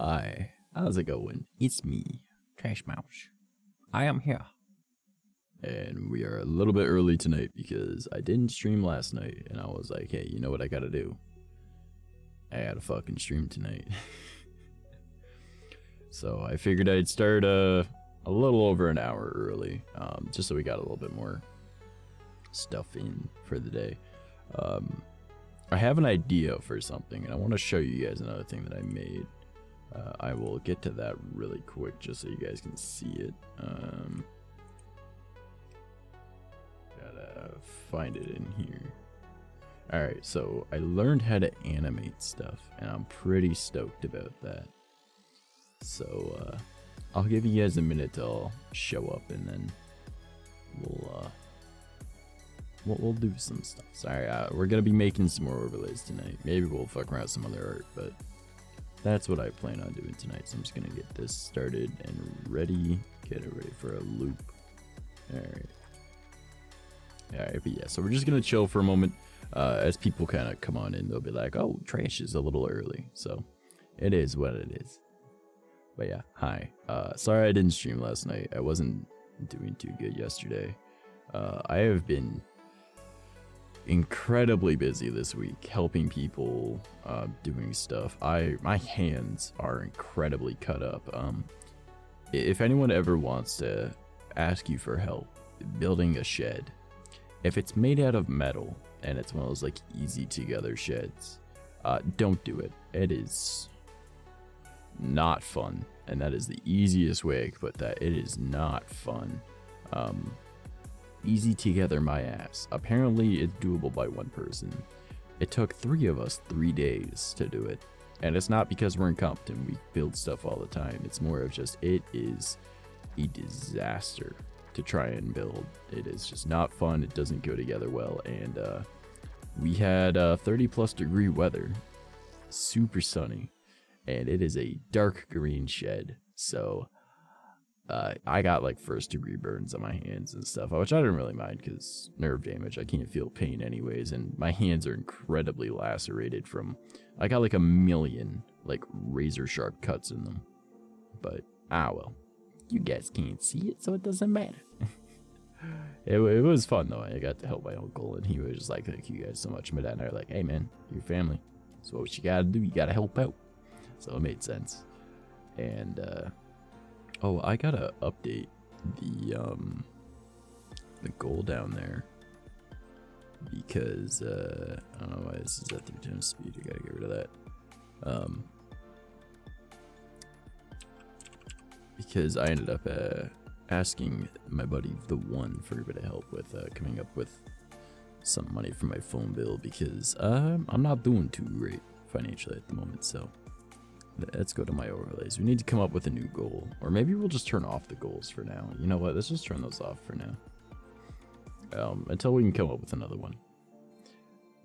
Hi, how's it going? It's me, Trash Mouse. I am here. And we are a little bit early tonight because I didn't stream last night and I was like, hey, you know what I gotta do? I gotta fucking stream tonight. So I figured I'd start a little over an hour early, just so we got a little bit more stuff in for the day. I have an idea for something and I want to show you guys another thing that I made. I will get to that really quick just so you guys can see it. Gotta find it in here. Alright, so I learned how to animate stuff and I'm pretty stoked about that. So I'll give you guys a minute to all show up and then we'll do some stuff. Sorry, we're gonna be making some more overlays tonight. Maybe we'll fuck around with some other art, but that's what I plan on doing tonight. So I'm just gonna get this started and ready. Get it ready for a loop. Alright, but yeah, so we're just gonna chill for a moment. As people kind of come on in, they'll be like, oh, Trash is a little early. So it is what it is. But yeah, hi. Sorry I didn't stream last night. I wasn't doing too good yesterday. I have been incredibly busy this week helping people, doing stuff. My hands are incredibly cut up. If anyone ever wants to ask you for help building a shed, if it's made out of metal and it's one of those like easy together sheds, don't do it. It is not fun, and that is the easiest way I could put that. It is not fun. Easy together my ass. Apparently it's doable by one person. It took 3 of us 3 days to do it, and it's not because we're incompetent. We build stuff all the time. It's more of just it is a disaster to try and build. It is just not fun. It doesn't go together well, and we had 30+ degree weather, super sunny, and it is a dark green shed. So I got like 1st degree burns on my hands and stuff, which I didn't really mind because nerve damage, I can't feel pain anyways, and my hands are incredibly lacerated from, I got like 1,000,000 like razor sharp cuts in them. But well, you guys can't see it, so it doesn't matter. It was fun though. I got to help my uncle and he was just like, thank you guys so much. My dad and I were like, hey man, your family, so what you gotta do, you gotta help out. So it made sense. And oh, I gotta update the goal down there because I don't know why this is at 3 times speed. I gotta get rid of that. Because I ended up asking my buddy the One for a bit of help with coming up with some money for my phone bill because I'm not doing too great financially at the moment. So let's go to my overlays. We need to come up with a new goal, or maybe we'll just turn off the goals for now. You know what? Let's just turn those off for now, until we can come up with another one.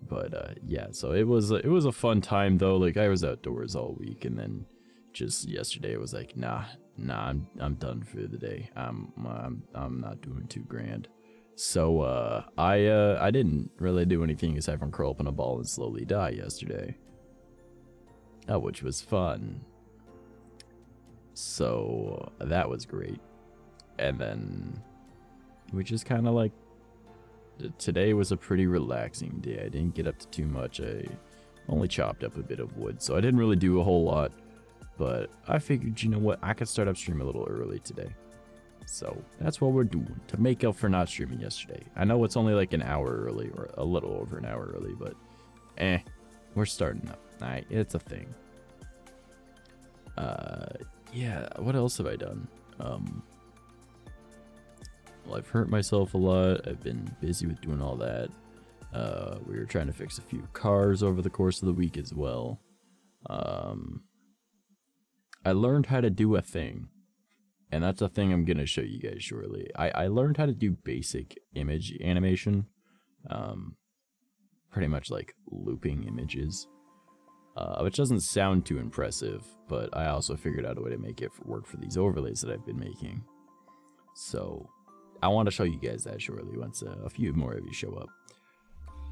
But yeah, so it was a fun time though. Like I was outdoors all week, and then just yesterday it was like, nah, I'm done for the day. I'm not doing too grand. So I didn't really do anything aside from curl up in a ball and slowly die yesterday. Which was fun. So that was great. And then we just kind of like, today was a pretty relaxing day. I didn't get up to too much. I only chopped up a bit of wood, so I didn't really do a whole lot. But I figured, you know what, I could start up stream a little early today. So that's what we're doing to make up for not streaming yesterday. I know it's only like an hour early, or a little over an hour early, but we're starting up. Alright, it's a thing. Yeah, what else have I done? Well, I've hurt myself a lot. I've been busy with doing all that. We were trying to fix a few cars over the course of the week as well. I learned how to do a thing, and that's a thing I'm going to show you guys shortly. I learned how to do basic image animation, pretty much like looping images, which doesn't sound too impressive, but I also figured out a way to make it work for these overlays that I've been making. So I want to show you guys that shortly once a few more of you show up.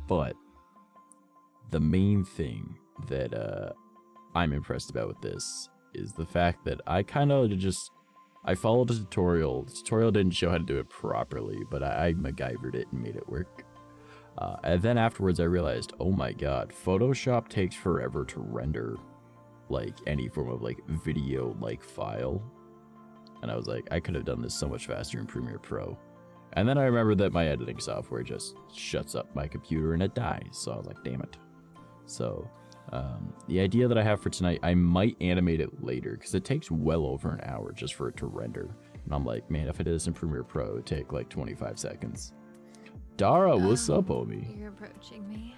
But the main thing that I'm impressed about with this is the fact that I kind of just, I followed a tutorial. The tutorial didn't show how to do it properly, but I MacGyvered it and made it work. And then afterwards I realized, oh my god, Photoshop takes forever to render like any form of like video like file. And I was like, I could have done this so much faster in Premiere Pro. And then I remembered that my editing software just shuts up my computer and it dies. So I was like, damn it. So the idea that I have for tonight, I might animate it later because it takes well over an hour just for it to render. And I'm like, man, if I did this in Premiere Pro, it would take like 25 seconds. Dara, what's up, homie? You're approaching me.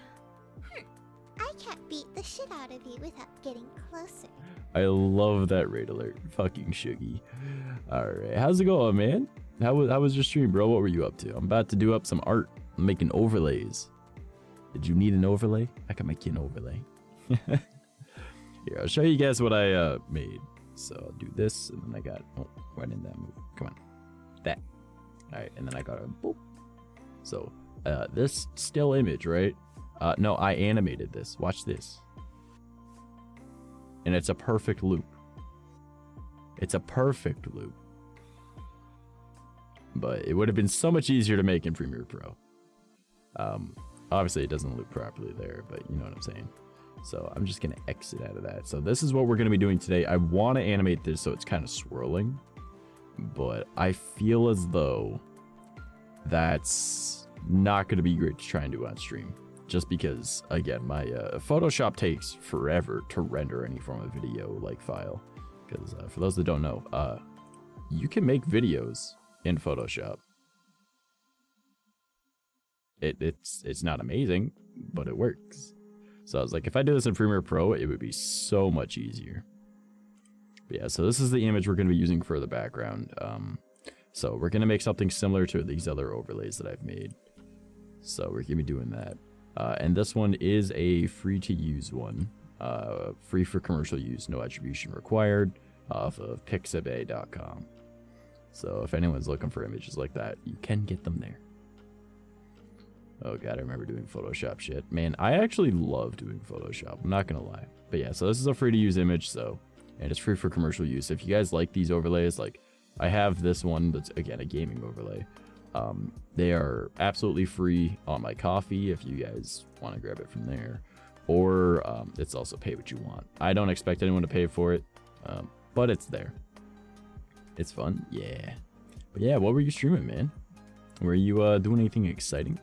I can't beat the shit out of you without getting closer. I love that raid alert. Fucking Shuggy. Alright, how's it going, man? How was your stream, bro? What were you up to? I'm about to do up some art. I'm making overlays. Did you need an overlay? I can make you an overlay. Here, I'll show you guys what I made. So I'll do this, and then I got, oh, right in that move. Come on. That. Alright, and then I got a boop. So, this still image, right? No, I animated this. Watch this. And it's a perfect loop. It's a perfect loop. But it would have been so much easier to make in Premiere Pro. Obviously, it doesn't loop properly there, but you know what I'm saying. So I'm just going to exit out of that. So this is what we're going to be doing today. I want to animate this so it's kind of swirling. But I feel as though that's not going to be great to try and do on stream. Just because, again, my Photoshop takes forever to render any form of video like file. Because for those that don't know, you can make videos in Photoshop. It's not amazing, but it works. So I was like, if I do this in Premiere Pro, it would be so much easier. But yeah, so this is the image we're going to be using for the background. So we're going to make something similar to these other overlays that I've made. So we're going to be doing that. And this one is a free-to-use one. Free for commercial use, no attribution required, off of pixabay.com. So if anyone's looking for images like that, you can get them there. Oh god, I remember doing Photoshop shit. Man, I actually love doing Photoshop, I'm not gonna lie. But yeah, so this is a free-to-use image, so, and it's free for commercial use. If you guys like these overlays, like, I have this one that's, again, a gaming overlay. They are absolutely free on my Ko-fi if you guys want to grab it from there. Or it's also pay what you want. I don't expect anyone to pay for it, but it's there. It's fun, yeah. But yeah, what were you streaming, man? Were you doing anything exciting?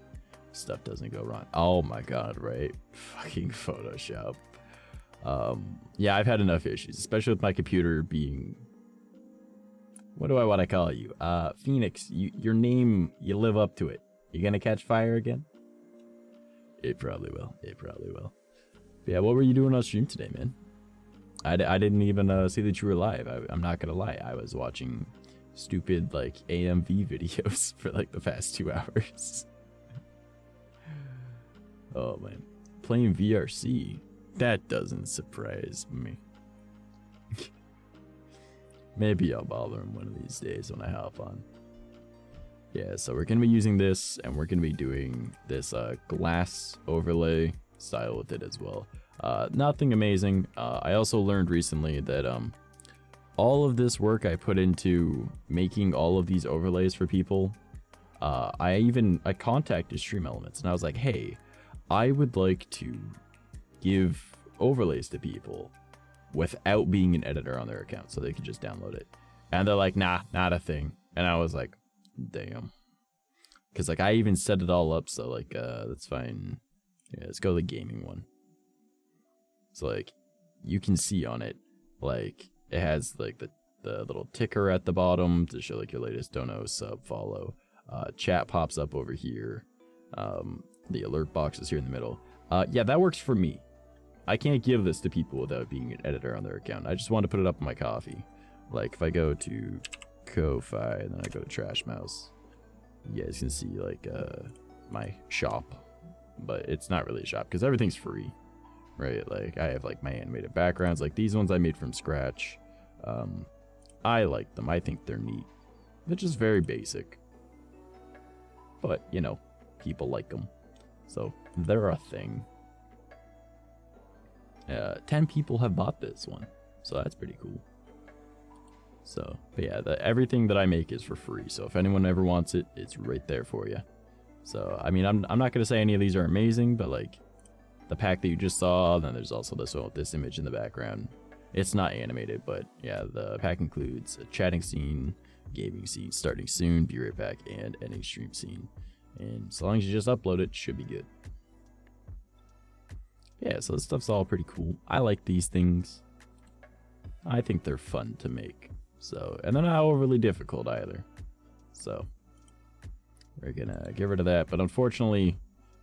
Stuff doesn't go wrong. Oh my god, right? Fucking Photoshop. Yeah, I've had enough issues, especially with my computer being... What do I want to call you? Phoenix, your name, you live up to it. You gonna catch fire again? It probably will. It probably will. But yeah, what were you doing on stream today, man? I didn't even see that you were live. I'm not gonna lie. I was watching stupid, like, AMV videos for, like, the past 2 hours. Oh, man. Playing VRC. That doesn't surprise me. Maybe I'll bother him one of these days when I hop on. Yeah, so we're going to be using this, and we're going to be doing this glass overlay style with it as well. Nothing amazing. I also learned recently that all of this work I put into making all of these overlays for people, I contacted Stream Elements, and I was like, hey, I would like to give overlays to people without being an editor on their account so they can just download it. And they're like, nah, not a thing. And I was like, damn. Because, like, I even set it all up, so, like, that's fine. Yeah, let's go to the gaming one. So, like, you can see on it, like, it has, like, the little ticker at the bottom to show, like, your latest dono, sub, follow. Chat pops up over here. The alert box is here in the middle. Yeah, that works for me. I can't give this to people without being an editor on their account. I just want to put it up on my Ko-fi. Like, if I go to Ko-fi and then I go to Trash Mouse, you guys can see, like, my shop. But it's not really a shop because everything's free, right? Like, I have, like, my animated backgrounds. Like, these ones I made from scratch. I like them. I think they're neat. They're just very basic. But, you know, people like them. So, they're a thing. 10 people have bought this one. So that's pretty cool. So, but yeah, everything that I make is for free. So if anyone ever wants it, it's right there for you. So, I mean, I'm not going to say any of these are amazing, but like the pack that you just saw, then there's also this one with this image in the background. It's not animated, but yeah, the pack includes a chatting scene, gaming scene, starting soon, be right back, and any stream scene. And as long as you just upload it, should be good. Yeah, so this stuff's all pretty cool. I like these things. I think they're fun to make. So, and they're not overly difficult either. So, we're gonna get rid of that. But unfortunately,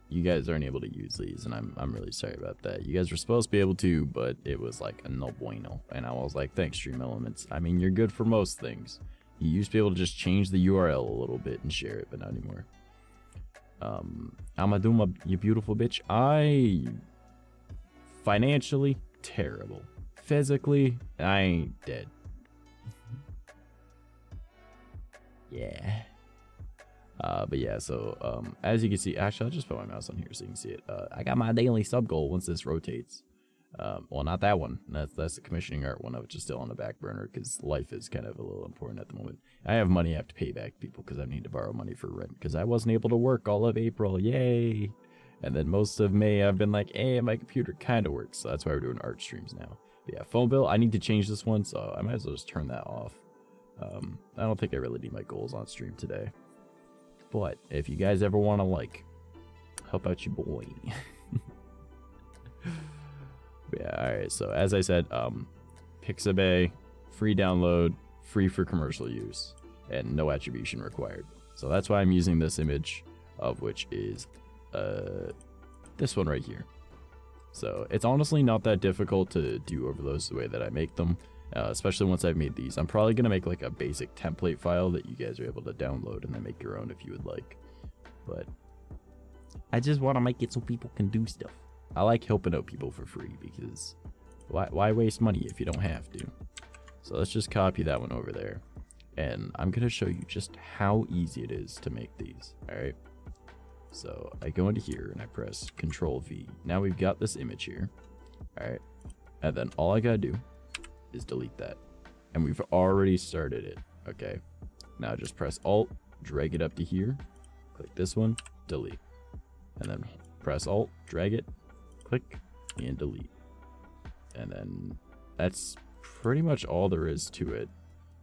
you guys aren't able to use these, and I'm really sorry about that. You guys were supposed to be able to, but it was like a no bueno. And I was like, thanks, Stream Elements. I mean, you're good for most things. You used to be able to just change the URL a little bit and share it, but not anymore. Amaduma, you beautiful bitch. Financially, terrible. Physically, I ain't dead. Yeah. But yeah, so as you can see, actually I'll just put my mouse on here so you can see it. I got my daily sub goal once this rotates. Well, not that one. That's the commissioning art one, which is still on the back burner because life is kind of a little important at the moment. I have money I have to pay back people because I need to borrow money for rent because I wasn't able to work all of April. Yay! And then most of May I've been like, hey, my computer kind of works, so that's why we're doing art streams now. But yeah, phone bill, I need to change this one, so I might as well just turn that off. I don't think I really need my goals on stream today. But if you guys ever want to like help out your boy. Yeah, alright, so as I said, Pixabay, free download, free for commercial use, and no attribution required. So that's why I'm using this image, of which is this one right here. So it's honestly not that difficult to do overloads the way that I make them, especially once I've made these. I'm probably going to make like a basic template file that you guys are able to download and then make your own if you would like. But I just want to make it so people can do stuff. I like helping out people for free because why waste money if you don't have to? So let's just copy that one over there. And I'm going to show you just how easy it is to make these. Alright. So I go into here and I press Control V. Now we've got this image here. Alright. And then all I got to do is delete that. And we've already started it. Okay. Now just press Alt, drag it up to here. Click this one, delete. And then press Alt, drag it, click, and delete. And then that's pretty much all there is to it.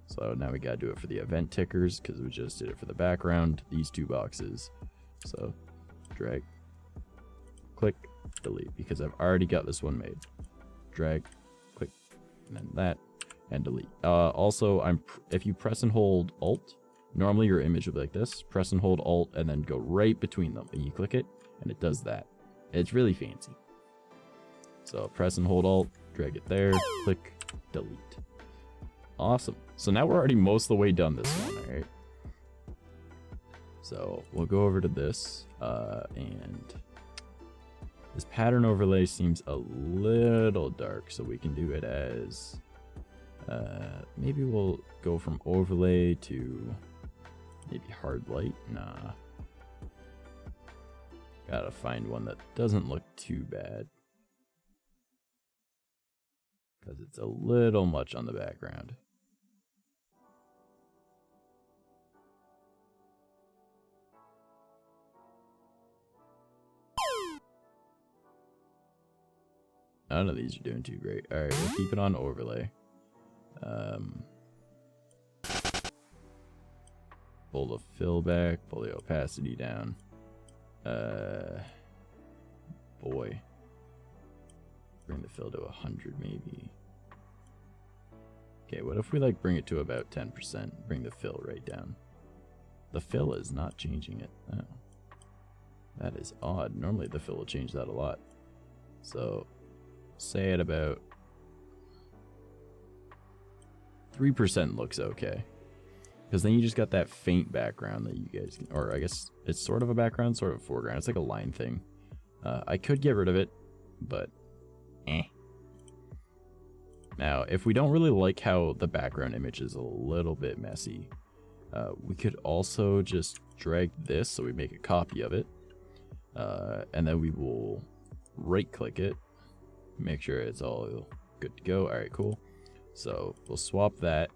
So now we gotta do it for the event tickers because we just did it for the background, these two boxes. So drag, click, delete because I've already got this one made. Drag, click, and then that, and delete. Also, if you press and hold Alt, normally your image would be like this. Press and hold Alt and then go right between them, and you click it, and it does that. It's really fancy. So press and hold Alt, drag it there, click, delete. Awesome. So now we're already most of the way done this one, alright? So we'll go over to this, and this pattern overlay seems a little dark, so we can do it as, maybe we'll go from overlay to maybe hard light. Nah. Gotta find one that doesn't look too bad. Because it's a little much on the background. None of these are doing too great. Alright, we'll keep it on overlay. Pull the fill back, pull the opacity down. Boy. Bring the fill to 100 maybe. Okay, what if we like bring it to about 10%? Bring the fill right down. The fill is not changing it. Oh. That is odd. Normally the fill will change that a lot. So say at about 3% looks okay. Because then you just got that faint background that you guys can, or I guess it's sort of a background, sort of a foreground. It's like a line thing. I could get rid of it, but eh. Now, if we don't really like how the background image is a little bit messy, we could also just drag this so we make a copy of it. And then we will right click it, make sure it's all good to go. All right, cool. So we'll swap that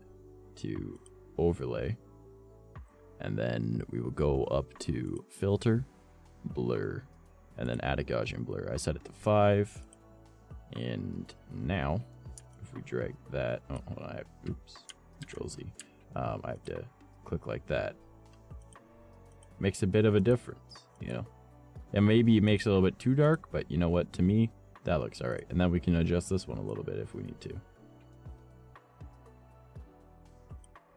to overlay. And then we will go up to filter, blur, and then add a Gaussian blur. I set it to 5. And now, if we drag that, oh, hold on, oops, Control Z. I have to click like that. Makes a bit of a difference, you know. And maybe it makes it a little bit too dark, but you know what? To me, that looks all right. And then we can adjust this one a little bit if we need to.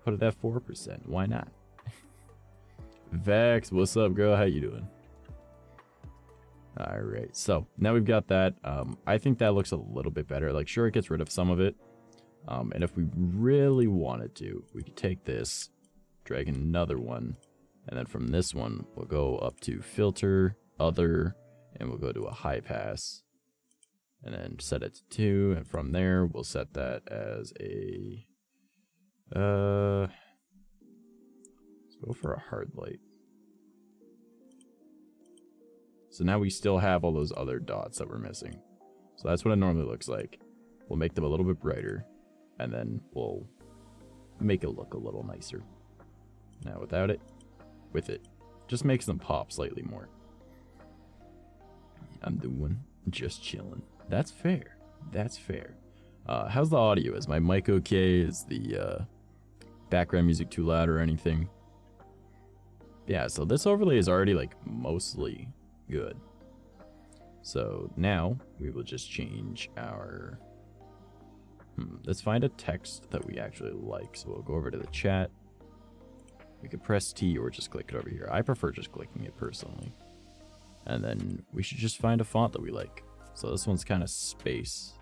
Put it at 4%. Why not? Vex, what's up, girl? How you doing? All right, so now we've got that. I think that looks a little bit better. Like, sure, it gets rid of some of it. And if we really wanted to, we could take this, drag another one, and then from this one, we'll go up to filter, other, and we'll go to a high pass, and then set it to 2. And from there, we'll set that as a, let's go for a hard light. So now we still have all those other dots that we're missing. So that's what it normally looks like. We'll make them a little bit brighter, and then we'll make it look a little nicer. Now without it, with it, just makes them pop slightly more. I'm doing just chilling. That's fair. That's fair. How's the audio? Is my mic okay? Is the background music too loud or anything? Yeah, so this overlay is already like mostly good. So now we will just change our let's find a text that we actually like. So we'll go over to the chat. We could press T or just click it over here. I prefer just clicking it personally. And then we should just find a font that we like. So this one's kind of space.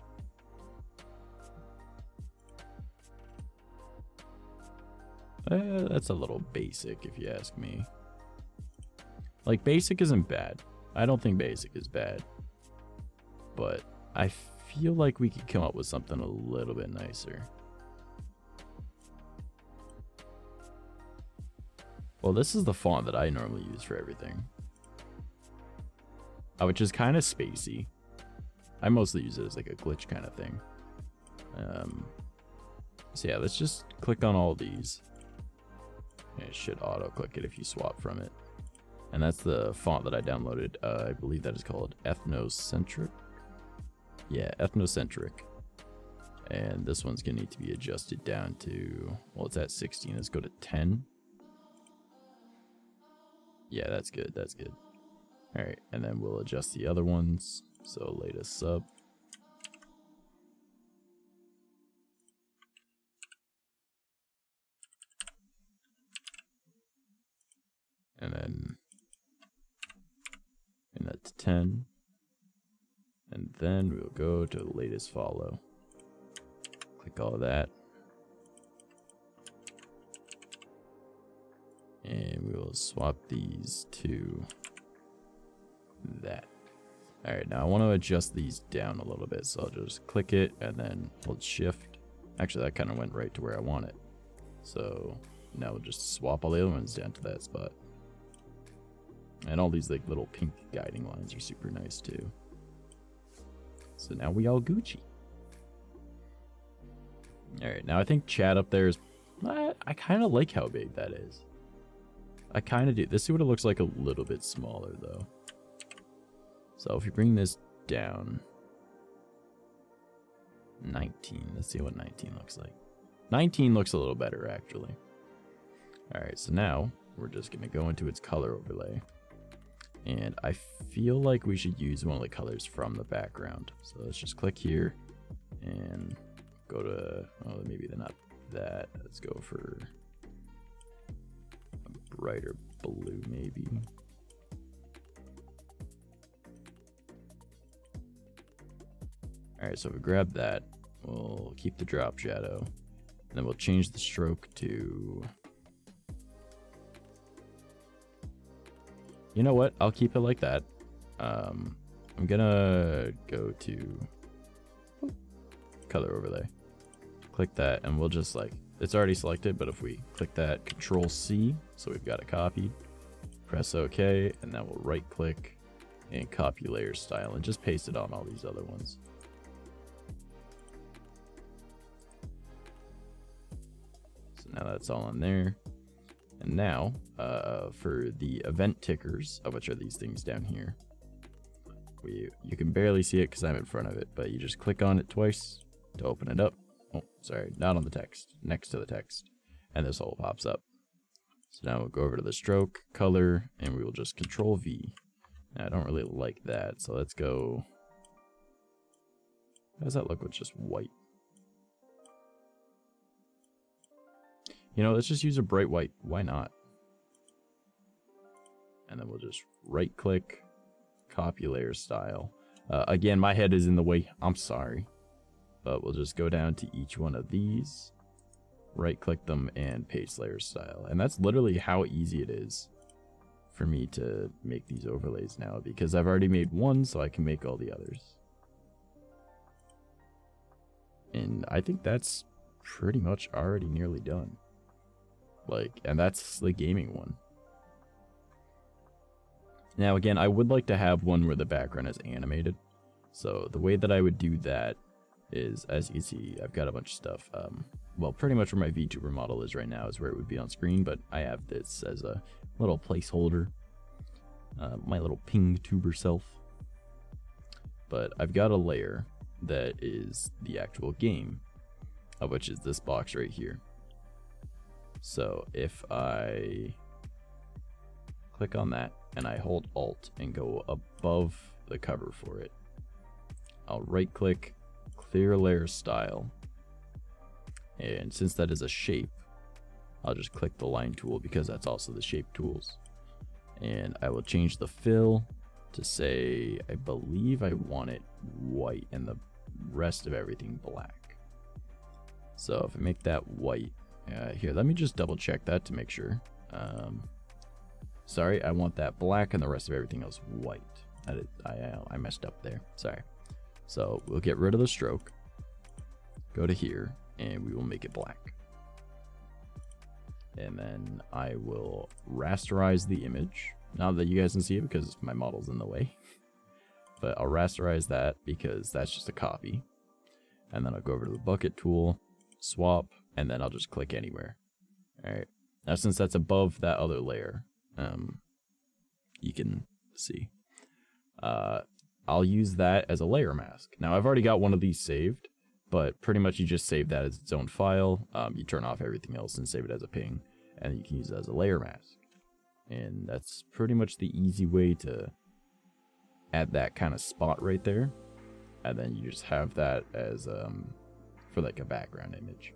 That's a little basic if you ask me. Like, basic isn't bad. I don't think basic is bad. But I feel like we could come up with something a little bit nicer. Well, this is the font that I normally use for everything. Which is kind of spacey. I mostly use it as like a glitch kind of thing. So yeah, let's just click on all these. And it should auto-click it if you swap from it. And that's the font that I downloaded. I believe that is called Ethnocentric. Yeah, Ethnocentric. And this one's gonna need to be adjusted down to, well, it's at 16. Let's go to 10. Yeah, that's good. That's good. All right, and then we'll adjust the other ones. So latest sub. And then in that to 10. And then we'll go to latest follow. Click all of that. And we will swap these to that. All right, now I want to adjust these down a little bit. So I'll just click it and then hold shift. Actually, that kind of went right to where I want it. So now we'll just swap all the other ones down to that spot. And all these like little pink guiding lines are super nice too. So now we all Gucci. All right, now I think chat up there is, I kind of like how big that is. I kind of do. This is what it looks like a little bit smaller though. So if you bring this down 19, let's see what 19 looks like. 19 looks a little better actually. All right, so now we're just gonna go into its color overlay. And I feel like we should use one of the colors from the background. So let's just click here and go to, oh, maybe they're not that. Let's go for a brighter blue maybe. All right, so if we grab that, we'll keep the drop shadow, and then we'll change the stroke to, you know what? I'll keep it like that. I'm gonna go to color overlay, click that, and we'll just like, it's already selected, but if we click that, Control C, so we've got it copied, press OK, and then we'll right click and copy layer style and just paste it on all these other ones. Now that's all in there. And now, for the event tickers, which are these things down here, you can barely see it because I'm in front of it, but you just click on it twice to open it up. Oh, sorry, not on the text, next to the text. And this hole pops up. So now we'll go over to the stroke, color, and we will just Control V. Now, I don't really like that, so let's go. How does that look with just white? You know, let's just use a bright white. Why not? And then we'll just right click, copy layer style. Again, my head is in the way. I'm sorry. But we'll just go down to each one of these, right click them, and paste layer style. And that's literally how easy it is for me to make these overlays now, because I've already made one, so I can make all the others. And I think that's pretty much already nearly done. Like, and that's the gaming one. Now again, I would like to have one where the background is animated. So the way that I would do that is, as you can see, I've got a bunch of stuff. Well, pretty much where my VTuber model is right now is where it would be on screen, but I have this as a little placeholder. My little ping tuber self. But I've got a layer that is the actual game, which is this box right here. So if I click on that and I hold Alt and go above the cover for it, I'll right click, clear layer style, and since that is a shape, I'll just click the line tool because that's also the shape tools, and I will change the fill to say, I believe I want it white and the rest of everything black. So if I make that white, here, let me just double check that to make sure. Sorry, I want that black and the rest of everything else white. I messed up there, sorry. So we'll get rid of the stroke, go to here, and we will make it black. And then I will rasterize the image. Not that you guys can see it because my model's in the way. But I'll rasterize that because that's just a copy. And then I'll go over to the bucket tool, swap, and then I'll just click anywhere. Alright. Now since that's above that other layer, you can see. I'll use that as a layer mask. Now I've already got one of these saved, but pretty much you just save that as its own file. You turn off everything else and save it as a ping, and you can use it as a layer mask. And that's pretty much the easy way to add that kind of spot right there. And then you just have that as for like a background image.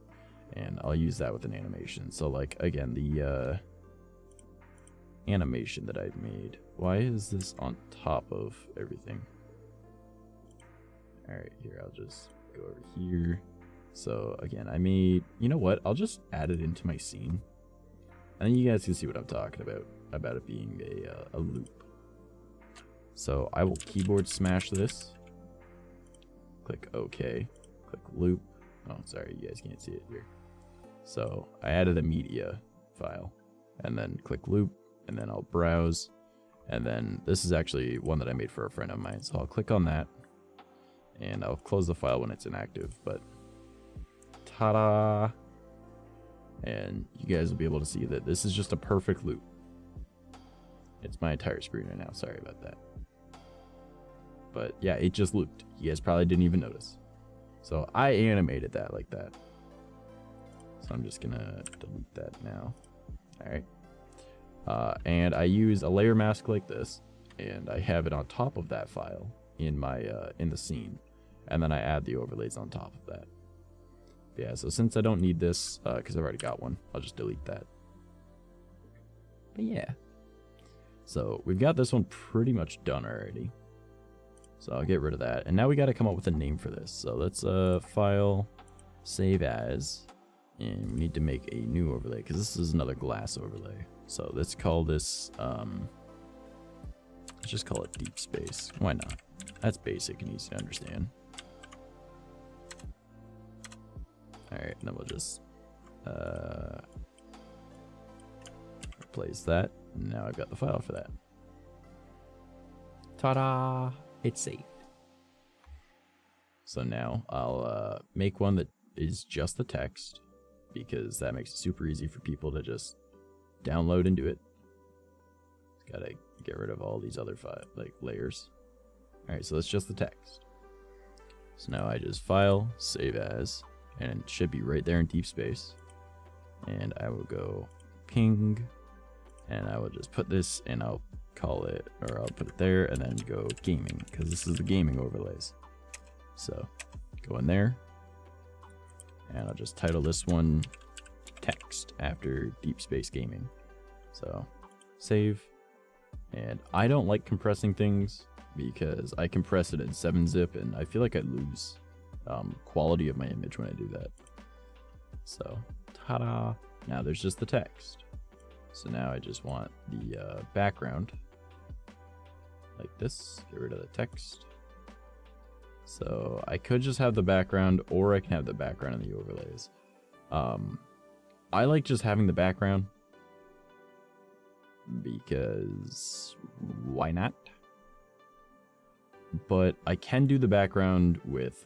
And I'll use that with an animation. So like, again, the animation that I've made. Why is this on top of everything? Alright, here, I'll just go over here. So again, I made, you know what? I'll just add it into my scene. And then you guys can see what I'm talking about it being a loop. So I will keyboard smash this. Click OK. Click loop. Oh, sorry, you guys can't see it here. So I added a media file, and then click loop, and then I'll browse, and then this is actually one that I made for a friend of mine. So I'll click on that, and I'll close the file when it's inactive. But ta-da! And you guys will be able to see that this is just a perfect loop. It's my entire screen right now. Sorry about that. But yeah, it just looped. You guys probably didn't even notice. So I animated that like that. So I'm just gonna delete that now. Alright. And I use a layer mask like this, and I have it on top of that file in my in the scene, and then I add the overlays on top of that. But yeah, so since I don't need this because I've already got one, I'll just delete that. But yeah, so we've got this one pretty much done already. So I'll get rid of that, and now we got to come up with a name for this. So let's file, save as, and we need to make a new overlay because this is another glass overlay. So let's call this, let's just call it deep space. Why not? That's basic and easy to understand. Alright, then we'll just replace that. Now I've got the file for that. Ta-da! It's saved. So now I'll make one that is just the text, because that makes it super easy for people to just download and do it. Gotta get rid of all these other layers. Alright, so that's just the text. So now I just file, save as, and it should be right there in deep space. And I will go ping, and I will just put this, and I'll call it, or I'll put it there, and then go gaming, because this is the gaming overlays. So go in there, and I'll just title this one text after deep space gaming. So save. And I don't like compressing things because I compress it in 7-zip, and I feel like I lose quality of my image when I do that. So ta-da! Now there's just the text. So now I just want the background like this. Get rid of the text. So I could just have the background, or I can have the background in the overlays. I like just having the background because why not? But I can do the background with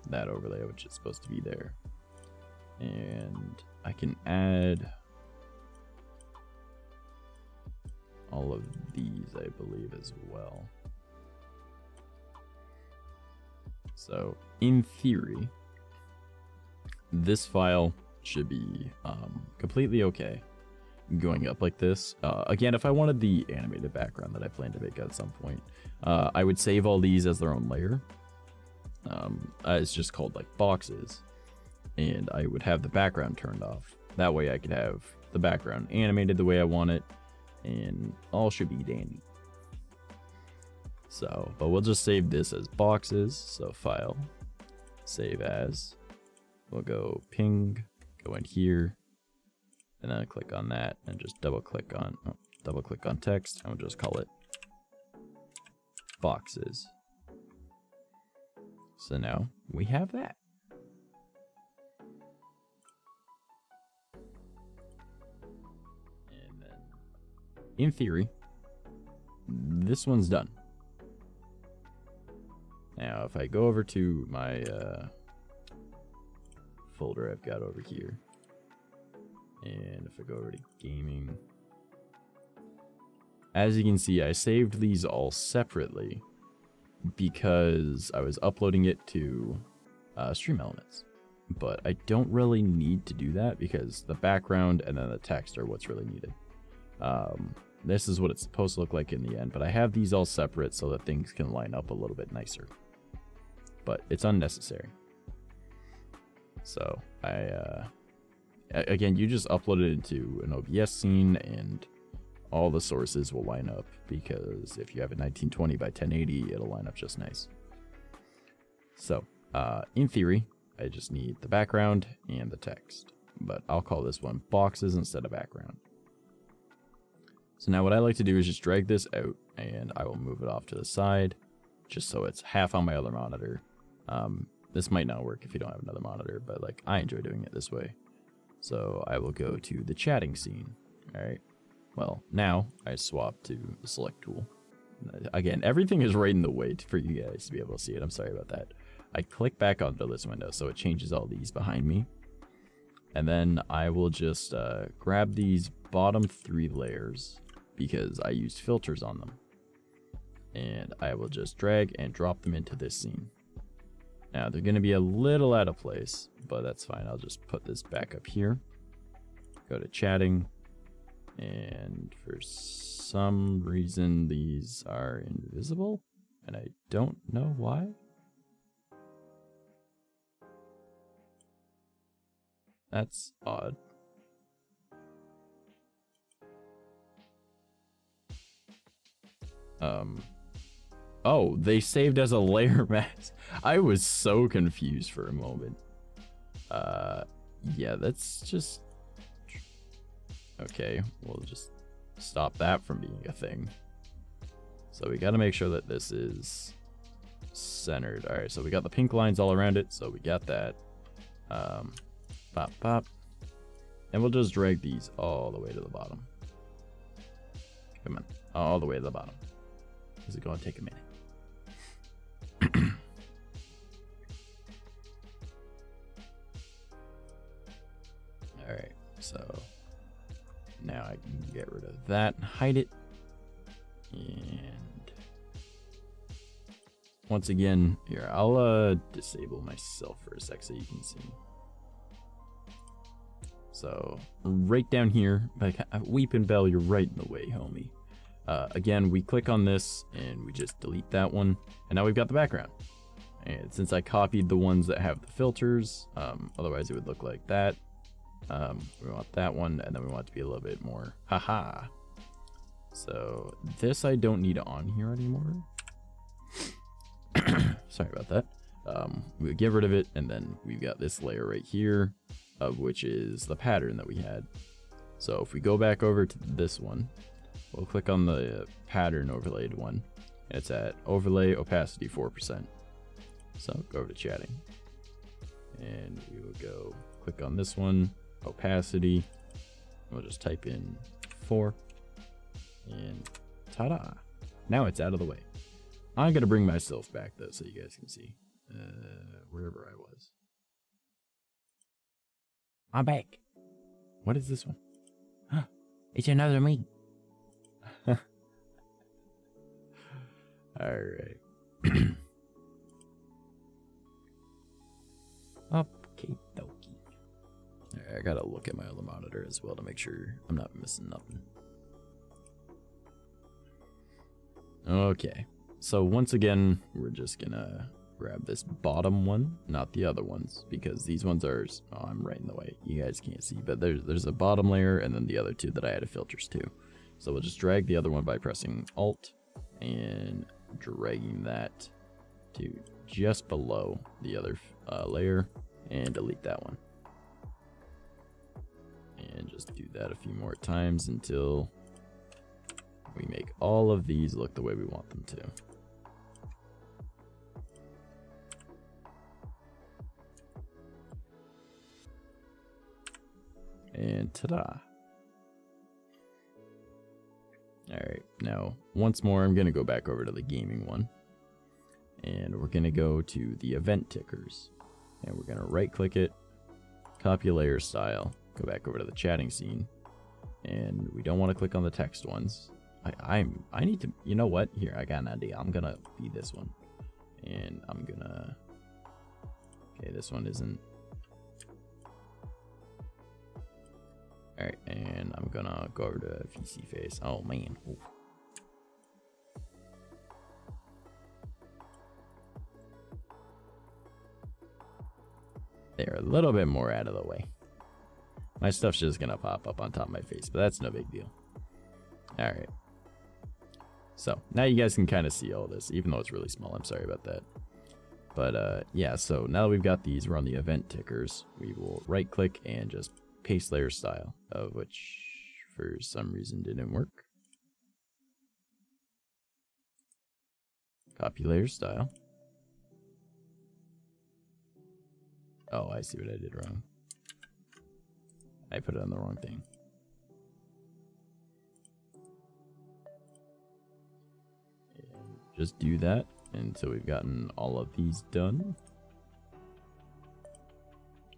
that overlay, which is supposed to be there. And I can add all of these, I believe, as well. So in theory, this file should be completely okay going up like this. Again, if I wanted the animated background that I plan to make at some point, I would save all these as their own layer. It's just called like boxes, and I would have the background turned off. That way I could have the background animated the way I want it, and all should be dandy. So, but we'll just save this as boxes. So file, save as, we'll go ping, go in here, and then click on that, and just double click on text, and we'll just call it boxes. So now we have that. And then in theory, this one's done. Now if I go over to my folder I've got over here, and if I go over to gaming, as you can see, I saved these all separately because I was uploading it to Stream Elements. But I don't really need to do that because the background and then the text are what's really needed. This is what it's supposed to look like in the end, but I have these all separate so that things can line up a little bit nicer. But it's unnecessary. So again, you just upload it into an OBS scene and all the sources will line up, because if you have a 1920 by 1080, it'll line up just nice. So in theory, I just need the background and the text, but I'll call this one boxes instead of background. So now what I like to do is just drag this out, and I will move it off to the side just so it's half on my other monitor. This might not work if you don't have another monitor, but like I enjoy doing it this way. So I will go to the chatting scene. All right. Well, now I swap to the select tool. Again, everything is right in the way for you guys to be able to see it. I'm sorry about that. I click back onto this window so it changes all these behind me. And then I will just grab these bottom 3 layers because I used filters on them. And I will just drag and drop them into this scene. Now they're going to be a little out of place, but that's fine. I'll just put this back up here. Go to chatting. And for some reason these are invisible, and I don't know why. That's odd. Oh, they saved as a layer mask. I was so confused for a moment. Yeah, that's just... Okay, we'll just stop that from being a thing. So we got to make sure that this is centered. All right, so we got the pink lines all around it, so we got that. Pop, pop. And we'll just drag these all the way to the bottom. Come on, all the way to the bottom. This is going to take a minute. Alright, so now I can get rid of that, hide it, and once again, here, I'll disable myself for a sec so you can see. So, right down here, like, Weepin' Bell, you're right in the way, homie. Again, we click on this, and we just delete that one, and now we've got the background. And since I copied the ones that have the filters, otherwise it would look like that. We want that one, and then we want it to be a little bit more haha. So this I don't need on here anymore. Sorry about that. We get rid of it, and then we've got this layer right here, of which is the pattern that we had. So if we go back over to this one, we'll click on the pattern overlaid one. It's at overlay opacity 4%. So go over to chatting, and we will go click on this one, opacity. We'll just type in 4, and ta-da! Now it's out of the way. I'm gonna bring myself back though, so you guys can see wherever I was. I'm back. What is this one? Huh, it's another me. All right. Okay, dokie. Alright, I gotta look at my other monitor as well to make sure I'm not missing nothing. Okay, so once again, we're just gonna grab this bottom one, not the other ones, because these ones are, oh, I'm right in the way. You guys can't see, but there's a bottom layer and then the other two that I added filters to. So we'll just drag the other one by pressing Alt and dragging that to just below the other layer, and delete that one. And just do that a few more times until we make all of these look the way we want them to. And ta-da! Alright, now once more I'm going to go back over to the gaming one. And we're going to go to the event tickers. And we're going to right click it, copy layer style, go back over to the chatting scene. And we don't want to click on the text ones. I need to, you know what? Here, I got an idea. I'm going to be this one. And I'm going to, okay, this one isn't. Alright, and I'm going to go over to VC face. Oh, man. Ooh. They're a little bit more out of the way. My stuff's just gonna pop up on top of my face, but that's no big deal. Alright. So, now you guys can kind of see all this, even though it's really small. I'm sorry about that. But, yeah, so now that we've got these, we're on the event tickers. We will right-click and just paste layer style, of which, for some reason, didn't work. Copy layer style. Oh, I see what I did wrong. I put it on the wrong thing. And just do that until we've gotten all of these done.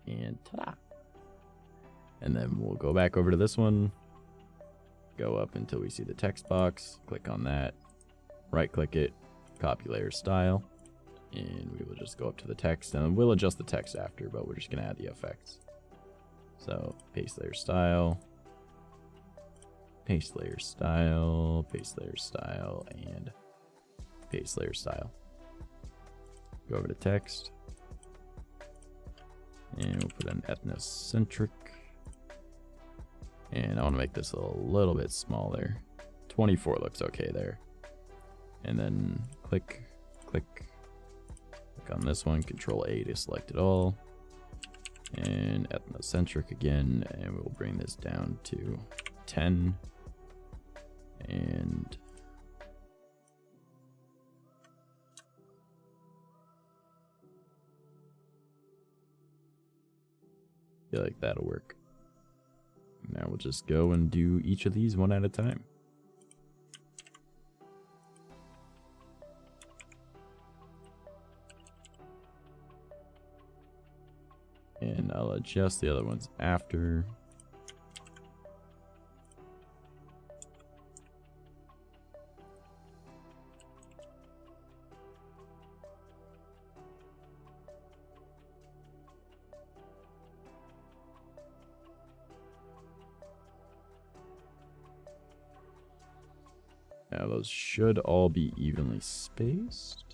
And ta-da! And then we'll go back over to this one. Go up until we see the text box. Click on that. Right click it. Copy layer style. And we will just go up to the text, and we'll adjust the text after, but we're just going to add the effects. So, paste layer style, paste layer style, paste layer style, and paste layer style. Go over to text, and we'll put an ethnocentric. And I want to make this a little bit smaller. 24 looks okay there. And then click, click. Click on this one, Control A to select it all, and ethnocentric again, and we'll bring this down to 10, and I feel like that'll work. Now we'll just go and do each of these one at a time. And I'll adjust the other ones after. Now those should all be evenly spaced.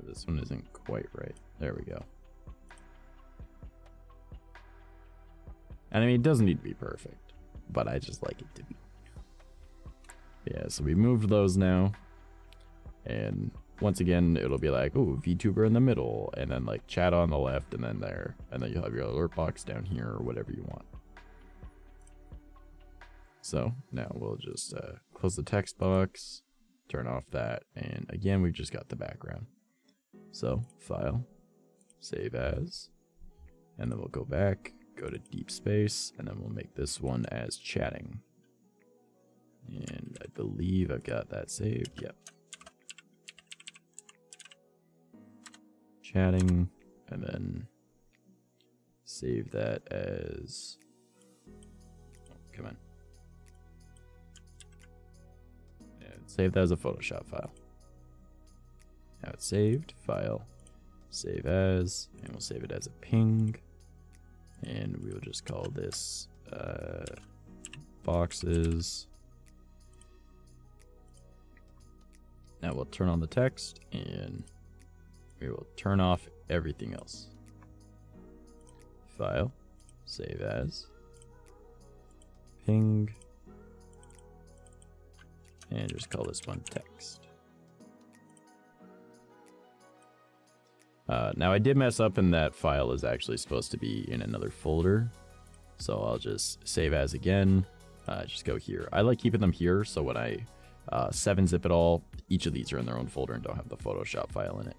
This one isn't quite right. There we go. And I mean, it doesn't need to be perfect, but I just like it to be. Yeah, so we moved those now. And once again, it'll be like, oh, VTuber in the middle, and then like chat on the left, and then there. And then you'll have your alert box down here, or whatever you want. So now we'll just close the text box, turn off that, and again, we've just got the background. So, File, Save As, and then we'll go back, go to Deep Space, and then we'll make this one as chatting. And I believe I've got that saved, yep. Chatting, and then save that as, oh, come on. And save that as a Photoshop file. Now it's saved, File, Save As, and we'll save it as a ping. And we will just call this boxes. Now we'll turn on the text, and we will turn off everything else. File, Save As, ping, and just call this one text. Now I did mess up, and that file is actually supposed to be in another folder. So I'll just save as again, just go here. I like keeping them here, so when I 7-zip it all, each of these are in their own folder and don't have the Photoshop file in it.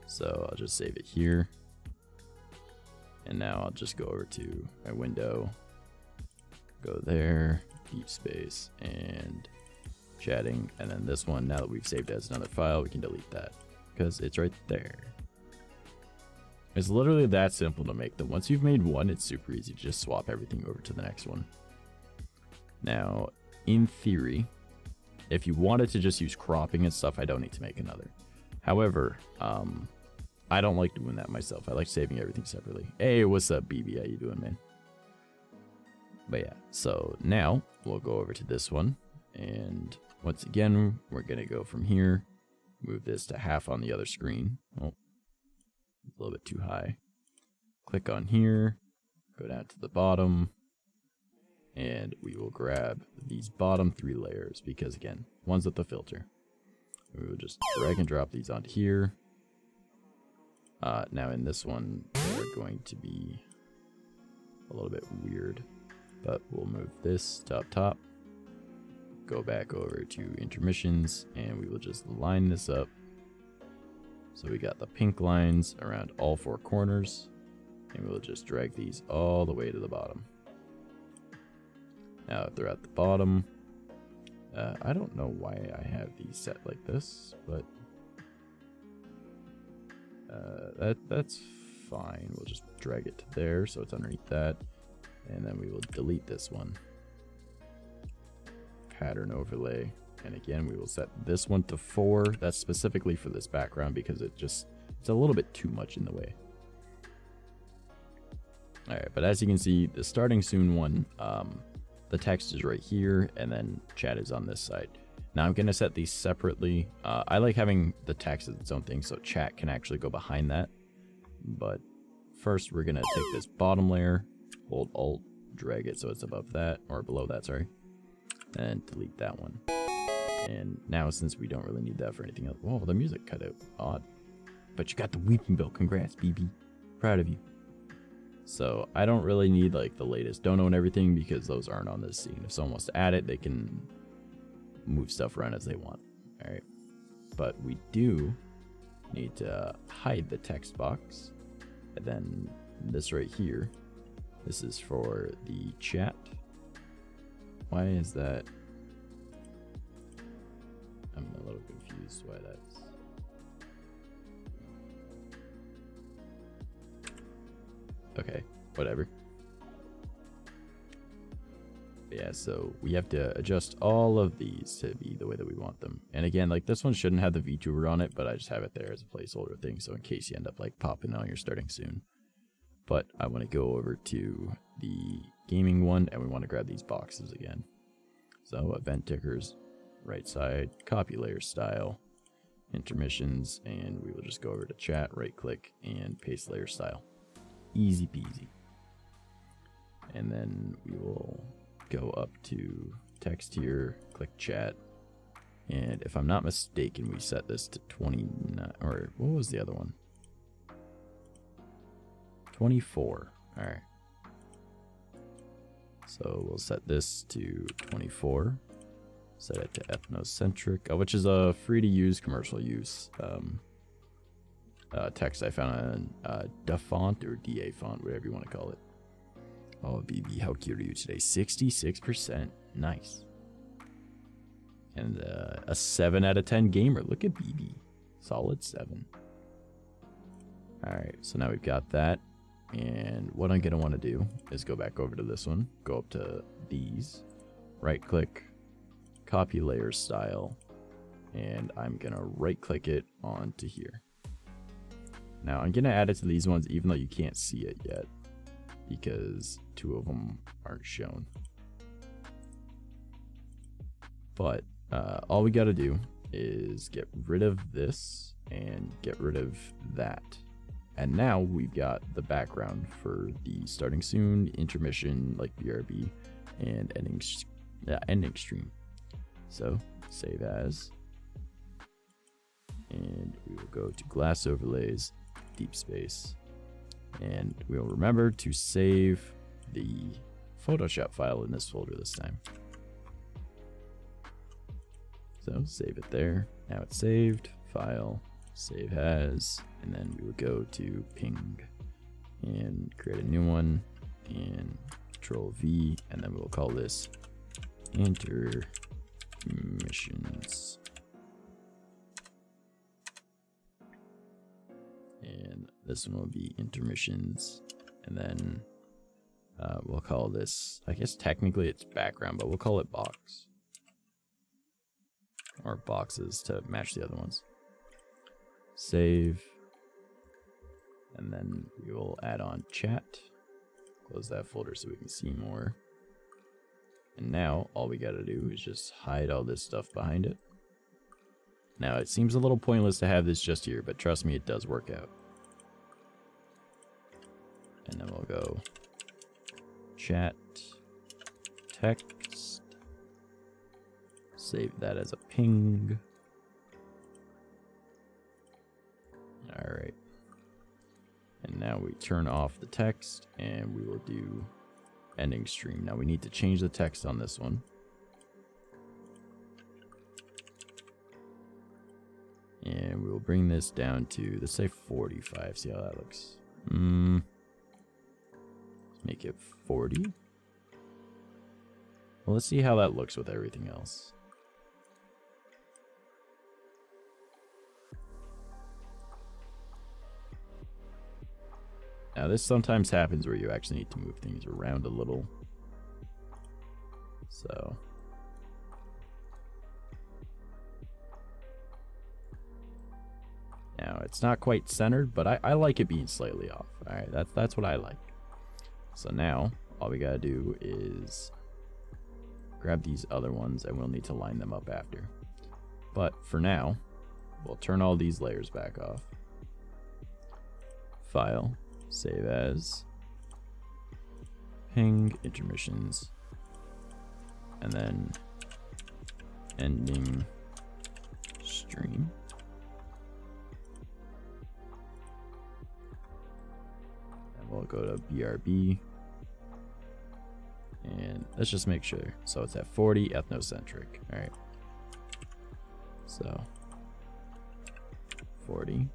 So I'll just save it here. And now I'll just go over to my window, go there, Deep Space, and chatting. And then this one, now that we've saved it as another file, we can delete that because it's right there. It's literally that simple to make them. Once you've made one, it's super easy to just swap everything over to the next one. Now, in theory, if you wanted to just use cropping and stuff, I don't need to make another. However, I don't like doing that myself. I like saving everything separately. Hey, what's up, BB? How you doing, man? But yeah, so now we'll go over to this one. And once again, we're going to go from here, move this to half on the other screen. Oh, a little bit too high. Click on here, go down to the bottom, and we will grab these bottom 3 layers because, again, one's with the filter. We will just drag and drop these onto here. Now in this one, they're going to be a little bit weird, but we'll move this to up top, go back over to intermissions, and we will just line this up. So we got the pink lines around all 4 corners, and we'll just drag these all the way to the bottom. Now if they're at the bottom, I don't know why I have these set like this, but that's fine. We'll just drag it to there so it's underneath that, and then we will delete this one. Pattern overlay, and again we will set this one to 4. That's specifically for this background because it's a little bit too much in the way. Alright, but as you can see, the starting soon one, the text is right here, and then chat is on this side. Now I'm going to set these separately. I like having the text as its own thing, so chat can actually go behind that. But first we're going to take this bottom layer, hold Alt, drag it so it's above that, or below that, sorry, and delete that one. And now since we don't really need that for anything else, whoa, the music cut out, odd. But you got the weeping bill, congrats, BB, proud of you. So I don't really need like the latest dono and everything because those aren't on this scene. If someone wants to add it, they can move stuff around as they want. All right, but we do need to hide the text box, and then this right here, this is for the chat. Why is that? I'm a little confused why that's. Okay, whatever. Yeah, so we have to adjust all of these to be the way that we want them. And again, like this one shouldn't have the VTuber on it, but I just have it there as a placeholder thing, so in case you end up like popping on your starting soon. But I want to go over to the gaming one, and we want to grab these boxes again. So event tickers, right side, copy layer style, intermissions, and we will just go over to chat, right click, and paste layer style. Easy peasy. And then we will go up to text here, click chat, and if I'm not mistaken, we set this to 29, or what was the other one? 24. All right. So we'll set this to 24. Set it to ethnocentric, which is a free to use commercial use text I found on DA font or DA font, whatever you want to call it. Oh, BB, how cute are you today? 66%. Nice. And a 7 out of 10 gamer. Look at BB. Solid 7. Alright, so now we've got that. And what I'm going to want to do is go back over to this one. Go up to these. Right click. Copy layer style. And I'm going to right click it onto here. Now I'm going to add it to these ones even though you can't see it yet, because 2 of them aren't shown. But all we got to do is get rid of this and get rid of that. And now we've got the background for the starting soon, intermission like BRB, and ending stream. So save as, and we will go to glass overlays, deep space, and we'll remember to save the Photoshop file in this folder this time. So save it there. Now it's saved. File, save as, and then we will go to ping and create a new one and Control V, and then we'll call this intermissions. And this one will be intermissions, and then we'll call this, I guess technically it's background, but we'll call it box, or boxes to match the other ones. Save, and then we will add on chat, close that folder so we can see more. And now all we gotta do is just hide all this stuff behind it. Now it seems a little pointless to have this just here, but trust me, it does work out. And then we'll go chat, text, save that as a ping. Alright. And now we turn off the text and we will do ending stream. Now we need to change the text on this one. And we will bring this down to, let's say 45. See how that looks. Make it 40. Well, let's see how that looks with everything else. Now this sometimes happens where you actually need to move things around a little. So now it's not quite centered, but I like it being slightly off. Alright, that's what I like. So now all we gotta do is grab these other ones and we'll need to line them up after. But for now, we'll turn all these layers back off. File, save as, ping, intermissions, and then ending stream. And we'll go to BRB. And let's just make sure. So it's at 40, ethnocentric. All right. So 40.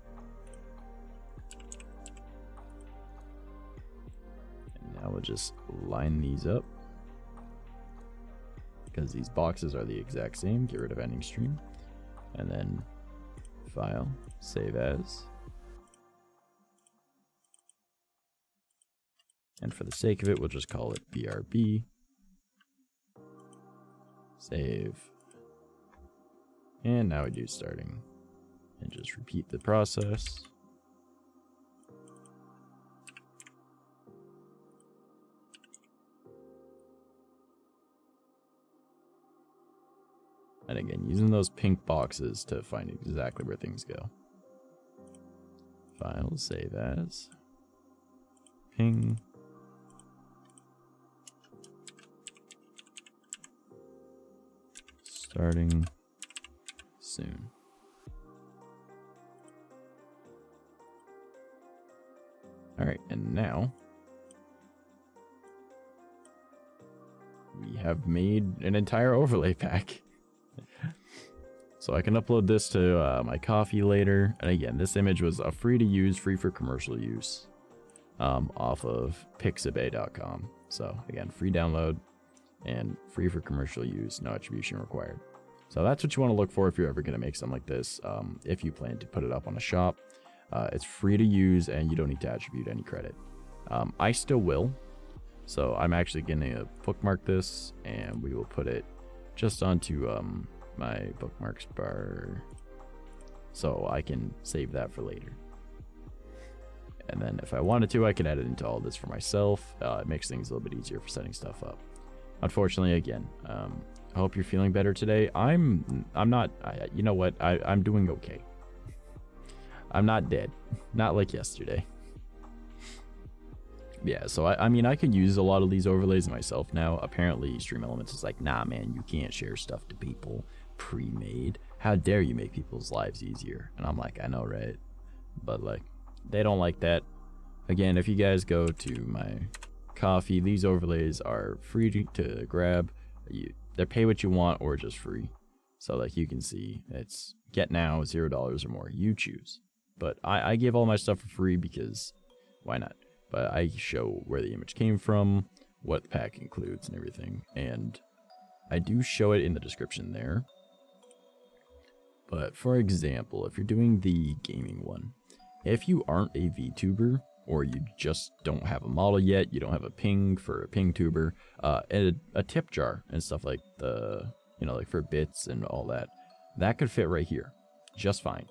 And now we'll just line these up, because these boxes are the exact same. Get rid of ending stream. And then file, save as. And for the sake of it, we'll just call it BRB. Save. And now we do starting. And just repeat the process. And again, using those pink boxes to find exactly where things go. File, save as, ping. Starting soon. Alright, and now we have made an entire overlay pack. So I can upload this to my coffee later. And again, this image was free to use, free for commercial use, off of pixabay.com. So again, free download and free for commercial use, no attribution required. So that's what you want to look for if you're ever going to make something like this. If you plan to put it up on a shop, it's free to use and you don't need to attribute any credit. I still will. So I'm actually going to bookmark this and we will put it just onto my bookmarks bar so I can save that for later. And then if I wanted to, I could add it into all this for myself. It makes things a little bit easier for setting stuff up. Unfortunately, again, I hope you're feeling better today. I'm not, you know what? I'm doing okay. I'm not dead. Not like yesterday. Yeah, so I mean, I could use a lot of these overlays myself now. Apparently, Stream Elements is like, nah, man, you can't share stuff to people pre-made. How dare you make people's lives easier? And I'm like, I know, right? But like, they don't like that. Again, if you guys go to my coffee, these overlays are free to grab. They're pay what you want or just free. So like you can see, it's get now, $0 or more. You choose. But I give all my stuff for free because why not? But I show where the image came from, what the pack includes and everything. And I do show it in the description there. But for example, if you're doing the gaming one, if you aren't a VTuber or you just don't have a model yet, you don't have a ping for a ping tuber, and a tip jar and stuff like the, you know, like for bits and all that, that could fit right here just fine.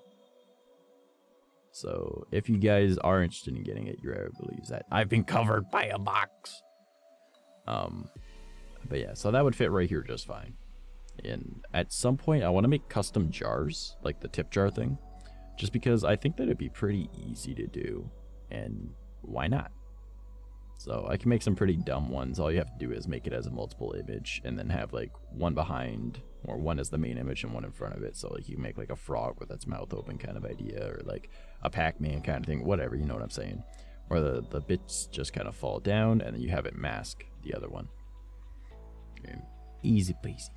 So if you guys are interested in getting it, you're able to use that. I've been covered by a box. But yeah, so that would fit right here just fine. And at some point, I want to make custom jars, like the tip jar thing, just because I think that it'd be pretty easy to do. And why not? So I can make some pretty dumb ones. All you have to do is make it as a multiple image and then have like one behind or one as the main image and one in front of it. So like you make like a frog with its mouth open kind of idea, or like a Pac-Man kind of thing, whatever, you know what I'm saying. Or the bits just kind of fall down and then you have it mask the other one. And easy peasy.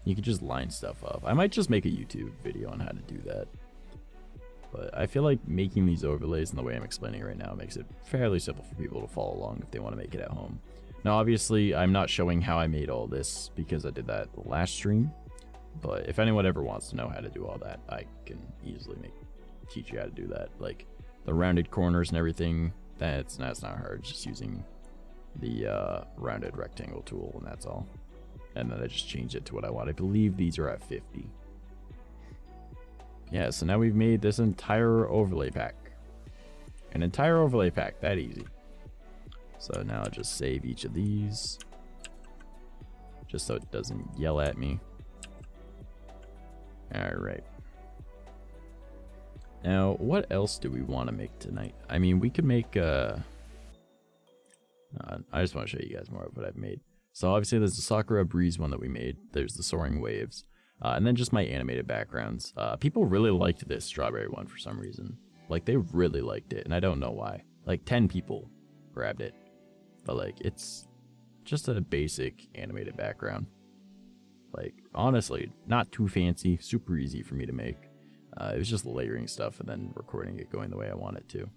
You can just line stuff up. I might just make a YouTube video on how to do that. But I feel like making these overlays in the way I'm explaining it right now makes it fairly simple for people to follow along if they want to make it at home. Now, obviously, I'm not showing how I made all this because I did that last stream. But if anyone ever wants to know how to do all that, I can easily teach you how to do that. Like the rounded corners and everything, that's not hard. Just using the rounded rectangle tool, and that's all. And then I just changed it to what I want. I believe these are at 50. Yeah, so now we've made this entire overlay pack. An entire overlay pack, that easy. So now I'll just save each of these, just so it doesn't yell at me. Alright. Now, what else do we want to make tonight? I mean, we could make, I just want to show you guys more of what I've made. So obviously there's the Sakura Breeze one that we made. There's the Soaring Waves. And then just my animated backgrounds. People really liked this strawberry one for some reason. Like, they really liked it, and I don't know why. Like, 10 people grabbed it. But, like, it's just a basic animated background. Like, honestly, not too fancy, super easy for me to make. It was just layering stuff and then recording it going the way I want it to.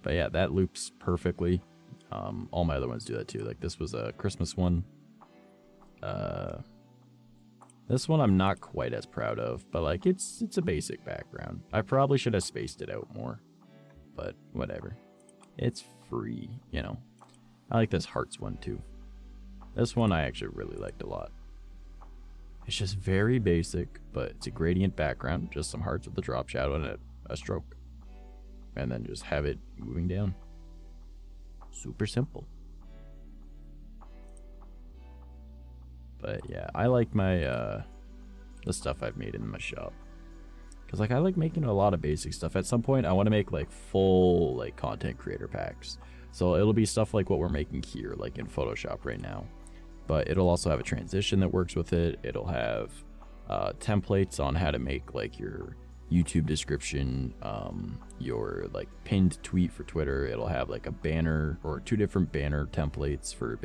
But yeah, that loops perfectly. All my other ones do that too. Like, this was a Christmas one. This one I'm not quite as proud of, but like it's a basic background. I probably should have spaced it out more, but whatever. It's free, you know. I like this hearts one too. This one I actually really liked a lot. It's just very basic, but it's a gradient background, just some hearts with a drop shadow and a stroke. And then just have it moving down. Super simple. But yeah, I like my the stuff I've made in my shop. Cause like I like making a lot of basic stuff. At some point I want to make like full like content creator packs. So it'll be stuff like what we're making here, like in Photoshop right now. But it'll also have a transition that works with it. It'll have templates on how to make like your YouTube description, your like pinned tweet for Twitter. It'll have like a banner or 2 different banner templates for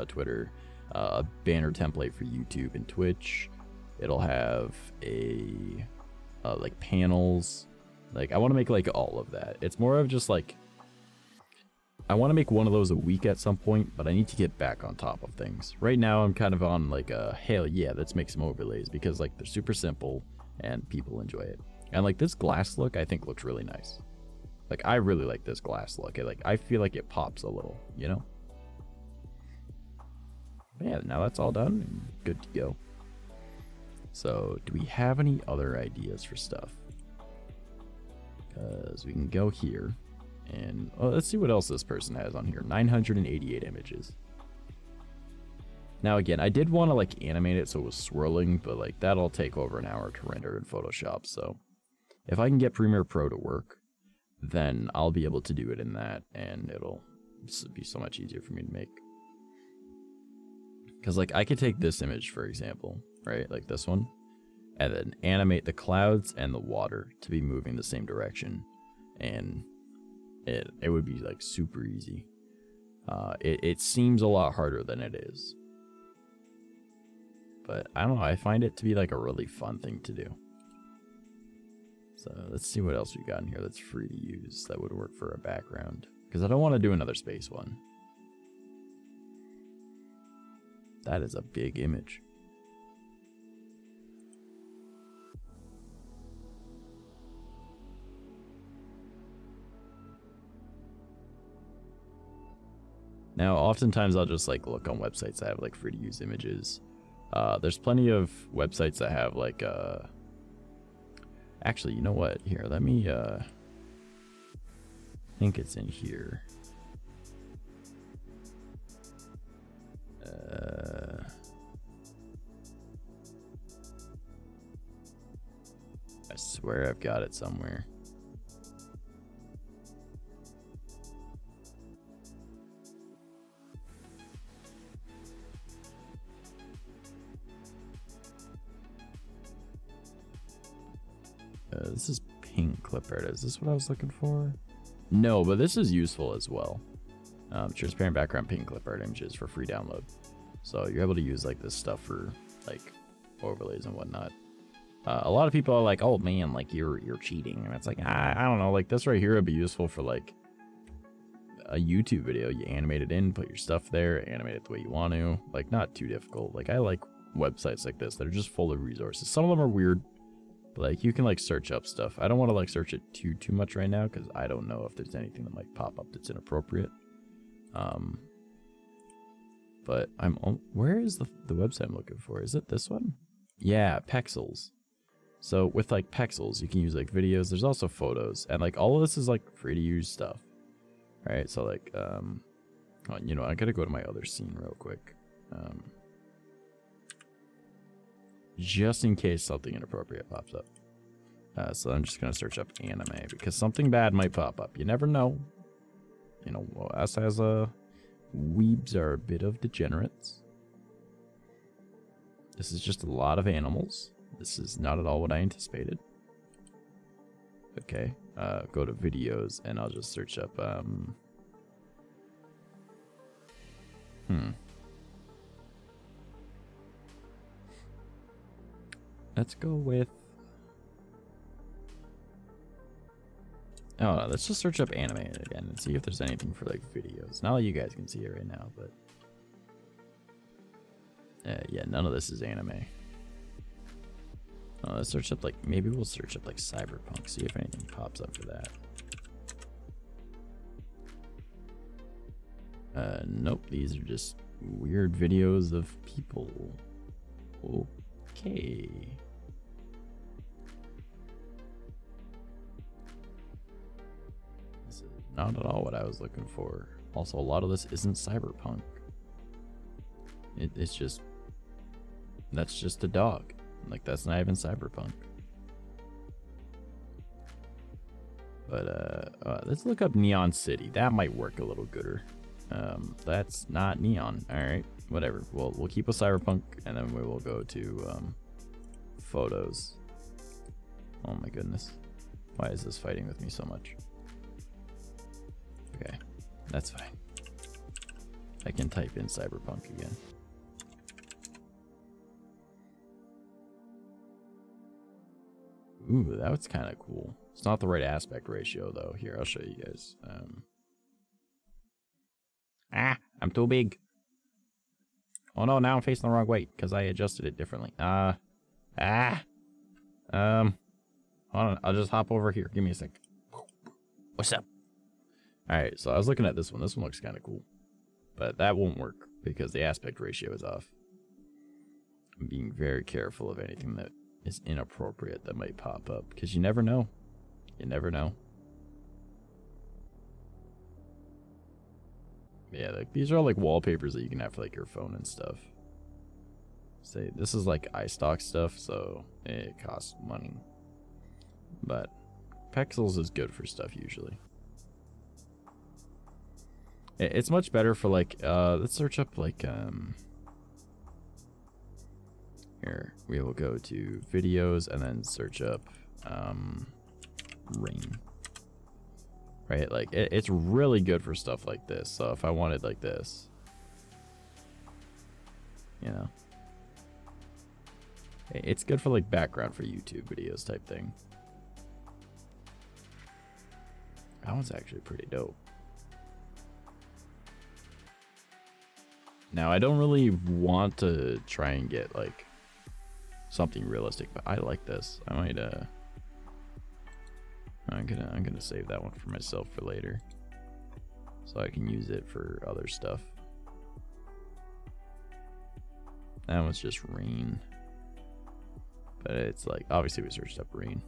Twitter, a banner template for YouTube and Twitch. It'll have a like panels. Like I want to make like all of that. It's more of just like I want to make one of those a week at some point, but I need to get back on top of things. Right now I'm kind of on like a hell yeah, let's make some overlays, because like they're super simple and people enjoy it. And like this glass look I think looks really nice. Like I really like this glass look. I feel like it pops a little, you know? But yeah, now that's all done and good to go. So do we have any other ideas for stuff? Because we can go here and let's see what else this person has on here. 988 images. Now again, I did want to like animate it so it was swirling, but like that'll take over an hour to render in Photoshop. So if I can get Premiere Pro to work, then I'll be able to do it in that, and it'll be so much easier for me to make. Because like I could take this image for example, right, like this one, and then animate the clouds and the water to be moving the same direction, and it would be like super easy. It seems a lot harder than it is, but I don't know, I find it to be like a really fun thing to do. So let's see what else we got in here that's free to use that would work for a background, because I don't want to do another space one. That is a big image. Now, oftentimes I'll just like look on websites that have like free to use images. There's plenty of websites that have like actually, you know what? Here, let me I think it's in here. I swear I've got it somewhere. This is pink clip art. Is this what I was looking for? No, but this is useful as well. Transparent background pink clip art images for free download. So you're able to use like this stuff for like overlays and whatnot. A lot of people are like, oh man, like you're cheating. And it's like, I don't know, like this right here would be useful for like a YouTube video. You animate it in, put your stuff there, animate it the way you want to. Like not too difficult. Like I like websites like this that are just full of resources. Some of them are weird. Like you can like search up stuff. I don't want to like search it too much right now because I don't know if there's anything that might pop up that's inappropriate. But where is the website I'm looking for? Is it this one? Yeah, Pexels. So with like Pexels, you can use like videos. There's also photos, and like all of this is like free to use stuff. All right, so like you know, I gotta go to my other scene real quick. Just in case something inappropriate pops up. So I'm just gonna search up anime because something bad might pop up. You never know. You know, well, us as weebs are a bit of degenerates. This is just a lot of animals. This is not at all what I anticipated. Okay, go to videos and I'll just search up let's go with oh no, let's just search up anime again and see if there's anything for like videos. Not that you guys can see it right now, but yeah, none of this is anime. Let's search up like, maybe we'll search up like cyberpunk, see if anything pops up for that. Nope, these are just weird videos of people. Okay. This is not at all what I was looking for. Also, a lot of this isn't cyberpunk. It's just That's just a dog. Like, that's not even cyberpunk. But let's look up Neon City. That might work a little gooder. That's not neon. All right, whatever. We'll keep with cyberpunk, and then we will go to photos. Oh my goodness, why is this fighting with me so much? Okay, that's fine. I can type in cyberpunk again. Ooh, that was kind of cool. It's not the right aspect ratio though. Here, I'll show you guys. I'm too big. Oh no, now I'm facing the wrong way because I adjusted it differently. Hold on, I'll just hop over here. Give me a sec. What's up? Alright, so I was looking at this one. This one looks kind of cool. But that won't work because the aspect ratio is off. I'm being very careful of anything that is inappropriate that might pop up because you never know. You never know. Yeah, like these are all like wallpapers that you can have for like your phone and stuff. Say this is like iStock stuff, so it costs money. But Pexels is good for stuff usually. It's much better for like let's search up like here we will go to videos and then search up rain. Right, like it's really good for stuff like this. So if I wanted like this, you know, it's good for like background for YouTube videos type thing. That one's actually pretty dope. Now I don't really want to try and get like something realistic, but I like this. I might I'm gonna save that one for myself for later, so I can use it for other stuff. That one's just rain, but it's like obviously we searched up rain.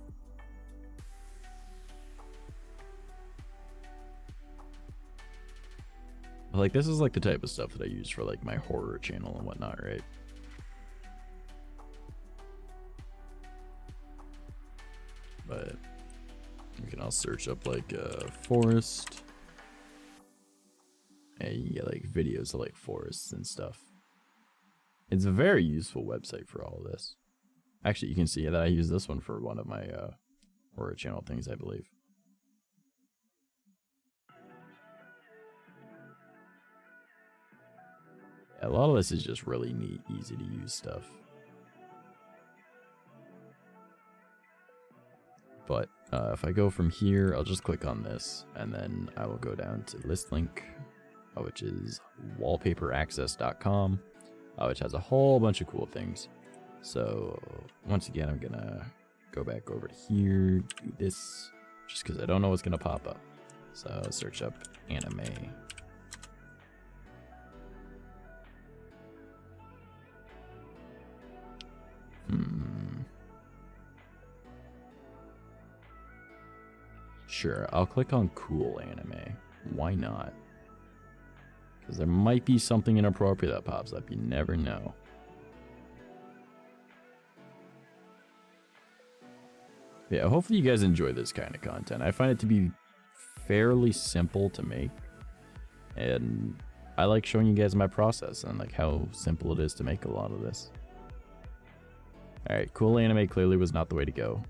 But like this is like the type of stuff that I use for like my horror channel and whatnot, right? But we can all search up like forest. And you get like videos of like forests and stuff. It's a very useful website for all of this. Actually, you can see that I use this one for one of my horror channel things, I believe. Yeah, a lot of this is just really neat, easy to use stuff. But if I go from here, I'll just click on this, and then I will go down to list link, which is wallpaperaccess.com, which has a whole bunch of cool things. So once again, I'm gonna go back over to here, do this, just because I don't know what's gonna pop up. So I'll search up anime. Sure, I'll click on cool anime. Why not? Because there might be something inappropriate that pops up. You never know. Yeah, hopefully you guys enjoy this kind of content. I find it to be fairly simple to make. And I like showing you guys my process and like how simple it is to make a lot of this. Alright, cool anime clearly was not the way to go.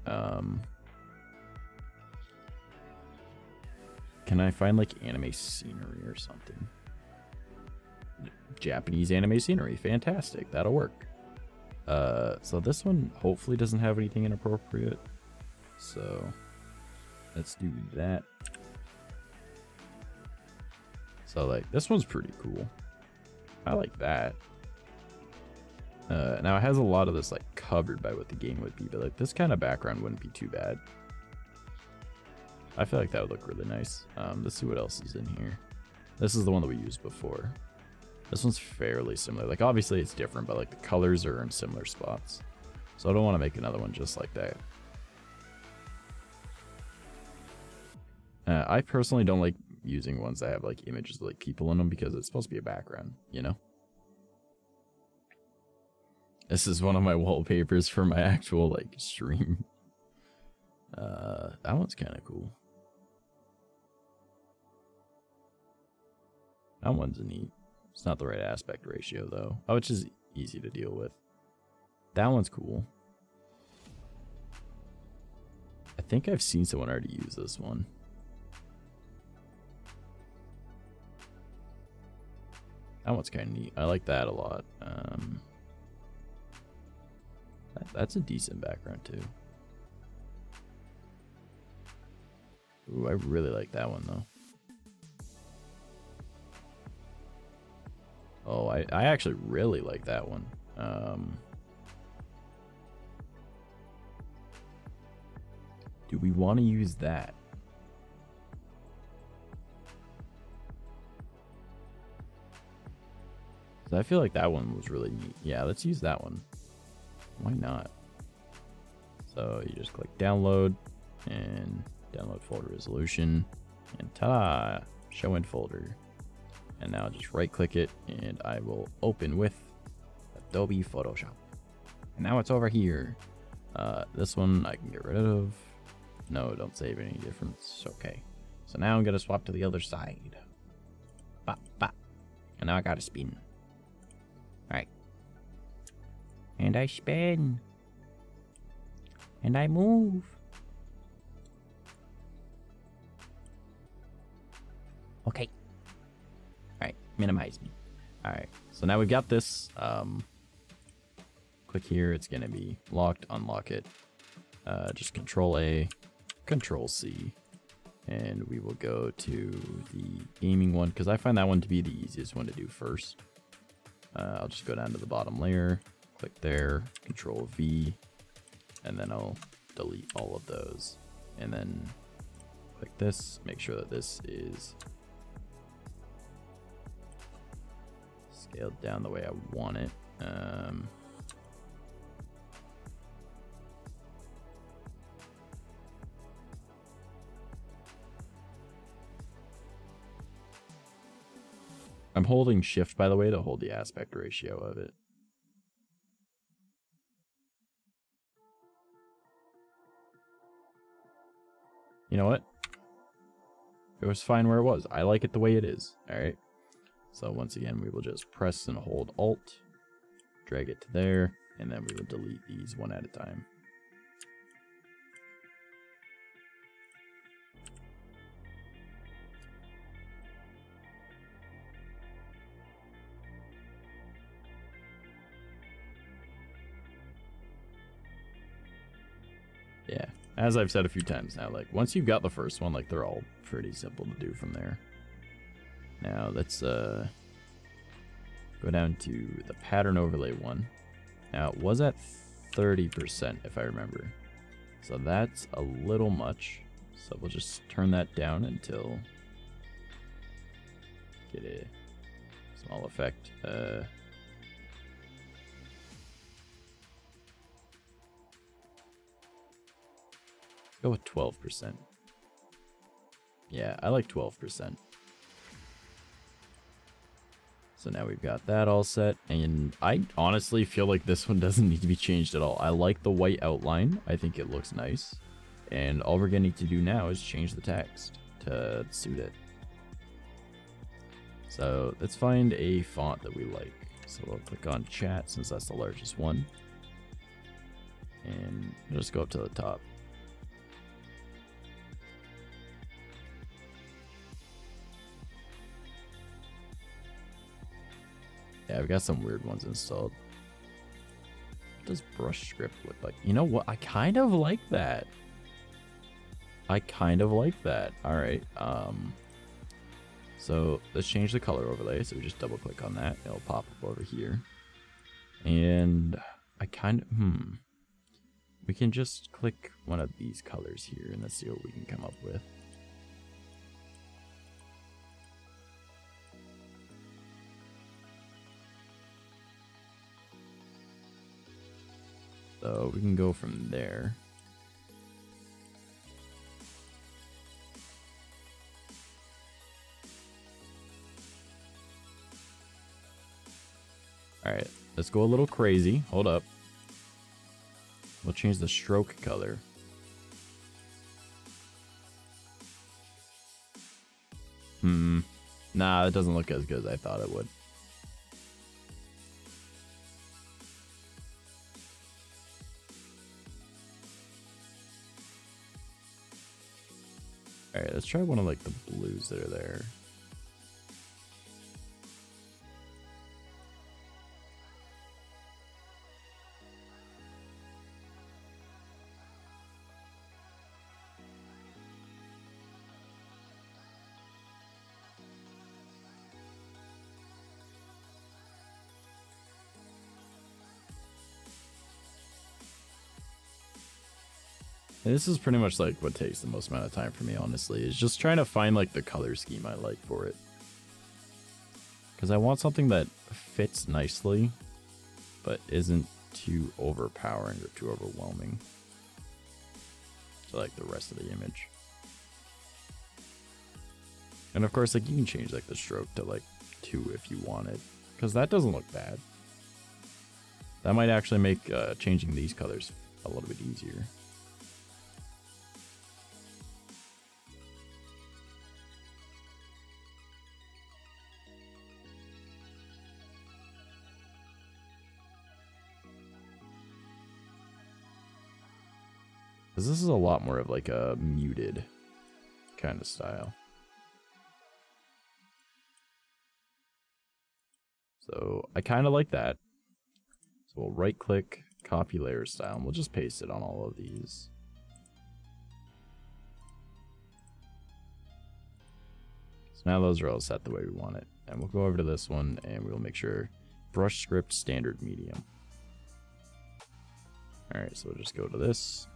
Can I find like anime scenery or something? Japanese anime scenery, fantastic, that'll work. So this one hopefully doesn't have anything inappropriate. So let's do that. So like this one's pretty cool. I like that. Now it has a lot of this like covered by what the game would be, but like this kind of background wouldn't be too bad. I feel like that would look really nice. Let's see what else is in here. This is the one that we used before. This one's fairly similar. Like obviously it's different, but like the colors are in similar spots. So I don't want to make another one just like that. I personally don't like using ones that have like images of like people in them because it's supposed to be a background, you know? This is one of my wallpapers for my actual like stream. That one's kind of cool. That one's neat. It's not the right aspect ratio though. Oh, it's just easy to deal with. That one's cool. I think I've seen someone already use this one. That one's kind of neat. I like that a lot. That's a decent background too. Ooh, I really like that one though. Oh, I actually really like that one. Do we want to use that? So I feel like that one was really neat. Yeah, let's use that one. Why not? So you just click download and download folder resolution and ta-da, show in folder. And now just right click it and I will open with Adobe Photoshop. And now it's over here. This one I can get rid of. No, don't save any difference. Okay. So now I'm gonna swap to the other side. Bop, bop. And now I gotta spin. Alright. And I spin. And I move. Okay. Alright, minimize me. Alright, so now we've got this. Click here, it's gonna be locked, unlock it. Just Control A, Control C. And we will go to the gaming one, because I find that one to be the easiest one to do first. I'll just go down to the bottom layer, click there, Control V, and then I'll delete all of those. And then click this, make sure that this is scaled down the way I want it. I'm holding shift, by the way, to hold the aspect ratio of it. You know what? It was fine where it was. I like it the way it is. All right. So once again, we will just press and hold Alt, drag it to there, and then we will delete these one at a time. Yeah, as I've said a few times now, like once you've got the first one, like they're all pretty simple to do from there. Now let's go down to the pattern overlay one. Now it was at 30% if I remember. So that's a little much. So we'll just turn that down until get a small effect. Go with 12%. Yeah, I like 12%. So now we've got that all set, and I honestly feel like this one doesn't need to be changed at all. I like the white outline. I think it looks nice. And all we're gonna need to do now is change the text to suit it. So let's find a font that we like. So we'll click on chat since that's the largest one. And we'll just go up to the top. Yeah, I've got some weird ones installed. What does brush script look like? You know what? I kind of like that. I kind of like that. All right. So let's change the color overlay. So we just double click on that. It'll pop up over here. And I kind of, we can just click one of these colors here and let's see what we can come up with. So we can go from there. Alright, let's go a little crazy. Hold up. We'll change the stroke color. Nah, it doesn't look as good as I thought it would. Alright, let's try one of like the blues that are there. And this is pretty much like what takes the most amount of time for me, honestly, is just trying to find like the color scheme I like for it. Because I want something that fits nicely, but isn't too overpowering or too overwhelming to like the rest of the image. And of course, like you can change like the stroke to like 2 if you wanted, because that doesn't look bad. That might actually make changing these colors a little bit easier. Because this is a lot more of like a muted kind of style. So I kind of like that. So we'll right click, copy layer style, and we'll just paste it on all of these. So now those are all set the way we want it. And we'll go over to this one and we'll make sure brush script standard medium. Alright, so we'll just go to this.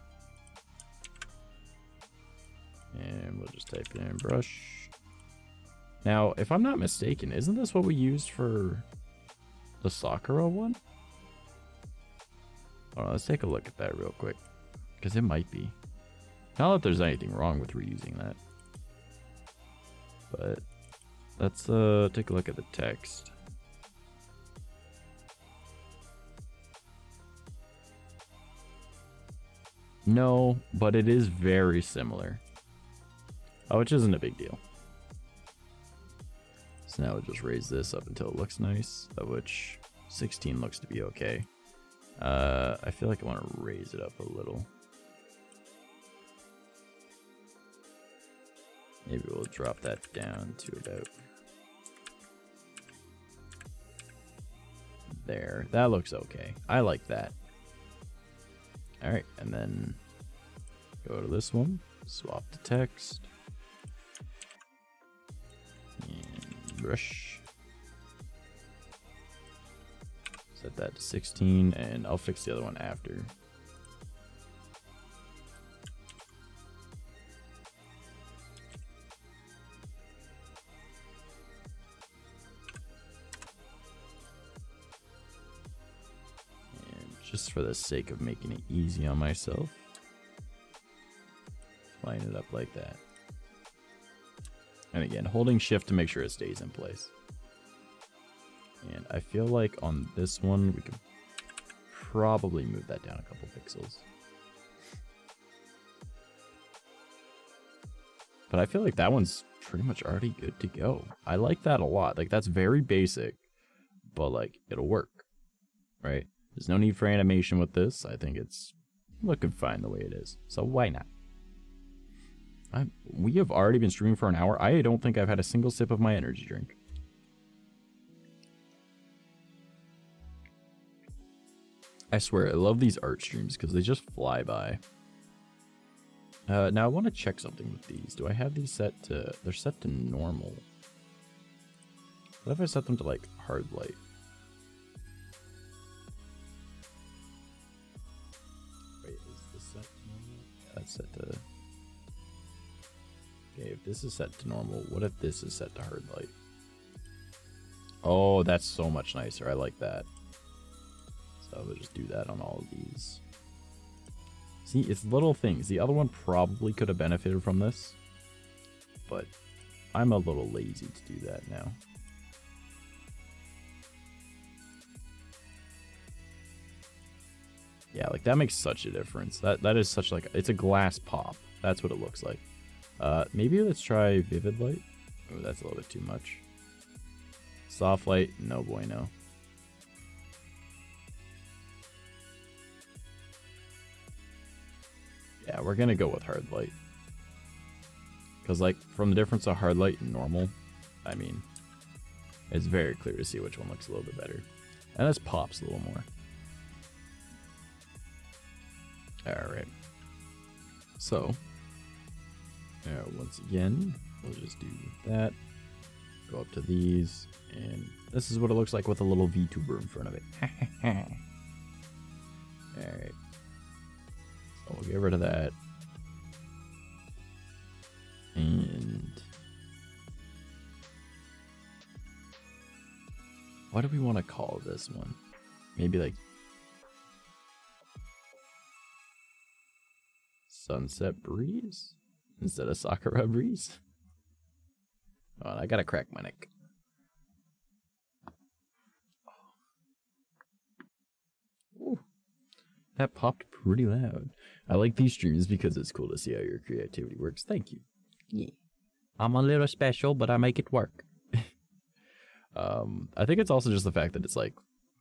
And we'll just type in brush. Now, if I'm not mistaken, isn't this what we used for the Sakura one? Hold on, let's take a look at that real quick. Because it might be. Not that there's anything wrong with reusing that. But let's take a look at the text. No, but it is very similar. Oh, which isn't a big deal. So now we'll just raise this up until it looks nice, of which 16 looks to be okay. I feel like I want to raise it up a little. Maybe we'll drop that down to about there. That looks okay. I like that. Alright, and then go to this one, swap the text. Brush. Set that to 16 and I'll fix the other one after. And just for the sake of making it easy on myself, line it up like that. And again, holding shift to make sure it stays in place. And I feel like on this one, we could probably move that down a couple pixels. But I feel like that one's pretty much already good to go. I like that a lot. Like, that's very basic, but like, it'll work, right? There's no need for animation with this. I think it's looking fine the way it is. So why not? We have already been streaming for an hour. I don't think I've had a single sip of my energy drink. I swear, I love these art streams because they just fly by. Now, I want to check something with these. Do I have these set to... They're set to normal. What if I set them to, like, hard light? Wait, is this set to normal? Yeah, that's set to... Okay, if this is set to normal, what if this is set to hard light? Oh, that's so much nicer. I like that. So we'll just do that on all of these. See, it's little things. The other one probably could have benefited from this, but I'm a little lazy to do that now. Yeah, like that makes such a difference. That is such like, it's a glass pop. That's what it looks like. Maybe let's try vivid light. Oh, that's a little bit too much. Soft light, no bueno. Yeah, we're gonna go with hard light. Because like, from the difference of hard light and normal, I mean, it's very clear to see which one looks a little bit better. And this pops a little more. Alright. So, once again, we'll just do that. Go up to these, and this is what it looks like with a little VTuber in front of it. Alright. So we'll get rid of that. And what do we want to call this one? Maybe like Sunset Breeze instead of Sakura Breeze. Oh, I gotta crack my neck. Ooh, that popped pretty loud. I like these streams because it's cool to see how your creativity works. Thank you. Yeah. I'm a little special, but I make it work. I think it's also just the fact that it's like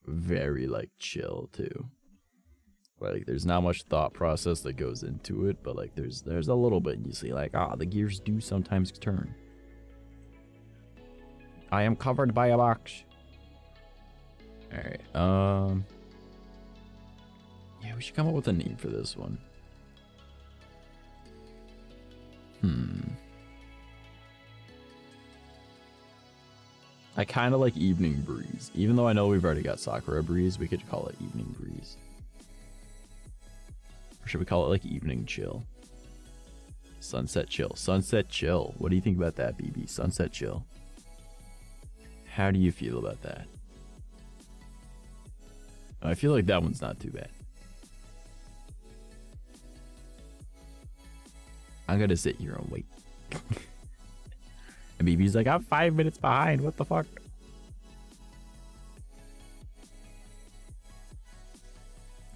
very like chill too. Like there's not much thought process that goes into it, but like there's a little bit, and you see like, the gears do sometimes turn. I am covered by a box. Alright, yeah, we should come up with a name for this one. I kind of like Evening Breeze. Even though I know we've already got Sakura Breeze, we could call it Evening Breeze. Or should we call it like Evening Chill? Sunset Chill. Sunset Chill. What do you think about that, BB? Sunset Chill. How do you feel about that? I feel like that one's not too bad. I'm gonna sit here and wait. And BB's like, I'm 5 minutes behind. What the fuck?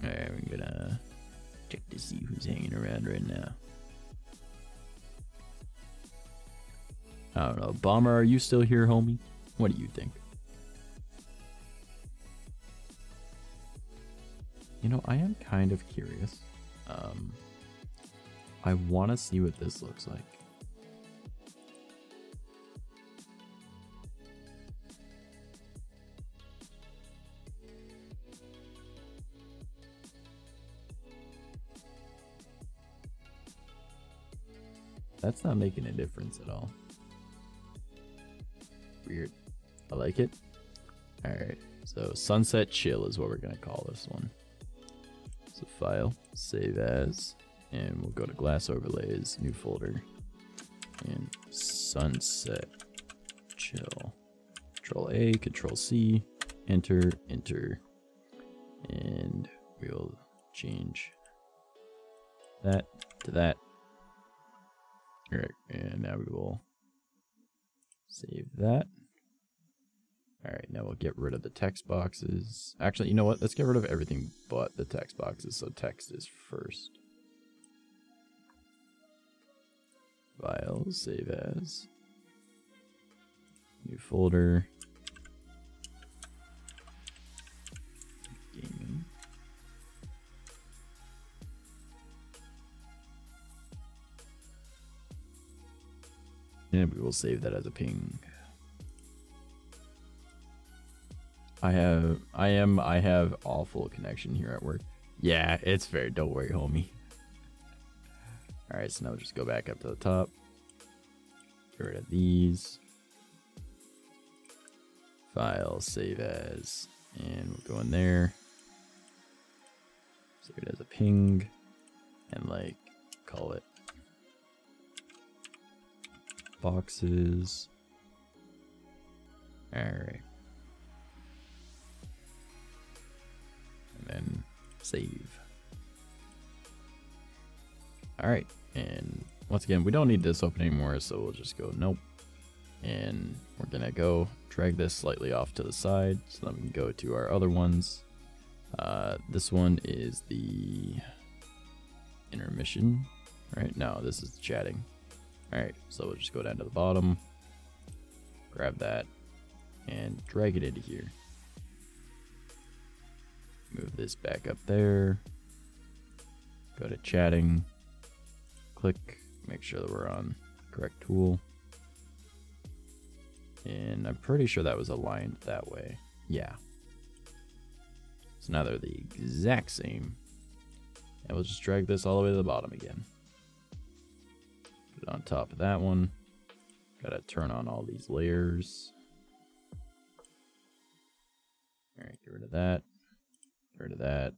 Alright, we're gonna check to see who's hanging around right now. I don't know. Bomber, are you still here, homie? What do you think? You know, I am kind of curious. I want to see what this looks like. That's not making a difference at all. Weird. I like it. Alright, so Sunset Chill is what we're going to call this one. So file, save as, and we'll go to glass overlays, new folder, and Sunset Chill. Control A, Control C, enter, enter, and we'll change that to that. Alright, and now we will save that. Alright, now we'll get rid of the text boxes. Actually, you know what? Let's get rid of everything but the text boxes, so text is first. File, save as. New folder. Gaming. And we will save that as a ping. I have awful connection here at work. Yeah, it's fair. Don't worry, homie. Alright, so now we'll just go back up to the top. Get rid of these. File, save as. And we'll go in there. Save it as a ping. And like, call it boxes. Alright. And then save. Alright, and once again, we don't need this open anymore, so we'll just go nope. And we're gonna go drag this slightly off to the side so that we can go to our other ones. This one is the intermission, right? No, this is chatting. All right, so we'll just go down to the bottom, grab that, and drag it into here. Move this back up there. Go to chatting, click, make sure that we're on the correct tool. And I'm pretty sure that was aligned that way. Yeah. So now they're the exact same. And we'll just drag this all the way to the bottom again. Put it on top of that one. Gotta turn on all these layers. Alright, get rid of that. Get rid of that.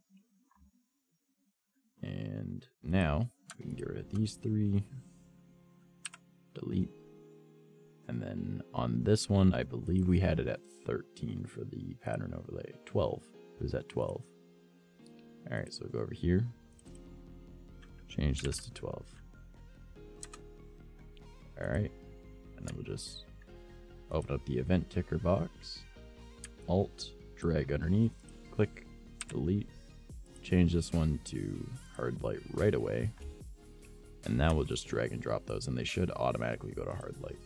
And now we can get rid of these three. Delete. And then on this one, I believe we had it at 13 for the pattern overlay. 12. It was at 12. Alright, so we'll go over here. Change this to 12. Alright. And then we'll just open up the event ticker box. Alt, drag underneath, click, delete. Change this one to hard light right away. And now we'll just drag and drop those, and they should automatically go to hard light.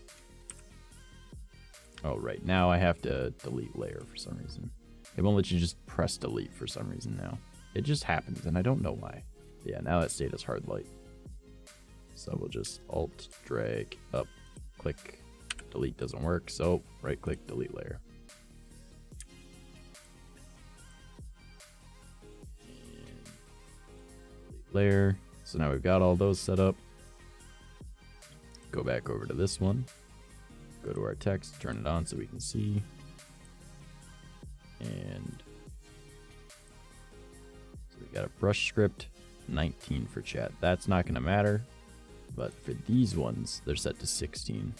Oh, right. Now I have to delete layer for some reason. It won't let you just press delete for some reason now. It just happens, and I don't know why. Yeah, now that stayed as hard light. So we'll just alt, drag, up, click, delete doesn't work, so right click, delete layer. And delete layer. So now we've got all those set up. Go back over to this one. Go to our text, turn it on so we can see. And so we got a brush script, 19 for chat. That's not going to matter, but for these ones, they're set to 16.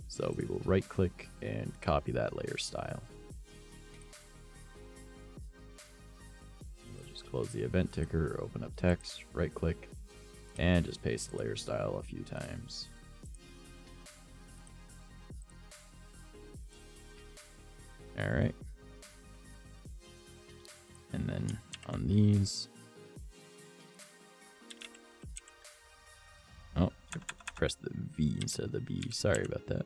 So we will right click and copy that layer style. We'll just close the event ticker, open up text, right click, and just paste the layer style a few times. All right. And then on these, oh, press the V instead of the B. Sorry about that.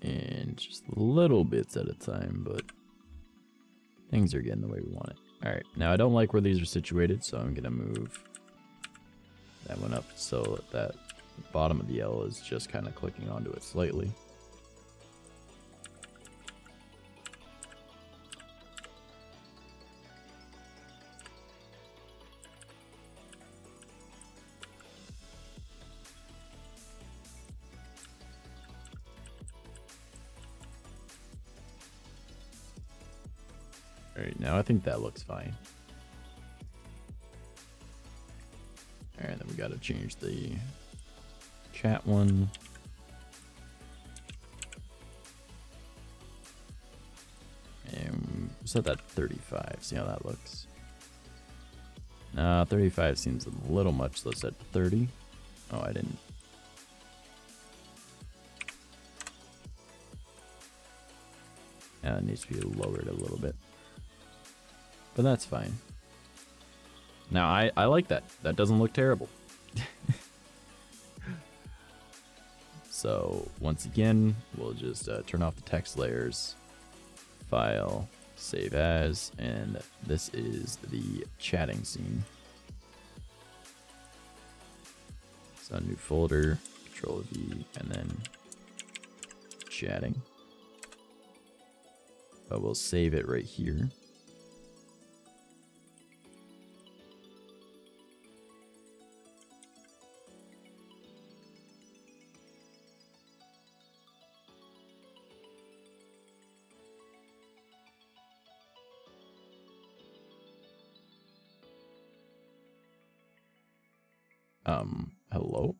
And just little bits at a time, but things are getting the way we want it. All right, now I don't like where these are situated, so I'm gonna move that one up so that the bottom of the L is just kind of clicking onto it slightly. Alright, now I think that looks fine. Alright, then we gotta change the chat one. And set that 35, see how that looks. 35 seems a little much, so let's set 30. Oh, I didn't. It needs to be lowered a little bit. But that's fine. Now, I like that. That doesn't look terrible. So, once again, we'll just turn off the text layers. File, save as, and this is the chatting scene. So, new folder, Control V, and then chatting. But we'll save it right here. Hello?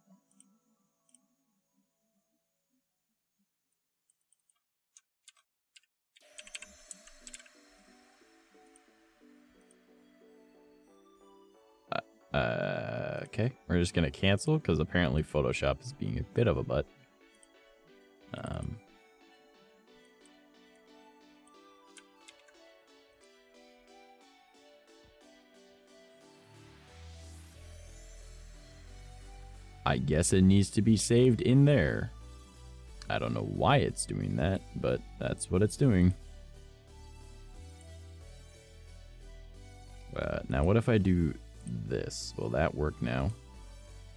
Okay, we're just gonna cancel because apparently Photoshop is being a bit of a butt. I guess it needs to be saved in there. I don't know why it's doing that, but that's what it's doing. Now what if I do this? Will that work now?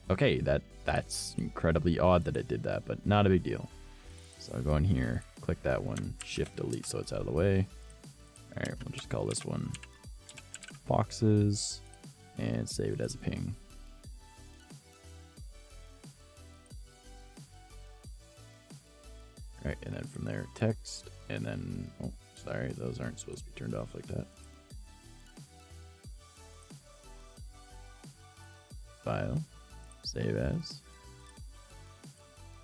Okay, that's incredibly odd that it did that, but not a big deal. So I'll go in here, click that one, shift delete so it's out of the way. Alright, we'll just call this one boxes and save it as a ping. Alright, and then from there text, and then, oh, sorry, those aren't supposed to be turned off like that. File, save as,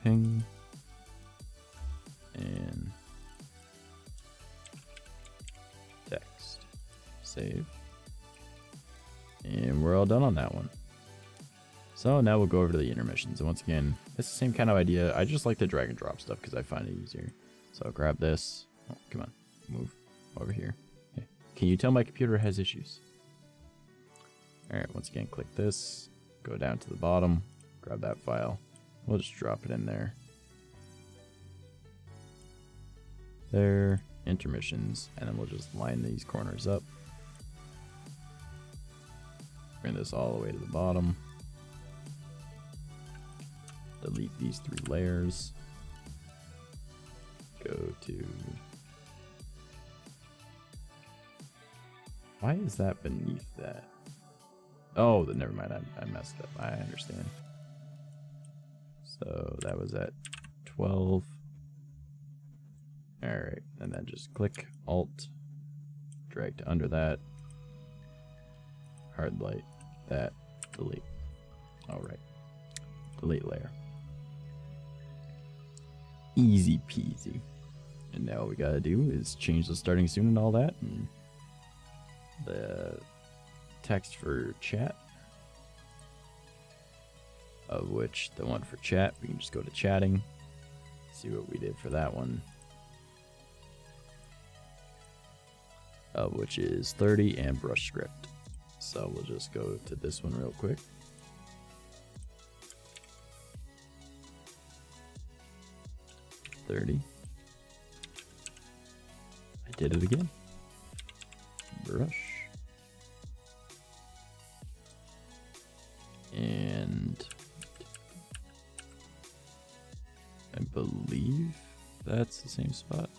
ping, and text, save, and we're all done on that one. So now we'll go over to the intermissions, and once again, it's the same kind of idea. I just like to drag and drop stuff because I find it easier. So I'll grab this, oh, come on, move over here. Okay. Can you tell my computer has issues? Alright, once again, click this. Go down to the bottom, grab that file. We'll just drop it in there. There, intermissions, and then we'll just line these corners up. Bring this all the way to the bottom. Delete these 3 layers. Go to... Why is that beneath that? Oh, never mind. I messed up. I understand. So that was at 12. All right, and then just click Alt, drag to under that, hard light that, delete. All right, delete layer. Easy peasy. And now all we gotta do is change the starting soon and all that, and the text for chat, of which the one for chat, we can just go to chatting, see what we did for that one, of which is 30 and brush script. So we'll just go to this one real quick. $30. I did it again. Brush. And I believe that's the same spot.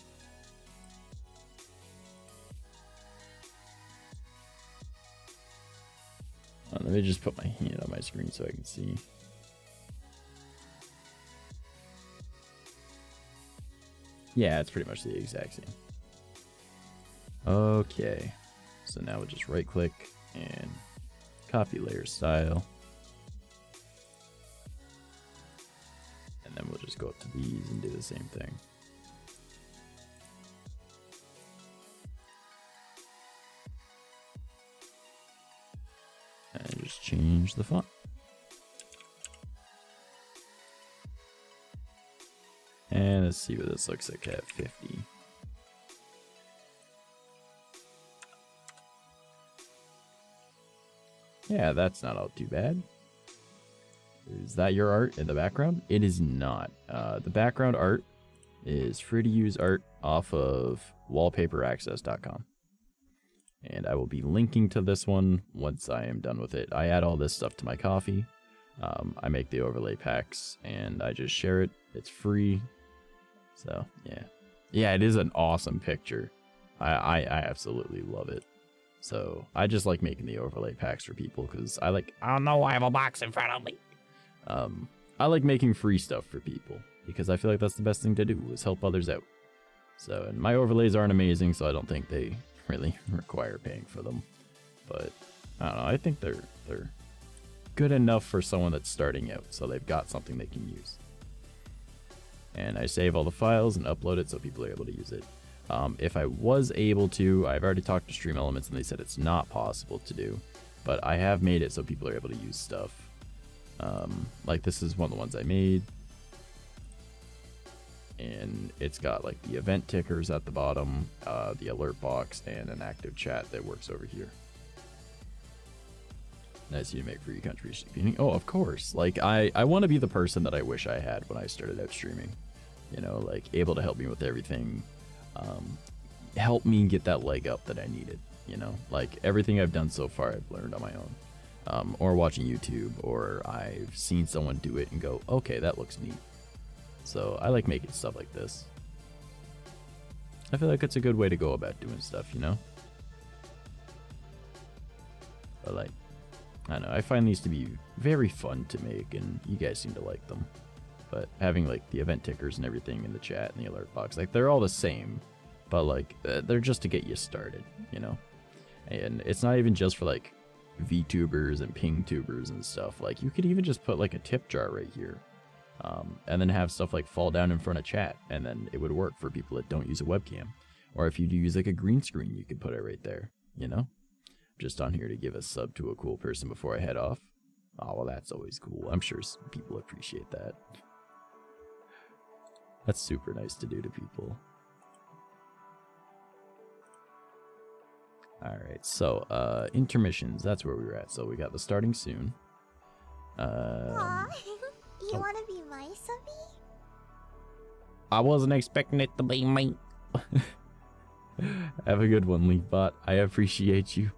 Let me just put my hand on my screen so I can see. Yeah, it's pretty much the exact same. Okay, so now we'll just right click and copy layer style. And then we'll just go up to these and do the same thing. And just change the font. And let's see what this looks like at 50. Yeah, that's not all too bad. Is that your art in the background? It is not. The background art is free to use art off of wallpaperaccess.com. And I will be linking to this one once I am done with it. I add all this stuff to my coffee. I make the overlay packs and I just share it. It's free. So, yeah. Yeah, it is an awesome picture. I absolutely love it. So, I just like making the overlay packs for people because I don't know, I have a box in front of me. I like making free stuff for people because I feel like that's the best thing to do is help others out. So, and my overlays aren't amazing, so I don't think they really require paying for them. But, I don't know, I think they're good enough for someone that's starting out, so they've got something they can use. And I save all the files and upload it so people are able to use it. If I was able to, I've already talked to Stream Elements and they said it's not possible to do. but I have made it so people are able to use stuff. Like this is one of the ones I made, and it's got like the event tickers at the bottom, the alert box, and an active chat that works over here. Nice you make for your country streaming. Oh, of course. Like I want to be the person that I wish I had when I started out streaming. You know, like able to help me with everything, help me get that leg up that I needed. You know, like everything I've done so far, I've learned on my own, or watching YouTube, or I've seen someone do it and go, okay, that looks neat. So I like making stuff like this. I feel like it's a good way to go about doing stuff, you know? But like, I don't know, I find these to be very fun to make, and you guys seem to like them. But having like the event tickers and everything in the chat and the alert box, like they're all the same, but like they're just to get you started, you know? And it's not even just for like VTubers and ping tubers and stuff. Like you could even just put like a tip jar right here, and then have stuff like fall down in front of chat, and then it would work for people that don't use a webcam. Or if you do use like a green screen, you could put it right there, you know? Just on here to give a sub to a cool person before I head off. Oh, well, that's always cool. I'm sure people appreciate that. That's super nice to do to people. Alright, so, intermissions, that's where we were at. So we got the starting soon. Aw, you wanna be my subby? I wasn't expecting it to be me. Have a good one, Leafbot. I appreciate you.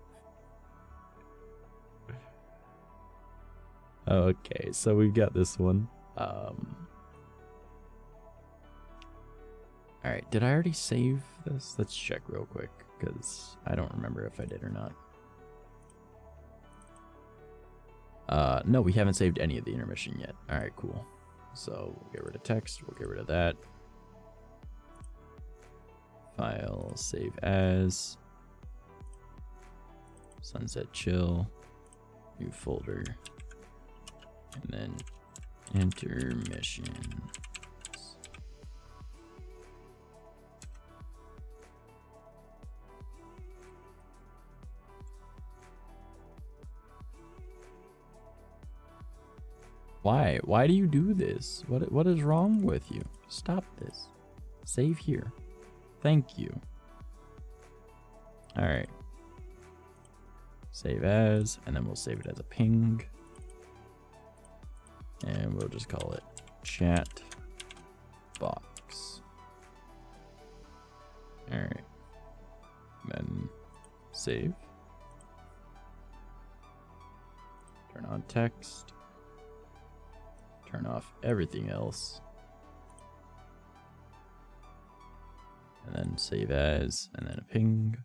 Okay, so we've got this one. Alright, did I already save this? Let's check real quick, because I don't remember if I did or not. No, we haven't saved any of the intermission yet. Alright, cool. So, we'll get rid of text, we'll get rid of that. File, save as. Sunset chill. New folder. And then intermission. Why? Why do you do this? What is wrong with you? Stop this. Save here. Thank you. Alright. Save as, and then we'll save it as a ping. And we'll just call it chat box. Alright. Then save. Turn on text. Turn off everything else. And then save as, and then a ping.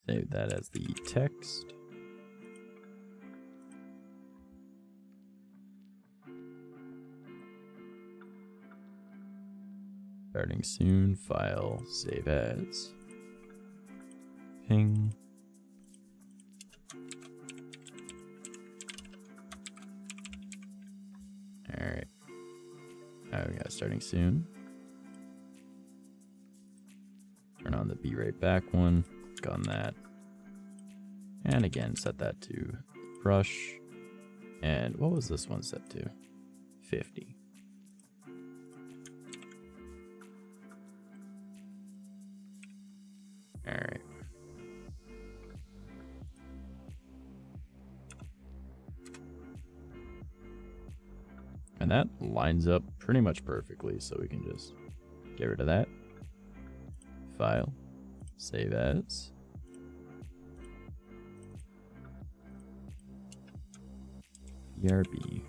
Save that as the text. Starting soon, file, save as. Ping. Alright. Alright, we got starting soon. Turn on the be right back one. Click on that. And again, set that to brush. And what was this one set to? 50. Alright. And that lines up pretty much perfectly, so we can just get rid of that. File, save as. BRB.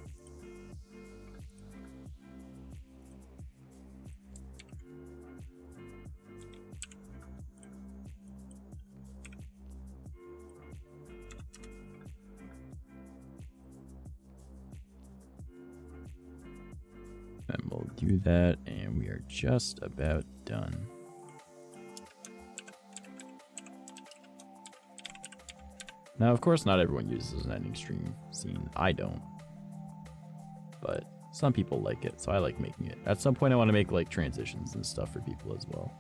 And we'll do that, and we are just about done. Now, of course, not everyone uses an ending stream scene. I don't. But some people like it, so I like making it. At some point, I want to make like transitions and stuff for people as well.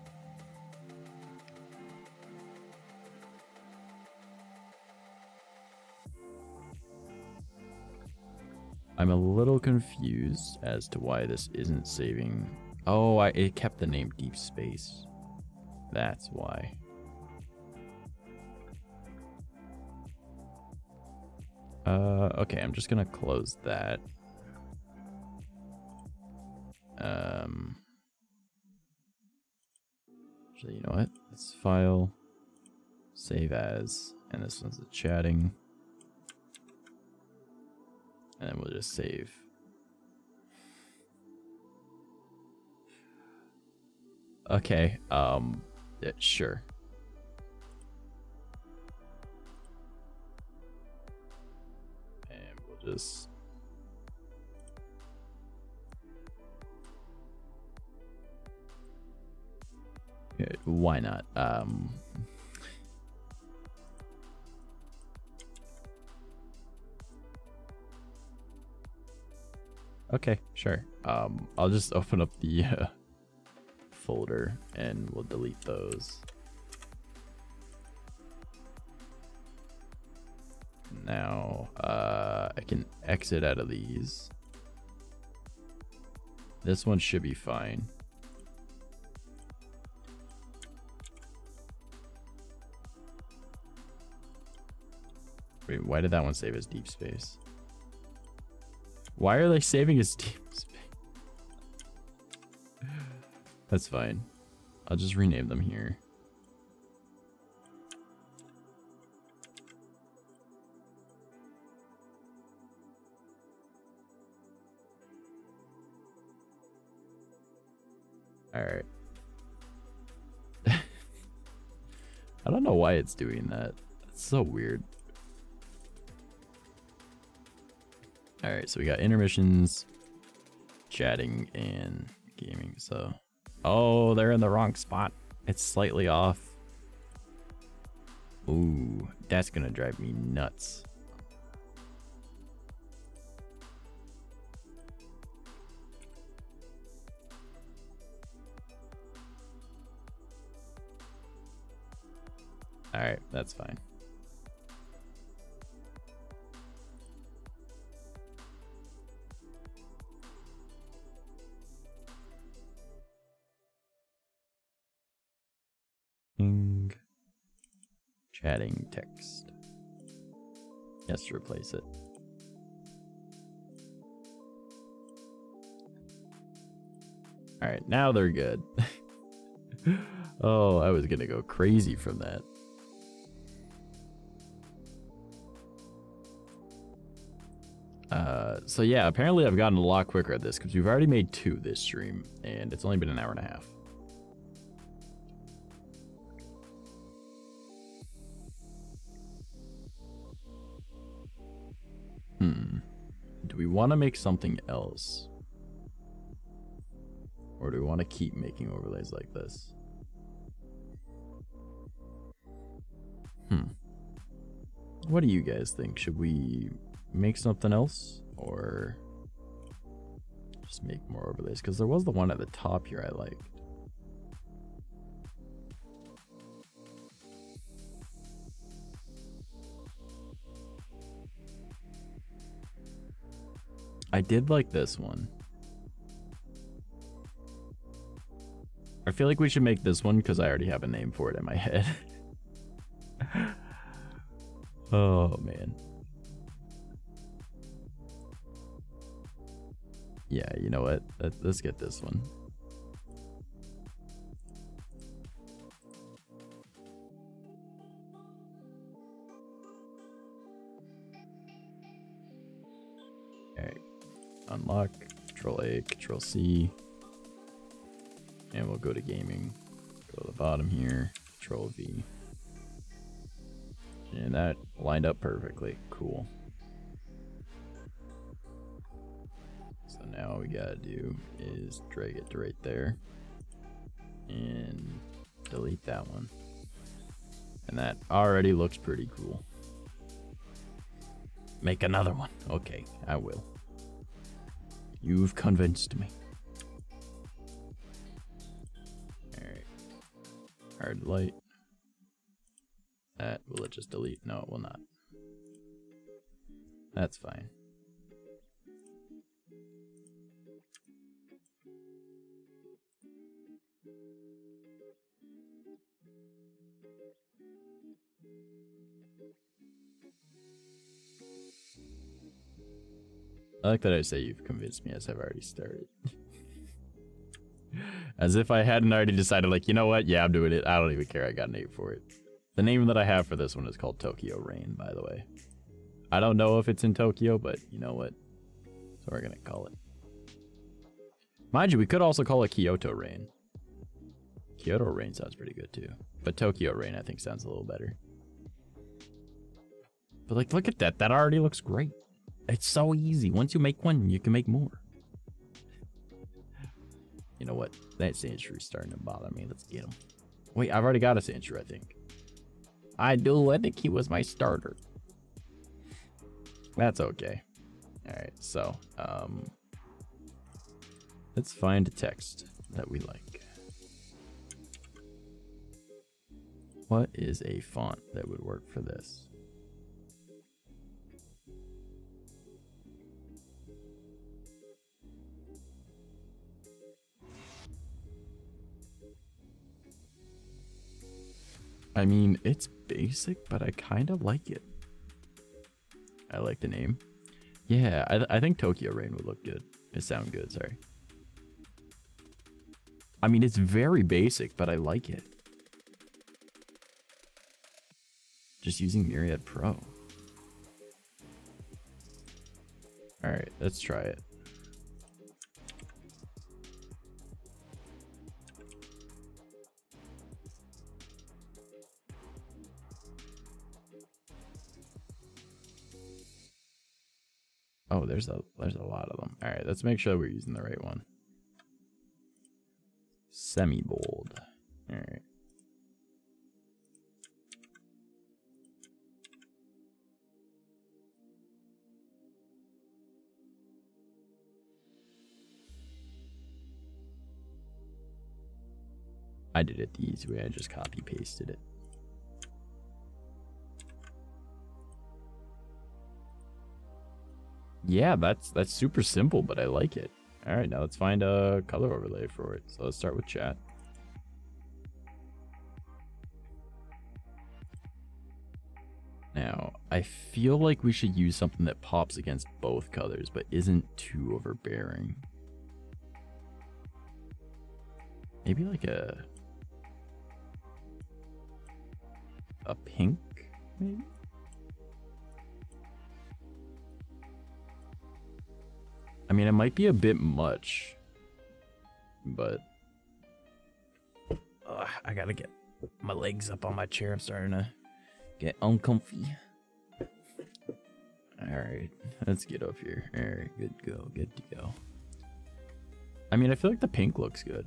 I'm a little confused as to why this isn't saving. Oh, it kept the name Deep Space. That's why. Okay, I'm just gonna close that. So you know what? Let's file, save as, and this one's the chatting. And then we'll just save. Okay, yeah, sure. And we'll just... yeah, why not? Okay, sure. I'll just open up the folder and we'll delete those. Now, I can exit out of these. This one should be fine. Wait, why did that one save as Deep Space? Why are they saving as Deep Space? That's fine. I'll just rename them here. Alright. I don't know why it's doing that. It's so weird. Alright, so we got intermissions, chatting, and gaming. So, oh, they're in the wrong spot. It's slightly off. Ooh, that's gonna drive me nuts. Alright, that's fine. Chatting text. Yes, replace it. Alright, now they're good. Oh, I was gonna go crazy from that. So yeah, apparently I've gotten a lot quicker at this because we've already made 2 this stream and it's only been an hour and a half. Do we want to make something else? Or do we want to keep making overlays like this? What do you guys think? Should we make something else? Or just make more overlays? Because there was the one at the top here I liked. I did like this one. I feel like we should make this one because I already have a name for it in my head. Oh, man. Yeah, you know what? Let's get this one. Alright. Unlock, Control A, Control C. And we'll go to gaming. Go to the bottom here, Control V. And that lined up perfectly. Cool. So now all we gotta do is drag it to right there. And delete that one. And that already looks pretty cool. Make another one. Okay, I will. You've convinced me. Alright. Hard light. That, will it just delete? No, it will not. That's fine. I like that I say you've convinced me as I've already started. As if I hadn't already decided, like, you know what? Yeah, I'm doing it. I don't even care. I got a name for it. The name that I have for this one is called Tokyo Rain, by the way. I don't know if it's in Tokyo, but you know what? So we're going to call it. Mind you, we could also call it Kyoto Rain. Kyoto Rain sounds pretty good too. But Tokyo Rain, I think, sounds a little better. But like, look at that. That already looks great. It's so easy. Once you make one, you can make more. You know what? That Sandshrew is starting to bother me. Let's get him. Wait, I've already got a Sandshrew, I think. I do. I think he was my starter. That's okay. Alright, so, let's find a text that we like. What is a font that would work for this? I mean, it's basic, but I kind of like it. I like the name. Yeah, I think Tokyo Rain would look good. It sound good, sorry. I mean, it's very basic, but I like it. Just using Myriad Pro. Alright, let's try it. Oh, there's a lot of them. All right, let's make sure we're using the right one. Semi-bold. All right. I did it the easy way. I just copy pasted it. Yeah, that's super simple, but I like it. All right, now let's find a color overlay for it. So let's start with chat. Now, I feel like we should use something that pops against both colors, but isn't too overbearing. Maybe like a pink, maybe? I mean, it might be a bit much, but I gotta get my legs up on my chair. I'm starting to get uncomfy. All right, let's get up here. All right, good to go, good to go. I mean, I feel like the pink looks good.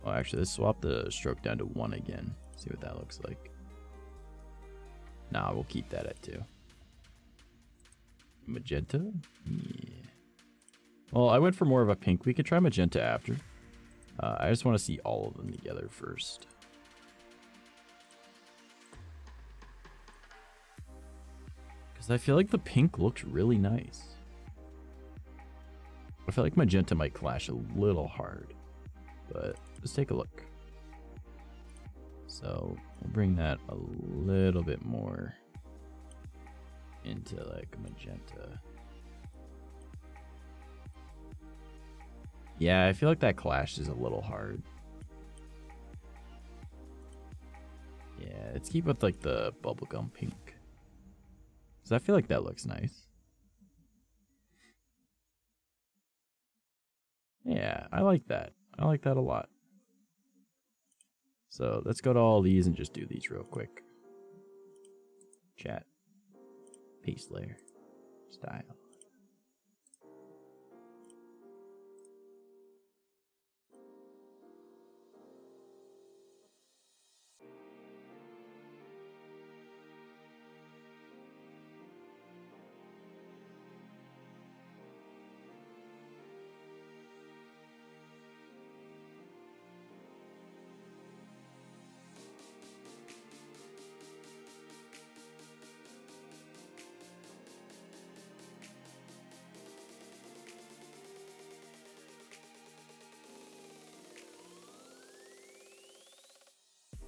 Oh, actually, let's swap the stroke down to 1 again. See what that looks like. Nah, we'll keep that at 2. Magenta? Yeah. Well, I went for more of a pink. We could try magenta after. I just want to see all of them together first. Because I feel like the pink looks really nice. I feel like magenta might clash a little hard. But let's take a look. So we'll bring that a little bit more into like magenta. Yeah, I feel like that clash is a little hard. Yeah, let's keep with like the bubblegum pink. Because I feel like that looks nice. Yeah, I like that. I like that a lot. So let's go to all these and just do these real quick. Chat. Paste layer. Style.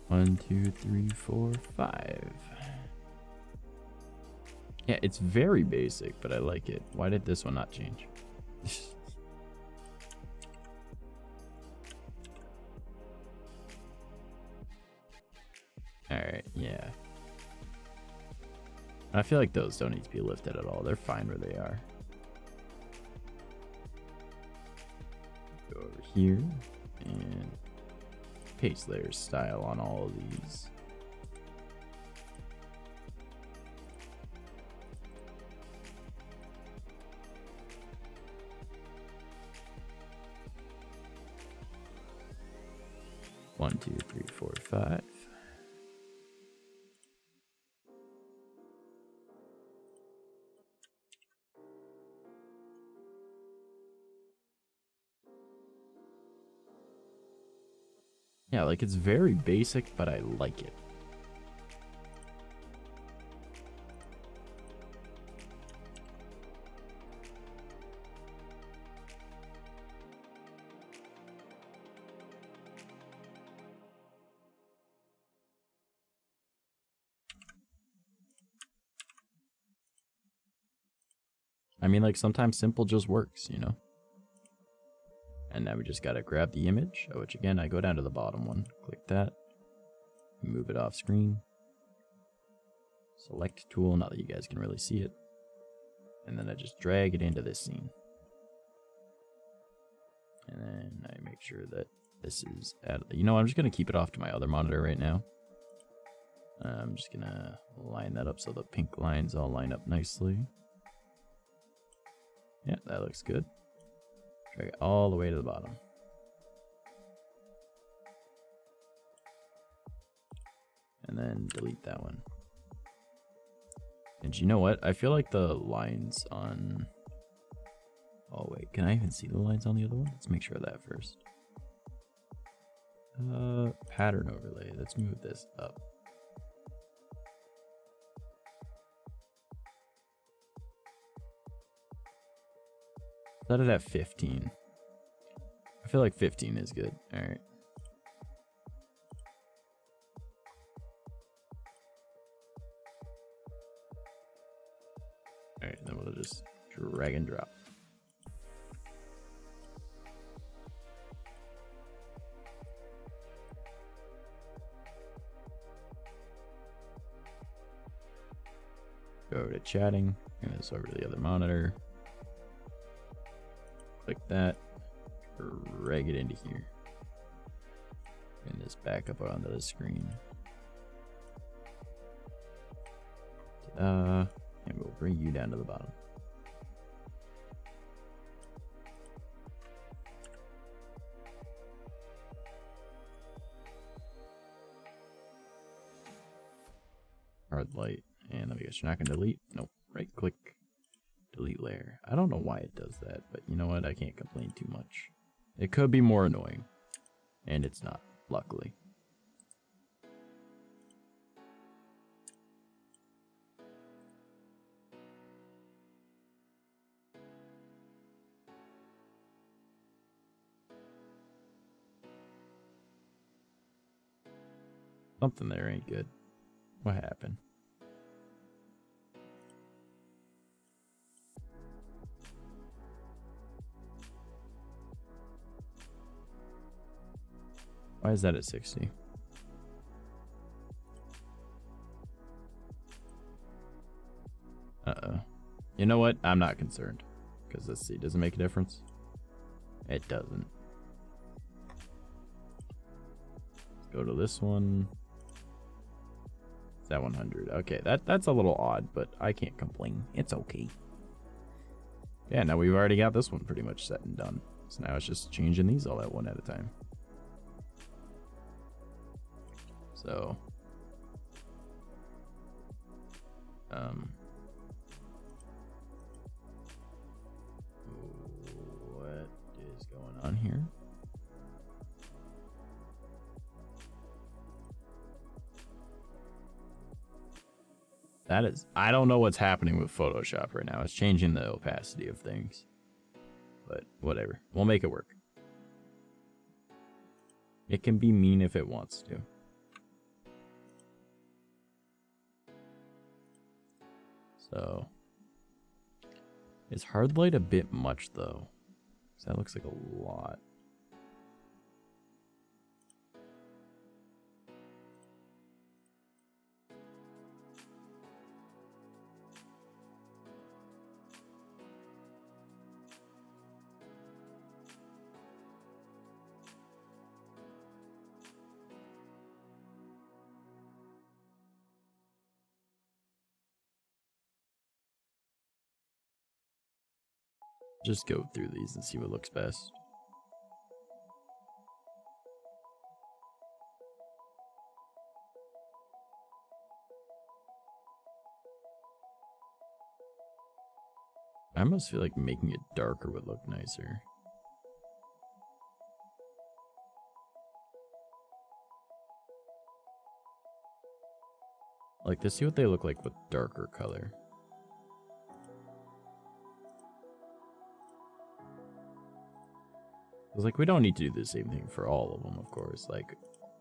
One, two, three, four, 5. Yeah, it's very basic, but I like it. Why did this one not change? Alright, yeah. I feel like those don't need to be lifted at all. They're fine where they are. Go over here and paste layer style on all of these. One, two, three, four, five. Yeah, like it's very basic, but I like it. I mean, like sometimes simple just works, you know? And now we just gotta grab the image, which again, I go down to the bottom one, click that, move it off screen, select tool, not that you guys can really see it, and then I just drag it into this scene. And then I make sure that this is at, you know, I'm just gonna keep it off to my other monitor right now. I'm just gonna line that up so the pink lines all line up nicely. Yeah, that looks good. Drag it all the way to the bottom. And then delete that one. And you know what? I feel like the lines on... Oh wait, can I even see the lines on the other one? Let's make sure of that first. Pattern overlay. Let's move this up. Set it at 15. I feel like 15 is good. All right. All right, then we'll just drag and drop. Go over to chatting, and this over to the other monitor. Click that, drag it into here, and this back up onto the screen. And we'll bring you down to the bottom. Hard light, and I guess you're not gonna delete. Nope. Right click. Delete layer. I don't know why it does that, but you know what? I can't complain too much. It could be more annoying, and it's not, luckily. Something there ain't good. What happened? Why is that at 60? Uh-oh. You know what? I'm not concerned. Because let's see, does it make a difference? It doesn't. Let's go to this one. It's at 100. Okay, that's a little odd, but I can't complain. It's okay. Yeah, now we've already got this one pretty much set and done. So now it's just changing these all at one at a time. So, what is going on here? That is, I don't know what's happening with Photoshop right now. It's changing the opacity of things, but whatever. We'll make it work. It can be mean if it wants to. So is hard light a bit much though? 'Cause that looks like a lot. Just go through these and see what looks best. I almost feel like making it darker would look nicer. Like, to see what they look like with darker color. It's like, we don't need to do the same thing for all of them, of course. Like,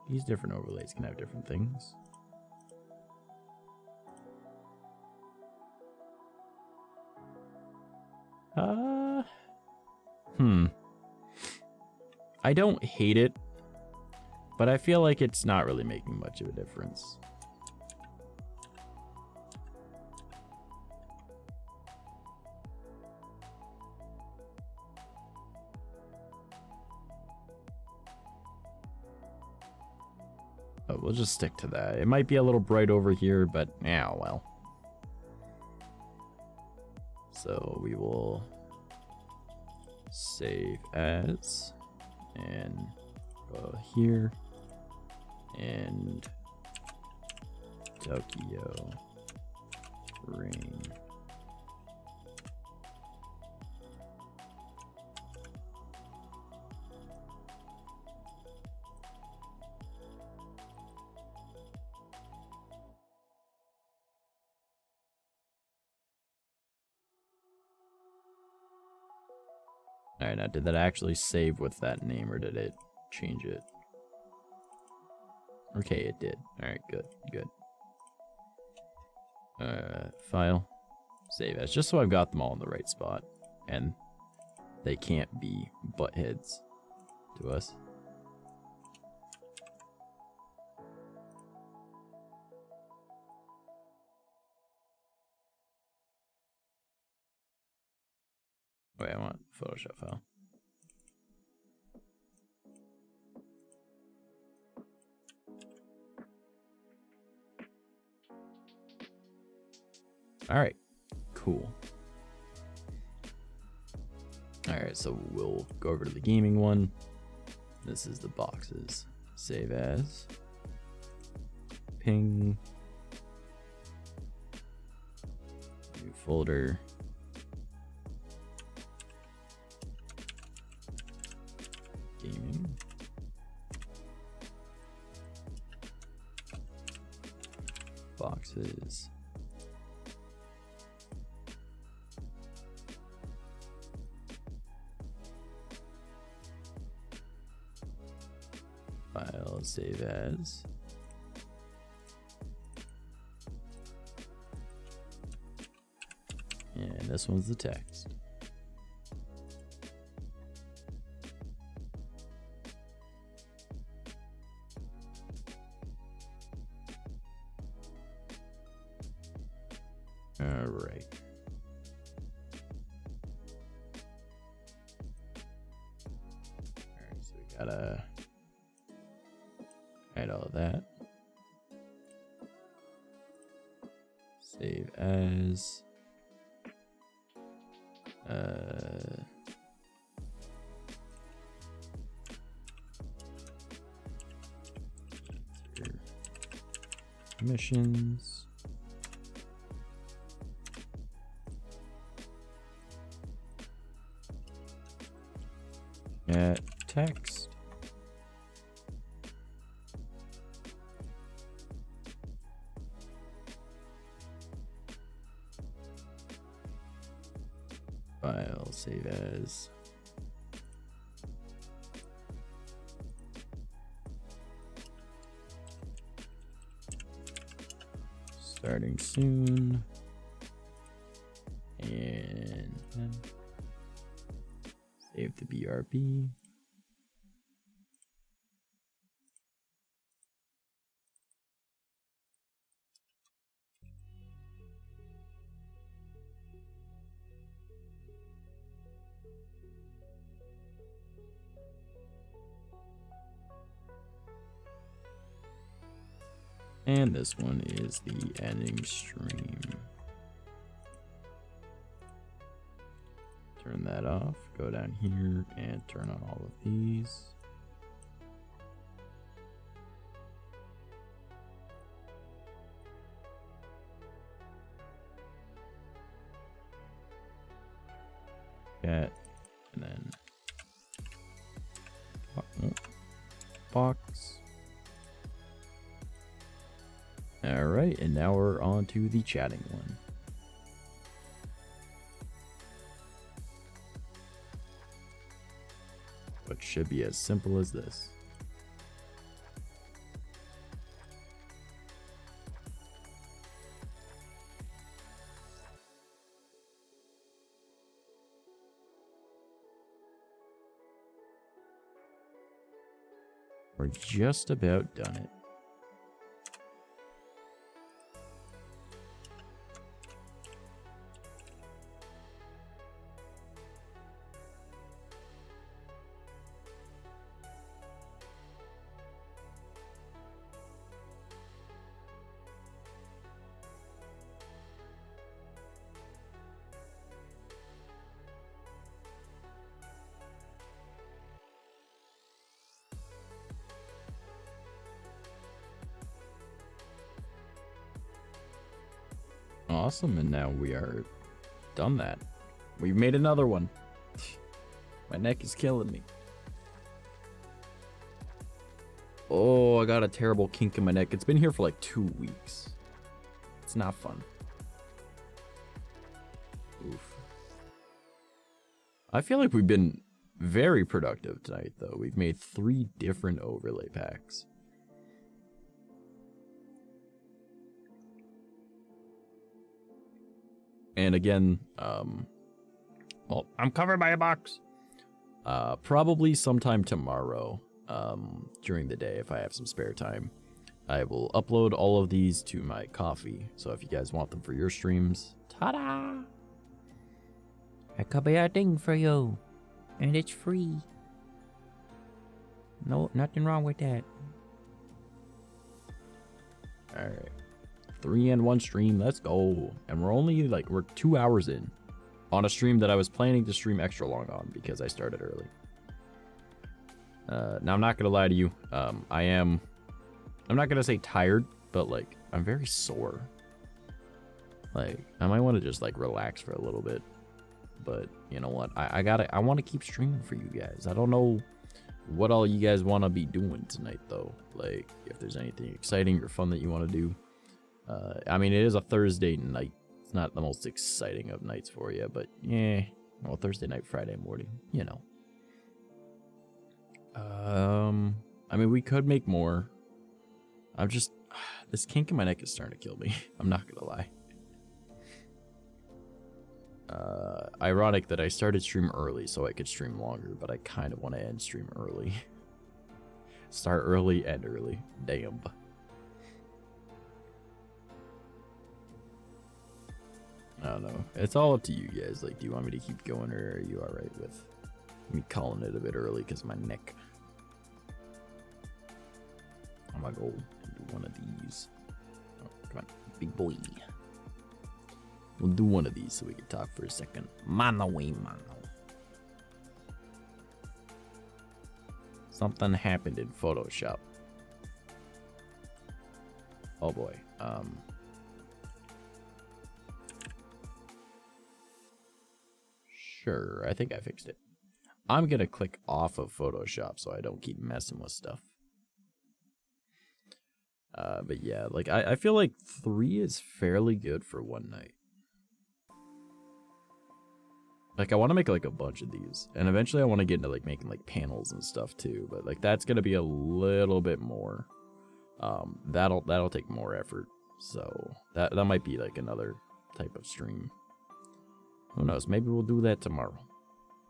these different overlays can have different things. I don't hate it, but I feel like it's not really making much of a difference. But we'll just stick to that. It might be a little bright over here, but yeah, well. So we will save as and go here and Tokyo Rain. Alright, now did that actually save with that name, or did it change it? Okay, it did. Alright, good, good. File. Save as, just so I've got them all in the right spot. And they can't be butt heads to us. Wait, I want Photoshop file. Alright, cool. Alright, so we'll go over to the gaming one. This is the boxes. Save as. Ping. New folder. Gaming. Boxes. File, save as. And this one's the text. Alright. Alright, so we gotta add all of that. Save as. Missions. Add text. File, save as. Starting soon. the BRB. And this one is the ending stream. Turn that off, go down here and turn on all of these. Cat, and then box. Alright, and now we're on to the chatting one. Which should be as simple as this. We're just about done it. Awesome, and now we are done that. We've made another one. My neck is killing me. Oh, I got a terrible kink in my neck. It's been here for like 2 weeks. It's not fun. Oof. I feel like we've been very productive tonight, though. We've made 3 different overlay packs. And again, well, I'm covered by a box. Probably sometime tomorrow, during the day, if I have some spare time, I will upload all of these to my Ko-fi. So if you guys want them for your streams, ta-da! It could be a thing for you, and it's free. No, nothing wrong with that. All right. 3 and 1 stream, let's go. And we're only like, we're 2 hours in on a stream that I was planning to stream extra long on because I started early. Now I'm not gonna lie to you, I'm not gonna say tired, but like I'm very sore. Like I might want to just like relax for a little bit, but you know what, I want to keep streaming for you guys. I don't know what all you guys want to be doing tonight though, like if there's anything exciting or fun that you want to do. I mean, it is a Thursday night. It's not the most exciting of nights for you, but yeah, well, Thursday night, Friday morning, you know. I mean, we could make more. I'm just, this kink in my neck is starting to kill me. I'm not gonna lie. Ironic that I started stream early so I could stream longer, but I kind of want to end stream early. Start early, end early. Damn. I don't know. It's all up to you guys. Like, do you want me to keep going, or are you alright with me calling it a bit early because of my neck? I'm gonna go do one of these. Oh, come on, big boy. We'll do one of these so we can talk for a second. Mano way, mano. Something happened in Photoshop. Oh boy. Sure, I think I fixed it. I'm gonna click off of Photoshop so I don't keep messing with stuff. But yeah, like I feel like 3 is fairly good for one night. Like I want to make like a bunch of these, and eventually I want to get into like making like panels and stuff too. But like that's gonna be a little bit more. That'll take more effort. So that might be like another type of stream. Who knows? Maybe we'll do that tomorrow.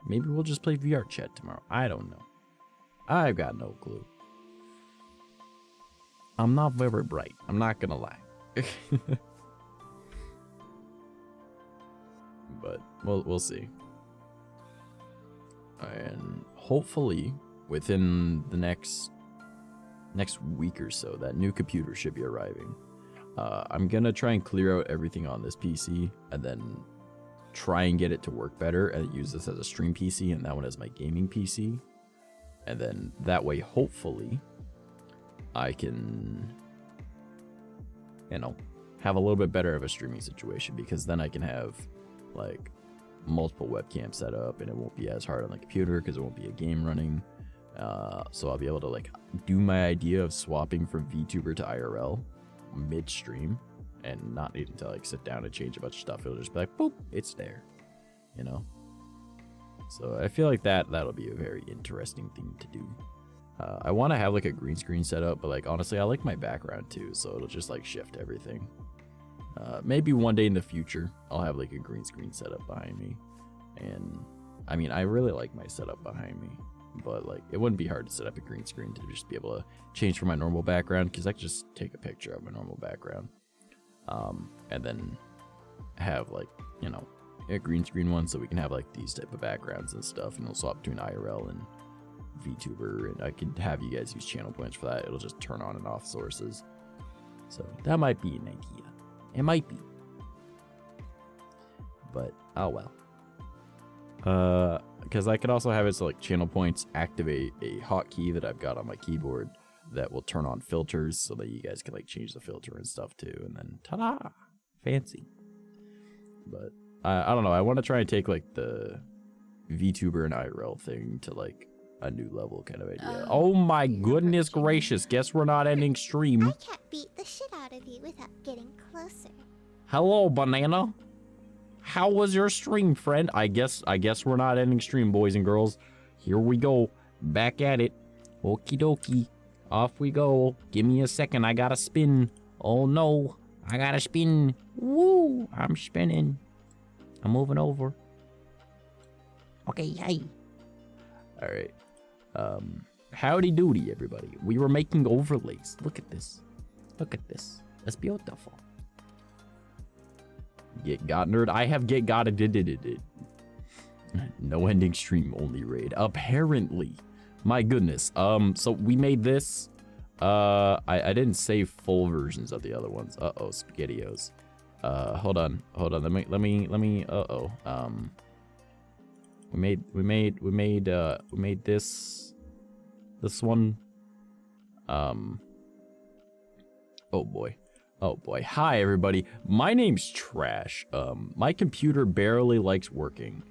Maybe we'll just play VR chat tomorrow. I don't know. I've got no clue. I'm not very bright. I'm not gonna lie. But we'll see. And hopefully within the next week or so, that new computer should be arriving. I'm gonna try and clear out everything on this PC and then try and get it to work better and use this as a stream PC and that one as my gaming PC. And then that way, hopefully, I can, have a little bit better of a streaming situation, because then I can have like multiple webcams set up and it won't be as hard on the computer because it won't be a game running. So I'll be able to like do my idea of swapping from VTuber to IRL midstream and not needing to like sit down and change a bunch of stuff. It'll just be like, boop, it's there, So I feel like that'll be a very interesting thing to do. I want to have like a green screen set up, but like honestly, I like my background too, so it'll just like shift everything. Maybe one day in the future, I'll have like a green screen setup behind me. And I mean, I really like my setup behind me, but like it wouldn't be hard to set up a green screen to just be able to change from my normal background, because I could just take a picture of my normal background. And then have like, a green screen one, so we can have like these type of backgrounds and stuff, and we'll swap between IRL and VTuber, and I can have you guys use channel points for that. It'll just turn on and off sources. So that might be an idea. It might be. But, oh well. Because I could also have it so like channel points activate a hotkey that I've got on my keyboard that will turn on filters so that you guys can like change the filter and stuff too, and then ta-da! Fancy. But I don't know, I want to try and take like the VTuber and IRL thing to like a new level kind of idea. Oh my goodness gracious, guess we're not ending stream. I can't beat the shit out of you without getting closer. Hello, Banana. How was your stream, friend? I guess we're not ending stream, boys and girls. Here we go. Back at it. Okie dokie. Off we go. Give me a second, I gotta spin. Oh no, I gotta spin. Woo, I'm spinning. I'm moving over. Okay, hey. All right. Howdy doody, everybody. We were making overlays. Look at this. Look at this. That's beautiful. Get got nerd. I have get got it. No ending stream, only raid. Apparently. My goodness. So we made this. I didn't save full versions of the other ones. Uh-oh, SpaghettiOs. Hold on. Let me we made this one. Oh boy. Hi everybody. My name's Trash. My computer barely likes working.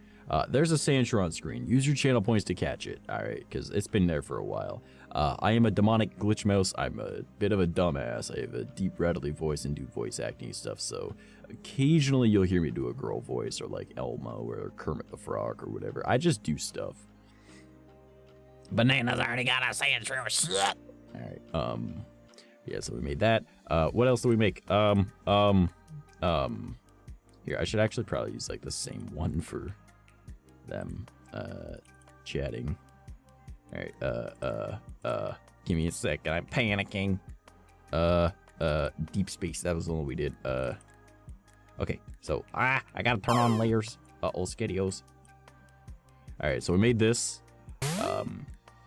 There's a Sandshrew on screen. Use your channel points to catch it. Alright, because it's been there for a while. I am a demonic glitch mouse. I'm a bit of a dumbass. I have a deep, rattly voice and do voice acting stuff, so occasionally you'll hear me do a girl voice, or like Elmo, or Kermit the Frog, or whatever. I just do stuff. Banana's already got a Sandshrew shit! Alright, yeah, so we made that. What else do we make? Here, I should actually probably use like the same one for them, chatting. Alright, give me a second, I'm panicking. Deep space, that was the one we did. Okay, so, I gotta turn on layers. Uh-oh, SpaghettiOs. Alright, so we made this.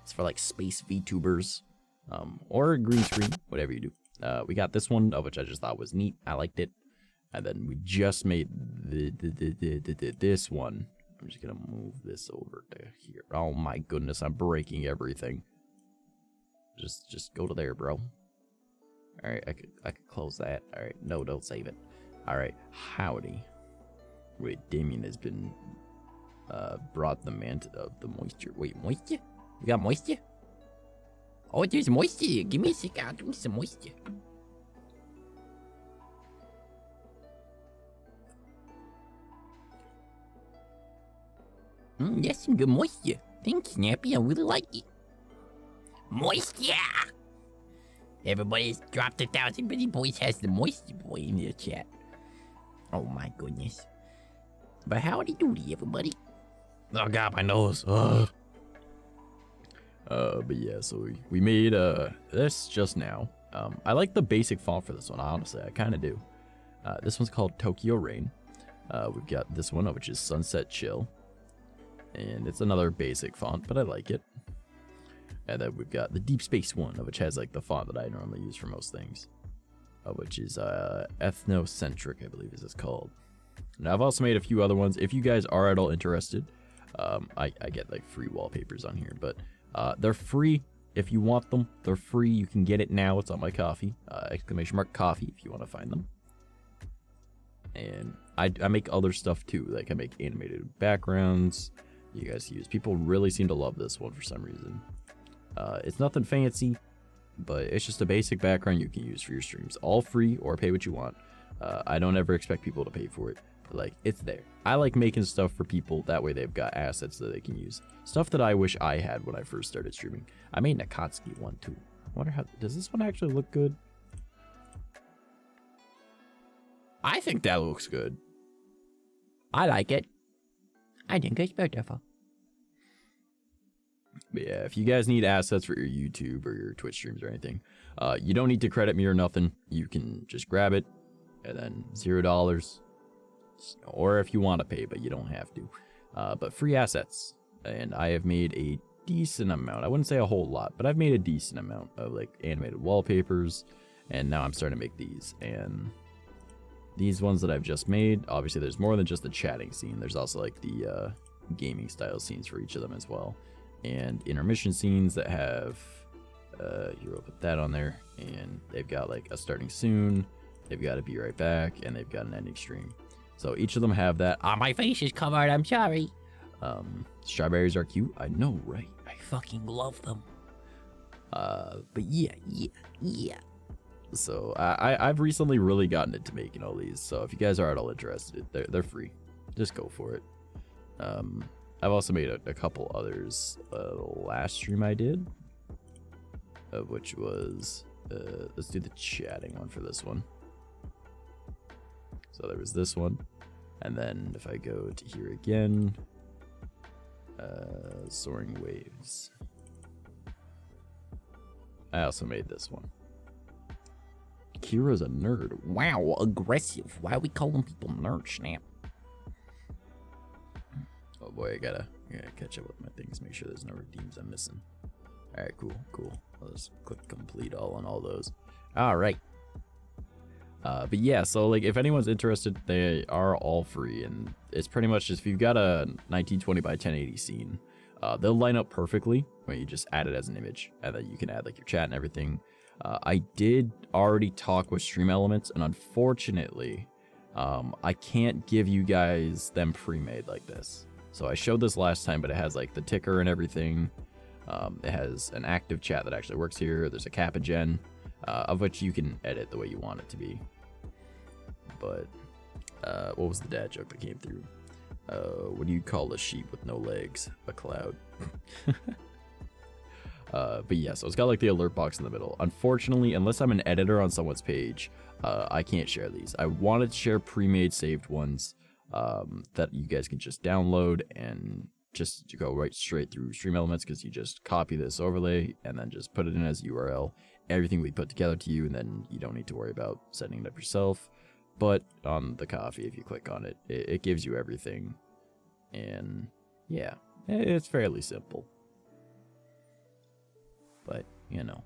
It's for like space VTubers. Or green screen, whatever you do. We got this one, which I just thought was neat. I liked it. And then we just made this one. I'm just gonna move this over to here. Oh my goodness, I'm breaking everything. Just go to there, bro. Alright, I could close that. Alright, no, don't save it. Alright, howdy. Wait, Damien has been brought the mantle of the moisture. Wait, moisture? We got moisture? Oh, there's moisture. Give me a second. I'll give me some moisture. That's some good moisture. Thanks, Snappy. I really like it. Moisture! Everybody's dropped 1,000, but he boys has the moisture boy in the chat. Oh my goodness. But howdy doody, everybody. Oh god, my nose. Ugh. But yeah, so we made this just now. I like the basic font for this one, honestly. I kind of do. This one's called Tokyo Rain. We've got this one, which is Sunset Chill. And it's another basic font, but I like it. And then we've got the Deep Space one, which has like the font that I normally use for most things. Which is ethnocentric, I believe is it's called. Now I've also made a few other ones. If you guys are at all interested, I get like free wallpapers on here, but they're free. If you want them, they're free. You can get it now. It's on my coffee, !coffee if you want to find them. And I make other stuff too. Like I make animated backgrounds you guys use. People really seem to love this one for some reason. It's nothing fancy, but it's just a basic background you can use for your streams. All free or pay what you want. I don't ever expect people to pay for it. But like, it's there. I like making stuff for people. That way they've got assets that they can use. Stuff that I wish I had when I first started streaming. I made an 𝐂𝐡𝐚𝐭 one too. I wonder how, does this one actually look good? I think that looks good. I like it. I think it's beautiful. But yeah, if you guys need assets for your YouTube or your Twitch streams or anything, you don't need to credit me or nothing. You can just grab it and then $0. Or if you want to pay, but you don't have to. But free assets. And I have made a decent amount. I wouldn't say a whole lot, but I've made a decent amount of like animated wallpapers. And now I'm starting to make these. And these ones that I've just made, obviously there's more than just the chatting scene. There's also like the gaming style scenes for each of them as well. And intermission scenes that have, here I'll put that on there. And they've got like a starting soon, they've got a be right back, and they've got an ending stream. So each of them have that. Ah, my face is covered, I'm sorry. Strawberries are cute, I know, right? I fucking love them. But yeah. So I've recently really gotten into making all these. So if you guys are at all interested, they're free. Just go for it. I've also made a couple others last stream I did, which was, let's do the chatting one for this one. So there was this one, and then if I go to here again, Soaring Waves. I also made this one. Kira's a nerd. Wow, aggressive. Why are we calling people nerds, snap? Oh boy, I gotta catch up with my things, make sure there's no redeems I'm missing. Alright, cool. I'll just click complete all on all those. Alright. But yeah, so like if anyone's interested, they are all free, and it's pretty much just if you've got a 1920 by 1080 scene, they'll line up perfectly when you just add it as an image, and then you can add like your chat and everything. I did already talk with Stream Elements, and unfortunately, I can't give you guys them pre-made like this. So I showed this last time, but it has like the ticker and everything. It has an active chat that actually works here. There's a kappa gen, of which you can edit the way you want it to be. But what was the dad joke that came through? What do you call a sheep with no legs? A cloud. But yeah, so it's got like the alert box in the middle. Unfortunately, unless I'm an editor on someone's page, I can't share these. I wanted to share pre-made saved ones that you guys can just download and just go right straight through Stream Elements, because you just copy this overlay and then just put it in as URL. Everything we put together to you, and then you don't need to worry about setting it up yourself. But on the coffee, if you click on it, it gives you everything. And yeah, it's fairly simple. But, you know,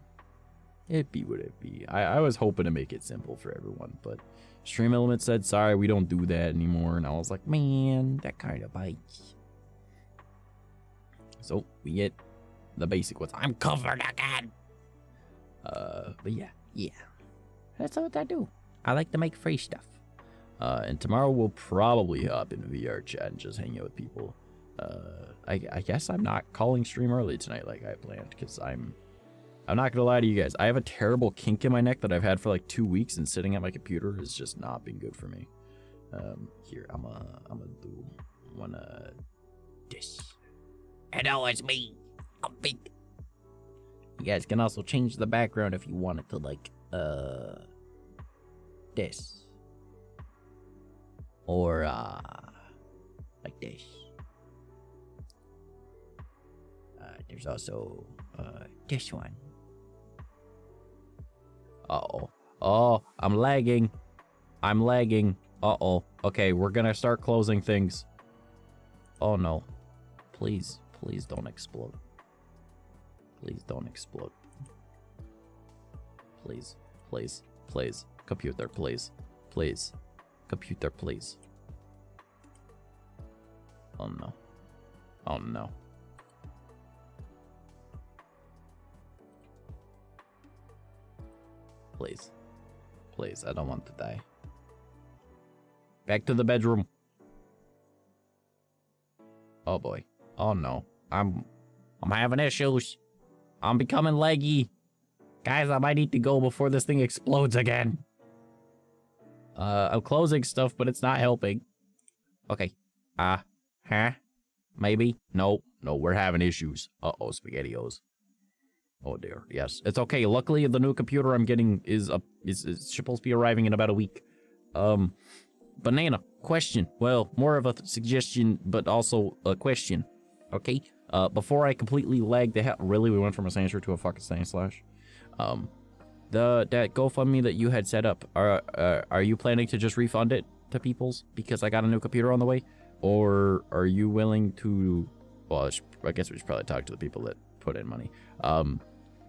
it be what it be. I was hoping to make it simple for everyone, but Stream Elements said, sorry, we don't do that anymore. And I was like, man, that kind of bites. So we get the basic ones. I'm covered again. But yeah. That's what I do. I like to make free stuff. And tomorrow we'll probably hop in VR chat and just hang out with people. I guess I'm not calling stream early tonight like I planned, because I'm not gonna lie to you guys. I have a terrible kink in my neck that I've had for like 2 weeks, and sitting at my computer has just not been good for me. Here, I'm gonna do one this. Hello, it's me. I'm big. You guys can also change the background if you want it to like this. Or like this. there's also this one. Uh-oh. Oh, I'm lagging. I'm lagging. Uh-oh. Okay, we're gonna start closing things. Oh no. Please, please don't explode. Please don't explode. Please, please, please. Computer, please. Please. Computer, please. Oh no. Oh no. Please. Please, I don't want to die. Back to the bedroom. Oh boy. Oh no. I'm having issues. I'm becoming laggy. Guys, I might need to go before this thing explodes again. I'm closing stuff, but it's not helping. Okay. Huh? Maybe? No, we're having issues. Uh-oh, SpaghettiOs. Oh dear, yes. It's okay. Luckily, the new computer I'm getting is supposed to be arriving in about a week. Banana, question. Well, more of a suggestion, but also a question. Okay? Before I completely lagged the hell... Really? We went from a Sansher to a fucking Slash? That GoFundMe that you had set up, are you planning to just refund it to people's because I got a new computer on the way? Or are you willing to... Well, I guess we should probably talk to the people that put in money.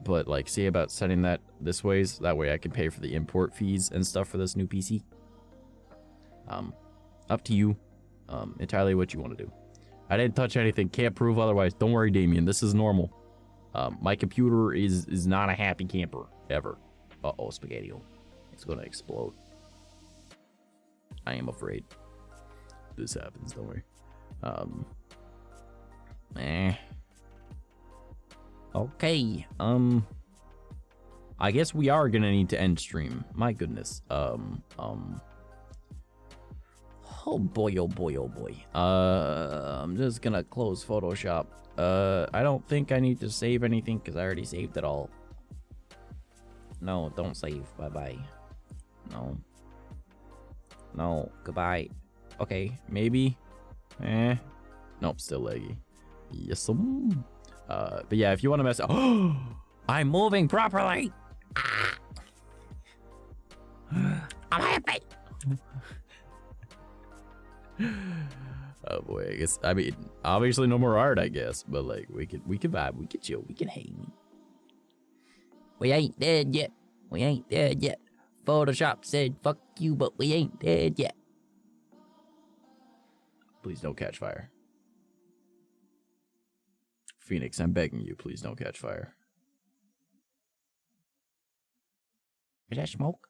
But like, see about sending that this ways. That way I can pay for the import fees and stuff for this new PC. Up to you. Entirely what you want to do. I didn't touch anything. Can't prove otherwise. Don't worry, Damien. This is normal. My computer is not a happy camper. Ever. Uh-oh, SpaghettiO. It's gonna explode. I am afraid. This happens, don't worry. Okay. I guess we are gonna need to end stream. My goodness. Oh boy, oh boy, oh boy. I'm just gonna close Photoshop. I don't think I need to save anything because I already saved it all. No, don't save. Bye-bye. No. No, goodbye. Okay, maybe. Nope, still laggy. Yes, but yeah, if you want to mess up... Oh! I'm moving properly! I'm happy! Oh boy, I guess, I mean, obviously no more art, I guess, but like, we could vibe, we could chill, we can hang. We ain't dead yet. We ain't dead yet. Photoshop said fuck you, but we ain't dead yet. Please don't catch fire. Phoenix, I'm begging you, please don't catch fire. Is that smoke?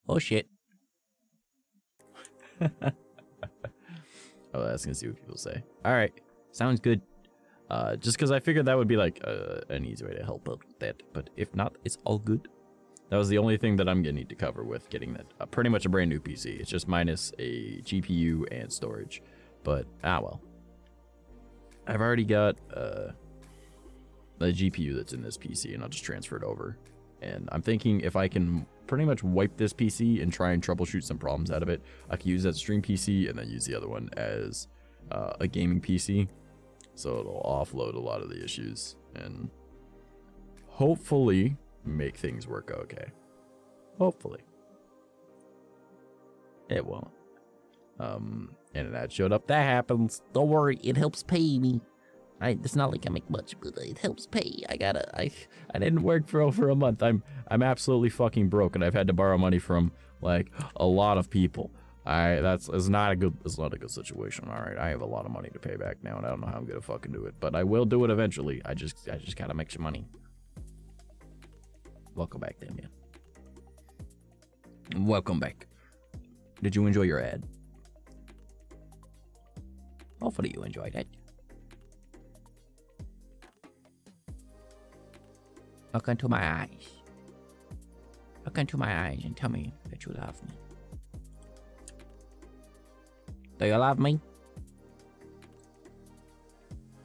Oh shit. Oh, that's gonna see what people say. Alright, sounds good. Just because I figured that would be like an easy way to help out with that, but if not, it's all good. That was the only thing that I'm gonna need to cover with getting that pretty much a brand new PC. It's just minus a GPU and storage, but well. I've already got the GPU that's in this PC, and I'll just transfer it over. And I'm thinking if I can pretty much wipe this PC and try and troubleshoot some problems out of it, I can use that stream PC and then use the other one as a gaming PC. So it'll offload a lot of the issues and hopefully make things work okay. Hopefully. It won't. And an ad showed up. That happens. Don't worry, it helps pay me. It's not like I make much, but it helps pay. I didn't work for over a month. I'm absolutely fucking broke, and I've had to borrow money from like a lot of people. It's not a good situation. All right, I have a lot of money to pay back now, and I don't know how I'm gonna fucking do it, but I will do it eventually. I just gotta make some money. Welcome back, Damien. Welcome back. Did you enjoy your ad? Hopefully you enjoyed it. Look into my eyes. Look into my eyes and tell me that you love me. Do you love me?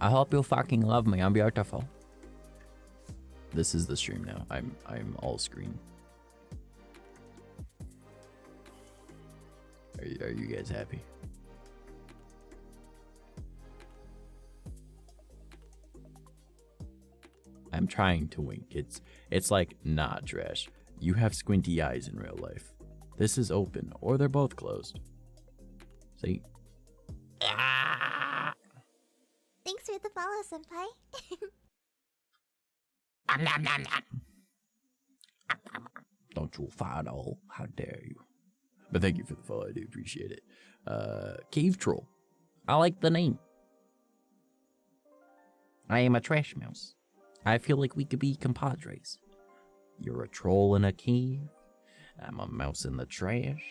I hope you fucking love me. I'm beautiful. This is the stream now. I'm all screen. Are you guys happy? trying to wink. It's like, nah, trash. You have squinty eyes in real life. This is open, or they're both closed. See? Thanks for the follow, senpai. Don't you follow? How dare you? But thank you for the follow. I do appreciate it. Cave Troll. I like the name. I am a trash mouse. I feel like we could be compadres. You're a troll in a cave. I'm a mouse in the trash.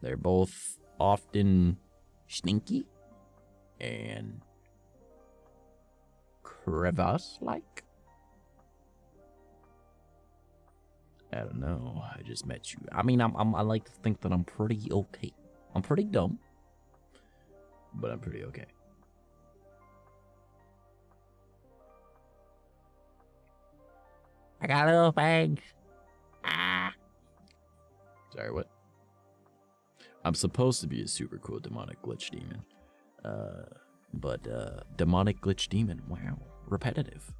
They're both often stinky and crevasse-like. I don't know. I just met you. I mean, I like to think that I'm pretty okay. I'm pretty dumb, but I'm pretty okay. I got little fangs. Ah. Sorry, what? I'm supposed to be a super cool demonic glitch demon. But demonic glitch demon, wow, repetitive.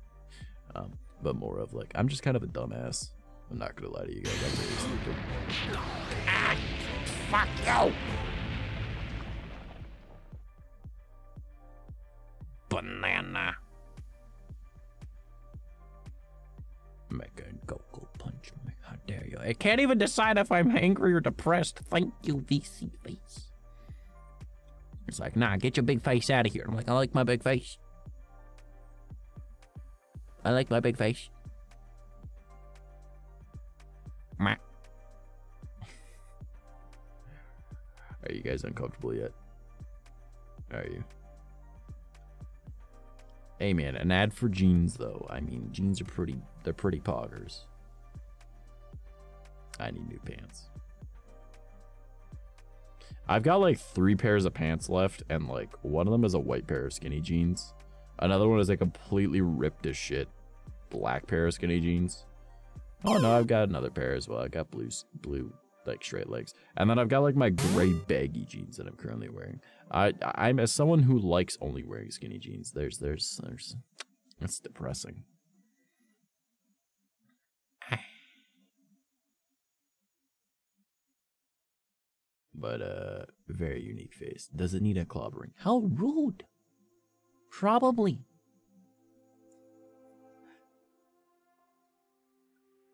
But more of like, I'm just kind of a dumbass. I'm not gonna lie to you guys, I'm really stupid. Ah, fuck you! Banana. Makin go punch me. How dare you? I can't even decide if I'm angry or depressed. Thank you, VC face. It's like, nah, get your big face out of here. I'm like, I like my big face. I like my big face. Meh. Are you guys uncomfortable yet? Are you? Hey man, an ad for jeans though. I mean, jeans are they're pretty poggers. I need new pants. I've got like 3 pairs of pants left, and like one of them is a white pair of skinny jeans. Another one is a completely ripped as shit black pair of skinny jeans. Oh no, I've got another pair as well. I got blue like straight legs. And then I've got like my gray baggy jeans that I'm currently wearing. I'm as someone who likes only wearing skinny jeans. There's it's depressing. But very unique face. Does it need a clobbering? How rude. Probably.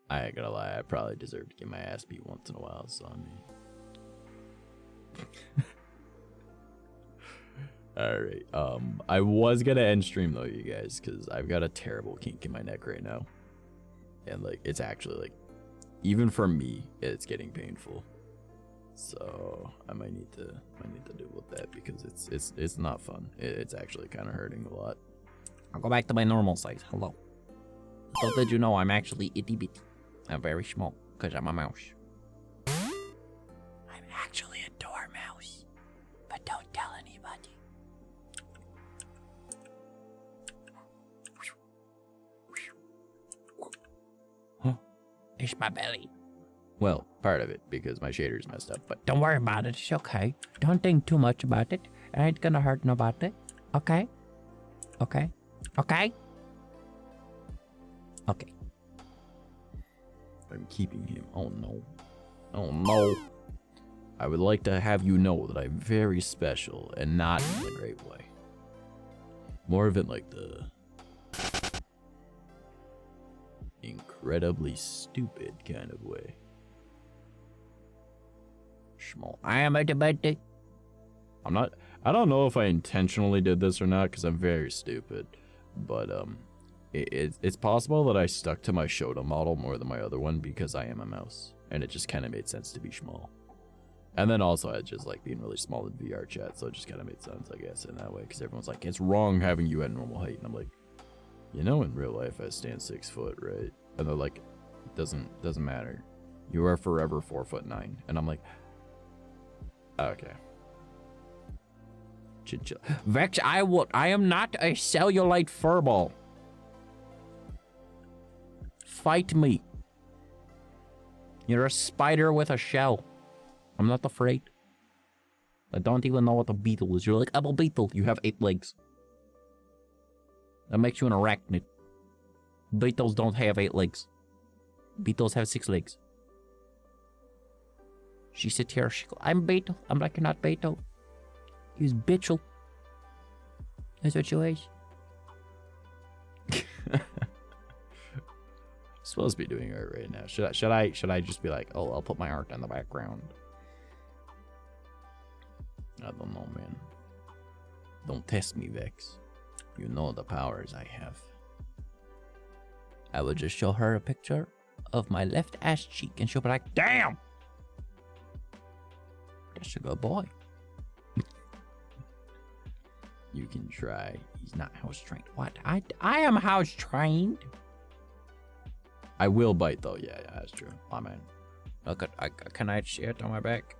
I ain't gonna lie, I probably deserve to get my ass beat once in a while, so I mean. Alright, I was gonna end stream though, you guys, because I've got a terrible kink in my neck right now. And like, it's actually like, even for me, it's getting painful. So I might need to deal with that because it's not fun. It's actually kind of hurting a lot. I'll go back to my normal size. Hello. So did you know I'm actually itty bitty? I'm very small because I'm a mouse. I'm actually a dormouse, but don't tell anybody. Huh? It's my belly. Well, part of it, because my shader's messed up, but don't worry about it, it's okay. Don't think too much about it. It ain't gonna hurt nobody. Okay? Okay? Okay? Okay. I'm keeping him. Oh no. Oh no. I would like to have you know that I'm very special, and not in a great way. More of it like the incredibly stupid kind of way. Small. I am at the birthday. I don't know if I intentionally did this or not because I'm very stupid, but it's possible that I stuck to my Shota model more than my other one because I am a mouse, and it just kind of made sense to be small. And then also I just like being really small in VR chat, so it just kind of made sense, I guess, in that way, because everyone's like, it's wrong having you at normal height, and I'm like, you know, in real life I stand 6 foot, right? And they're like, it doesn't matter. You are forever 4'9", and I'm like, okay. Chill. Vex, I am not a cellulite furball. Fight me. You're a spider with a shell. I'm not afraid. I don't even know what a beetle is. You're like, I'm a beetle. You have 8 legs. That makes you an arachnid. Beetles don't have 8 legs. Beetles have 6 legs. She sits here. She goes, I'm Beetle. I'm like, you're not Beetle. He's Bitchel. That's what you is. Supposed to be doing art right now. Should I just be like, oh, I'll put my art in the background? I don't know, man. Don't test me, Vex. You know the powers I have. I would just show her a picture of my left ass cheek and she'll be like, damn! That's a good boy. You can try. He's not house trained. What? I am house trained. I will bite though. Yeah, that's true. My man. Look, can I see it on my back?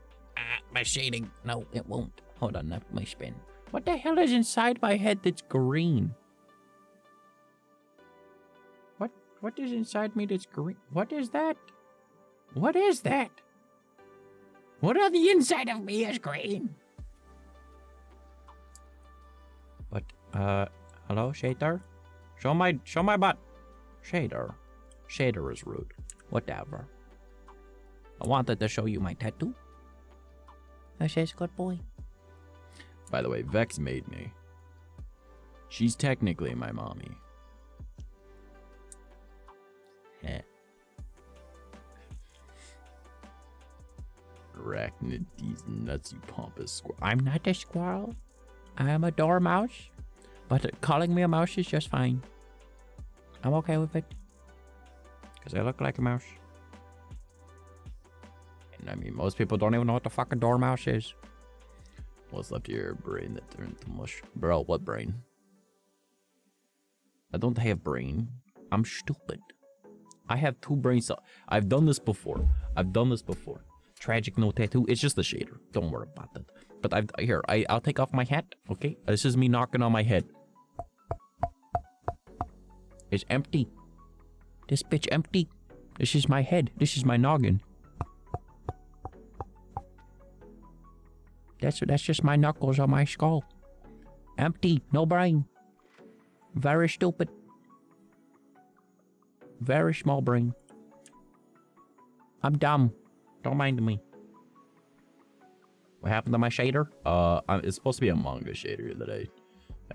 My shading. No, it won't. Hold on, let me spin. What the hell is inside my head that's green? What is inside me that's green? What is that? What is that? What on the inside of me is green? But, hello, Shader? Show my butt. Shader. Shader is rude. Whatever. I wanted to show you my tattoo. I says, good boy. By the way, Vex made me. She's technically my mommy. Heh. Arachnid, these nuts, you pompous squirrel. I'm not a squirrel. I am a dormouse. But calling me a mouse is just fine. I'm okay with it. Because I look like a mouse. And I mean, most people don't even know what the fucking dormouse is. What's left of your brain that turned to mush? Bro, what brain? I don't have brain. I'm stupid. I have 2 brain cells. I've done this before. Tragic no tattoo. It's just a shader. Don't worry about that. But I'll take off my hat. Okay? This is me knocking on my head. It's empty. This bitch empty. This is my head. This is my noggin. That's just my knuckles on my skull. Empty. No brain. Very stupid. Very small brain. I'm dumb. Don't mind me. What happened to my shader? It's supposed to be a manga shader that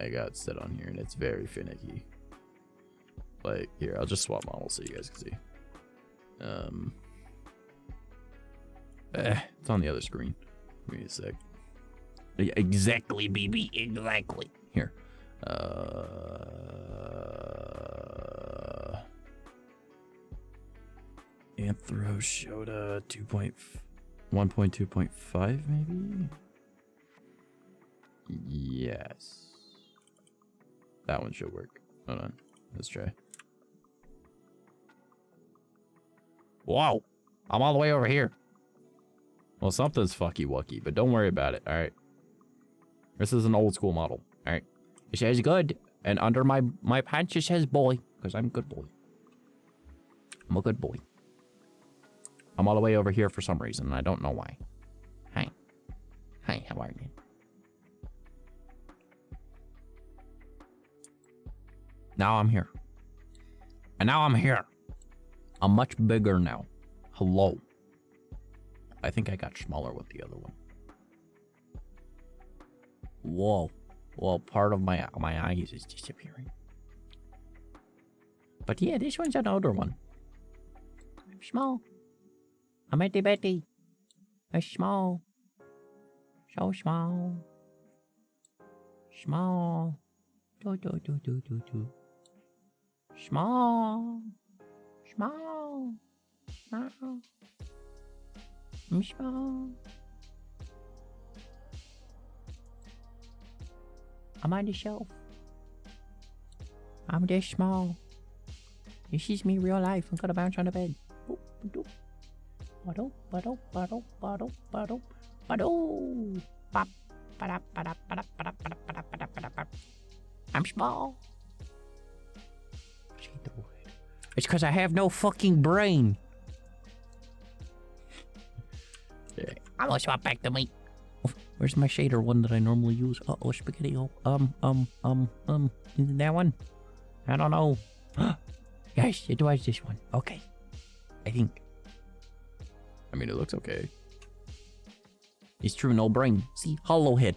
I got set on here, and it's very finicky. Like, here, I'll just swap models so you guys can see. It's on the other screen. Give me a sec. Exactly, BB. Exactly. Here. Anthro Shoda 1.2.5 maybe? Yes. That one should work. Hold on. Let's try. Whoa. I'm all the way over here. Well, something's fucky wucky, but don't worry about it, alright? This is an old school model, alright? It says good. And under my pants it says boy. Because I'm a good boy. I'm a good boy. I'm all the way over here for some reason, and I don't know why. Hi. Hi, how are you? Now I'm here. And now I'm here. I'm much bigger now. Hello. I think I got smaller with the other one. Whoa. Well, part of my eyes is disappearing. But yeah, this one's an older one. I'm small. I'm itty bitty. I'm small. So small. Small. Do. Small. Small. Small. I'm small. I'm on the shelf. I'm this small. This is me real life. I'm gonna bounce on the bed. I'm small. It's because I have no fucking brain. I'm gonna swap back to me. Where's my shader one that I normally use? Uh-oh, spaghetti. Is it that one? I don't know. Yes, it was this one. Okay. I think. I mean, it looks okay. It's true, no brain. See, hollow head.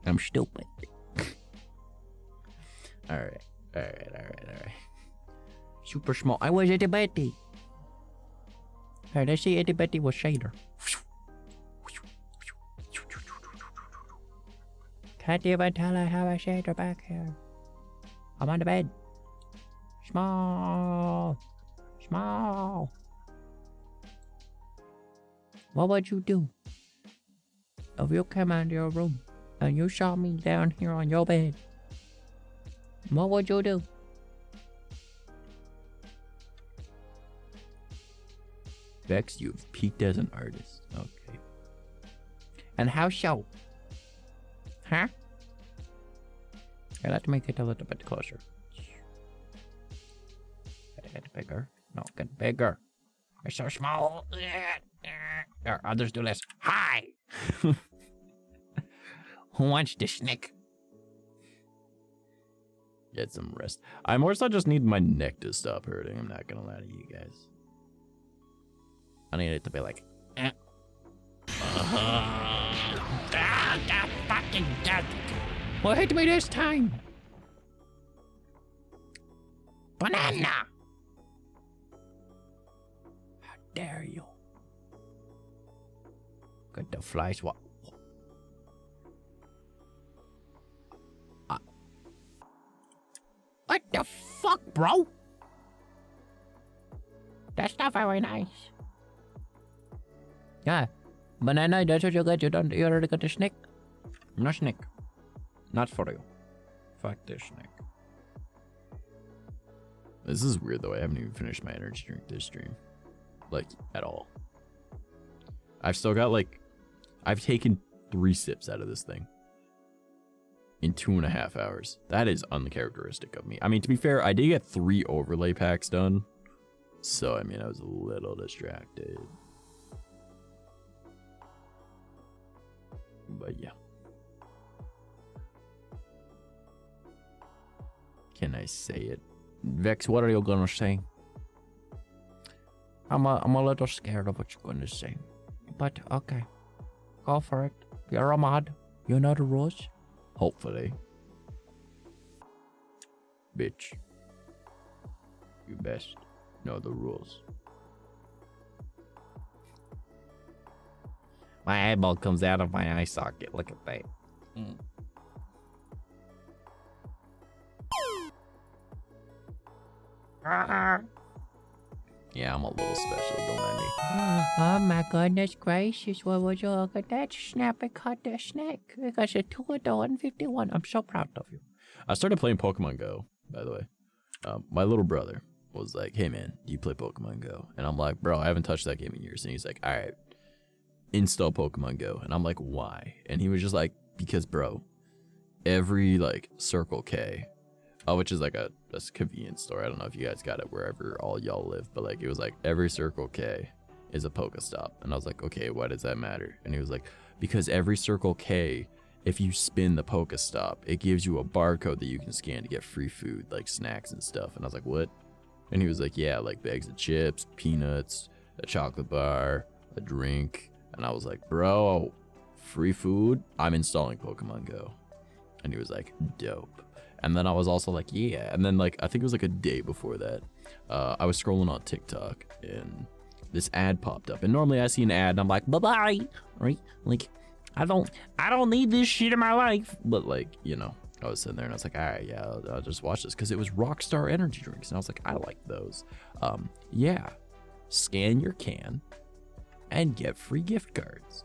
I'm stupid. Alright. Super small. I was itty bitty. Hey, let's see itty bitty was shader. Can't even tell I have a shader back here. I'm on the bed. Small. What would you do if you came out of your room and you saw me down here on your bed? What would you do? Vex, you've peaked as an artist. Okay. And how so? Huh? Okay, let's make it a little bit closer. Gotta get bigger. No, get bigger. It's so small. There, others do less. Hi! Who wants the snake? Get some rest. I more so just need my neck to stop hurting. I'm not gonna lie to you guys. I need it to be like... fucking dead. What hit me this time? Banana! How dare you? Got the flies. What the fuck, bro? That's not very nice. Yeah, banana, that's what you got. You already got the snake. No snake. Not for you. Fuck this snake. This is weird though. I haven't even finished my energy drink this stream. Like, at all. I've still got like... I've taken 3 sips out of this thing. In 2.5 hours. That is uncharacteristic of me. I mean, to be fair, I did get 3 overlay packs done. So, I mean, I was a little distracted. But yeah. Can I say it? Vex, what are you gonna say? I'm a little scared of what you're gonna say. But, okay. Go for it. You're a mod. You know the rules. Hopefully. Bitch. You best know the rules. My eyeball comes out of my eye socket. Look at that. Yeah, I'm a little special, don't mind me. Oh my goodness gracious, what would you look at that snappy cut the snake? Because it's 251. I'm so proud of you. I started playing Pokemon Go, by the way. My little brother was like, hey man, do you play Pokemon Go? And I'm like, bro, I haven't touched that game in years. And he's like, all right, install Pokemon Go. And I'm like, why? And he was just like, because bro, every like Circle K, which is like a convenience store. I don't know if you guys got it wherever all y'all live, but like it was like every Circle K is a Pokestop. And I was like, okay, why does that matter? And he was like, because every Circle K, if you spin the Pokestop, it gives you a barcode that you can scan to get free food, like snacks and stuff. And I was like, what? And he was like, yeah, like bags of chips, peanuts, a chocolate bar, a drink. And I was like, bro, free food? I'm installing Pokemon Go. And he was like, dope. And then I was also like, yeah. And then like, I think it was like a day before that, I was scrolling on TikTok and this ad popped up. And normally I see an ad and I'm like, bye-bye, right? Like, I don't need this shit in my life. But like, you know, I was sitting there and I was like, all right, yeah, I'll just watch this. Cause it was Rockstar energy drinks. And I was like, I like those. Yeah, scan your can and get free gift cards.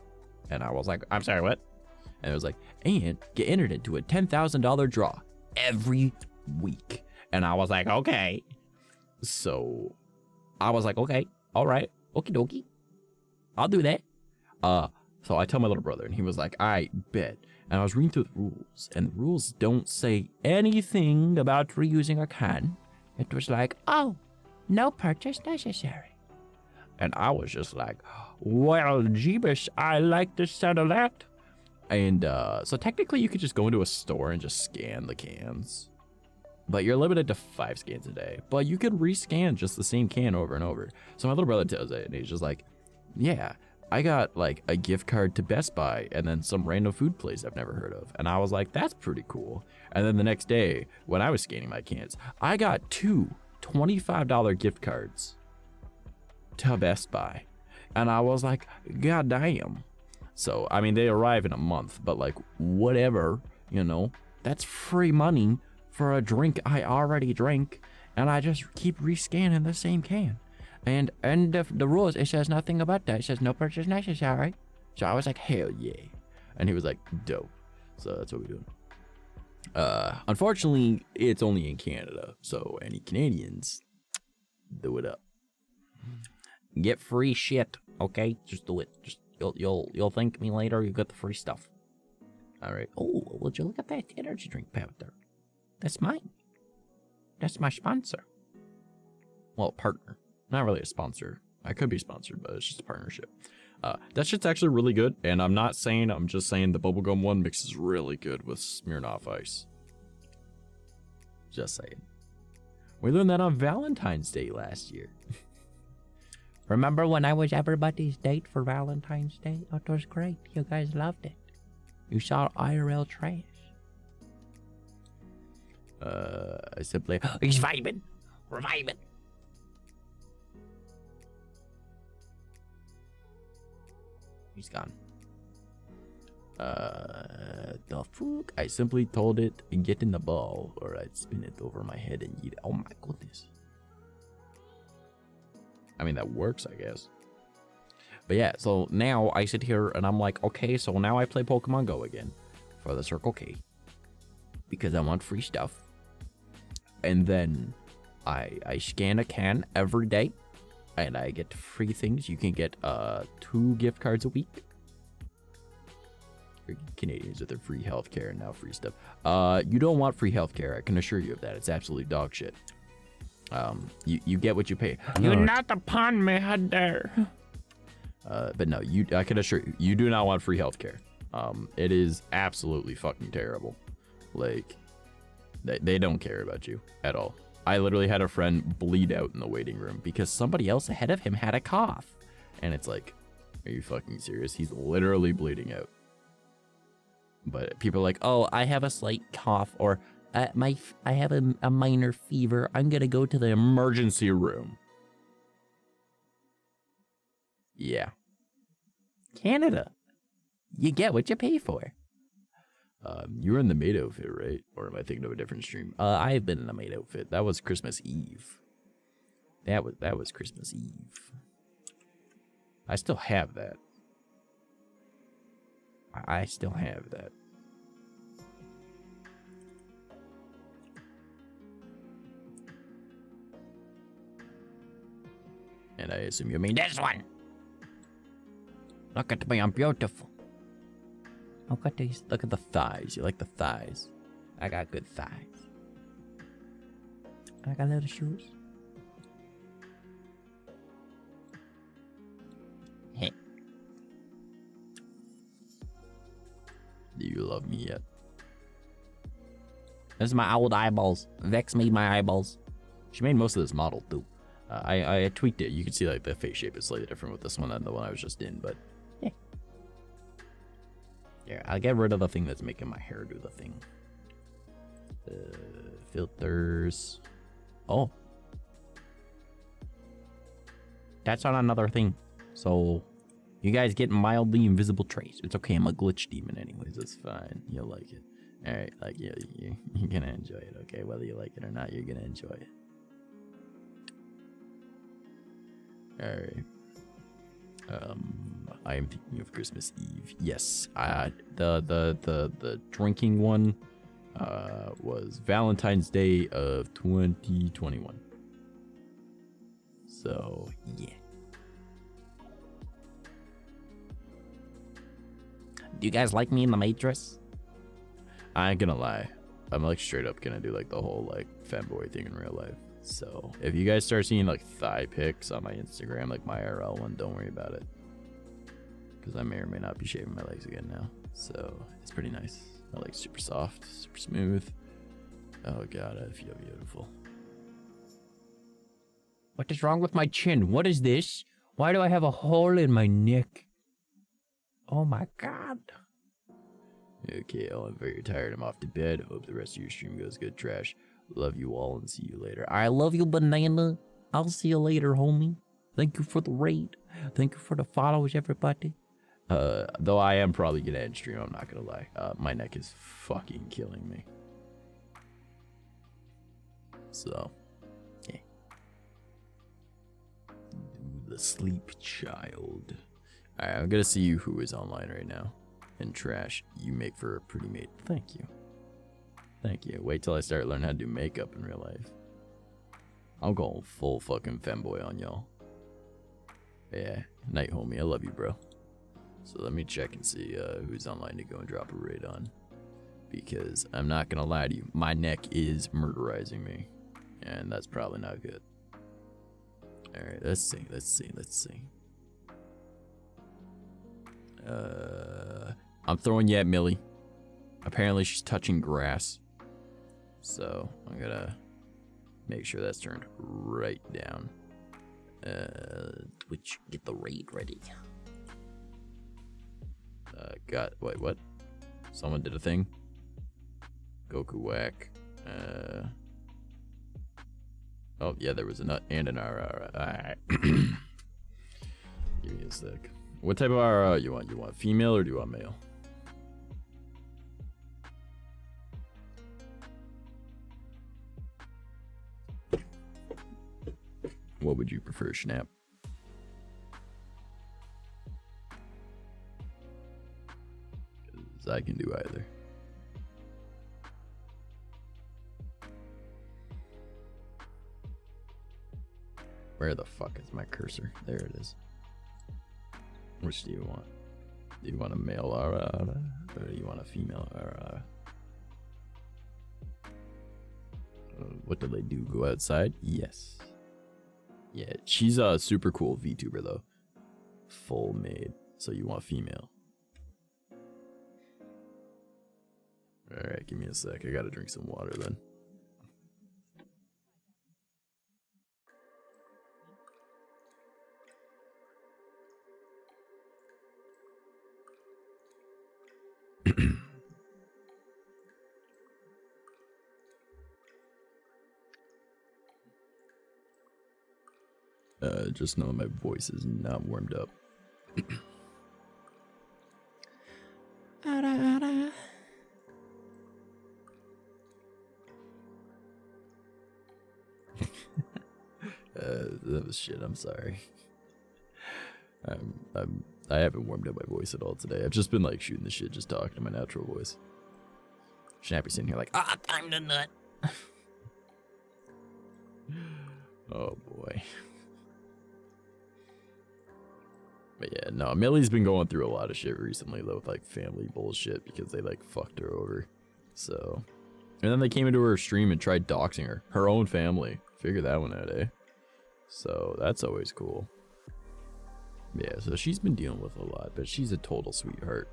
And I was like, I'm sorry, what? And it was like, and get entered into a $10,000 draw every week. And I was like, okay. So I was like, okay, all right, okie dokie, I'll do that. So I tell my little brother and he was like, all right, bet. And I was reading through the rules and the rules don't say anything about reusing a can. It was like, oh, no purchase necessary. And I was just like, well, Jeebus, I like the sound of that. And so technically you could just go into a store and just scan the cans. But you're limited to 5 scans a day. But you could rescan just the same can over and over. So my little brother does it, and he's just like, yeah, I got like a gift card to Best Buy and then some random food place I've never heard of. And I was like, that's pretty cool. And then the next day, when I was scanning my cans, I got 2 $25 gift cards to Best Buy. And I was like, god damn. So, I mean, they arrive in a month, but like, whatever, you know, that's free money for a drink I already drank. And I just keep rescanning the same can. And the rules, it says nothing about that. It says no purchase necessary. So I was like, hell yeah. And he was like, dope. So that's what we're doing. Unfortunately, it's only in Canada. So any Canadians, do it up. Get free shit, okay? Just do it. Just you'll thank me later. You get the free stuff. All right. Oh, would you look at that energy drink powder? That's mine. That's my sponsor. Well, partner. Not really a sponsor. I could be sponsored, but it's just a partnership. That shit's actually really good, and I'm just saying the bubblegum one mixes really good with Smirnoff Ice. Just saying. We learned that on Valentine's Day last year. Remember when I was everybody's date for Valentine's Day? Oh, it was great. You guys loved it. You saw IRL trash. I simply... He's vibing. We're vibing. He's gone. The fuck? I simply told it, get in the ball, or I'd spin it over my head and eat it. Oh my goodness. I mean, that works, I guess. But yeah, so now I sit here and I'm like, okay, so now I play Pokemon Go again for the Circle K. Because I want free stuff. And then I scan a can every day. And I get free things. You can get 2 gift cards a week. Canadians with their free healthcare and now free stuff. You don't want free healthcare. I can assure you of that. It's absolutely dog shit. You get what you pay. You're not upon me, head there. But no, I can assure you, you do not want free healthcare. It is absolutely fucking terrible. Like, they don't care about you at all. I literally had a friend bleed out in the waiting room because somebody else ahead of him had a cough. And it's like, are you fucking serious? He's literally bleeding out. But people are like, oh, I have a slight cough, or I have a minor fever. I'm going to go to the emergency room. Yeah. Canada. You get what you pay for. You were in the maid outfit, right? Or am I thinking of a different stream? I've been in a maid outfit. That was Christmas Eve. That was Christmas Eve. I still have that. I still have that. And I assume you mean this one. Look at me, I'm beautiful. Look at these. Look at the thighs. You like the thighs? I got good thighs. I got little shoes. Hey. Do you love me yet? This is my old eyeballs. Vex made my eyeballs. She made most of this model too. I tweaked it. You can see like the face shape is slightly different with this one than the one I was just in, but yeah. Yeah, I'll get rid of the thing that's making my hair do the thing. Filters. Oh. That's on another thing. So you guys get mildly invisible trace. It's okay, I'm a glitch demon anyways. It's fine. You'll like it. Alright, like you're gonna enjoy it, okay? Whether you like it or not, you're gonna enjoy it. Alright. I am thinking of Christmas Eve. Yes. The drinking one was Valentine's Day of 2021. So yeah. Do you guys like me in the Matrix? I ain't gonna lie. I'm like straight up gonna do like the whole like fanboy thing in real life. So if you guys start seeing like thigh pics on my Instagram, like my IRL one, don't worry about it. Because I may or may not be shaving my legs again now. So it's pretty nice. I like super soft, super smooth. Oh god, I feel beautiful. What is wrong with my chin? What is this? Why do I have a hole in my neck? Oh my god. Okay, I'm very tired. I'm off to bed. Hope the rest of your stream goes good, Trash. Love you all and see you later. I love you, Banana. I'll see you later, homie. Thank you for the raid. Thank you for the follows, everybody. Though I am probably gonna end stream, I'm not gonna lie. My neck is fucking killing me. So, yeah. The sleep child. Alright, I'm gonna see who is online right now. And Trash, you make for a pretty mate. Thank you. Thank you. Wait till I start learning how to do makeup in real life. I'm going full fucking femboy on y'all. Yeah, night homie, I love you, bro. So let me check and see who's online to go and drop a raid on. Because I'm not gonna lie to you, my neck is murderizing me. And that's probably not good. Alright, let's see. I'm throwing you at Millie. Apparently she's touching grass. So I'm gonna make sure that's turned right down. Twitch, get the raid ready. Wait, what? Someone did a thing? Goku whack. Oh, yeah, there was a nut and an RR. Alright. Give me a sec. What type of RR you want? You want female or do you want male? What would you prefer, Schnapp? Because I can do either. Where the fuck is my cursor? There it is. Which do you want? Do you want a male RR or do you want a female RR? What do they do? Go outside? Yes. Yeah, she's a super cool VTuber though. Full made. So you want female. Alright, give me a sec. I gotta drink some water then. Just know my voice is not warmed up. That was shit. I'm sorry. I haven't warmed up my voice at all today. I've just been like shooting the shit, just talking to my natural voice. Snappy's sitting here like, time to nut. Oh boy. But yeah, no, Millie's been going through a lot of shit recently though, with like family bullshit because they like fucked her over. So, and then they came into her stream and tried doxing her own family. Figure that one out, eh? So that's always cool. Yeah, so she's been dealing with a lot, but she's a total sweetheart.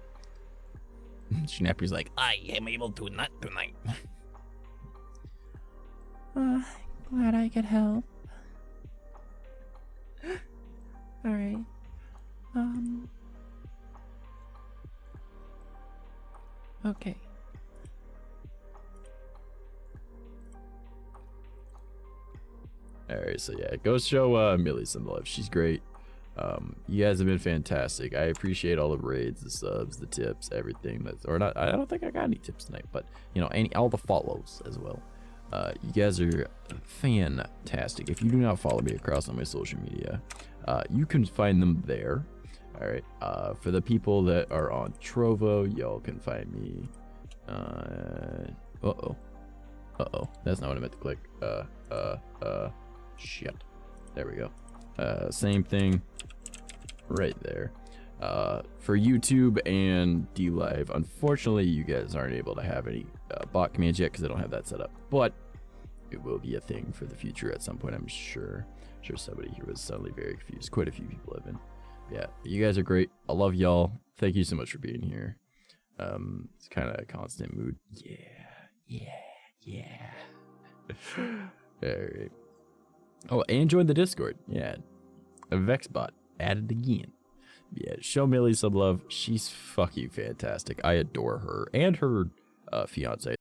Snappy's like, I am able to nut tonight. Glad I could help. Alright. Okay. Alright, so yeah, go show Millie some love. She's great. You guys have been fantastic. I appreciate all the raids, the subs, the tips, everything. Or not. I don't think I got any tips tonight, but you know, all the follows as well. You guys are fantastic. If you do not follow me across on my social media, you can find them there. All right. For the people that are on Trovo, y'all can find me. That's not what I meant to click. Shit. There we go. Same thing right there. For YouTube and DLive, unfortunately, you guys aren't able to have any bot commands yet because I don't have that set up. But it will be a thing for the future at some point, I'm sure. I'm sure somebody here was suddenly very confused. Quite a few people have been. Yeah, you guys are great. I love y'all. Thank you so much for being here. It's kind of a constant mood. Yeah. Alright. Oh, and join the Discord. Yeah. A Vexbot added again. Yeah, show Millie some love. She's fucking fantastic. I adore her and her fiance.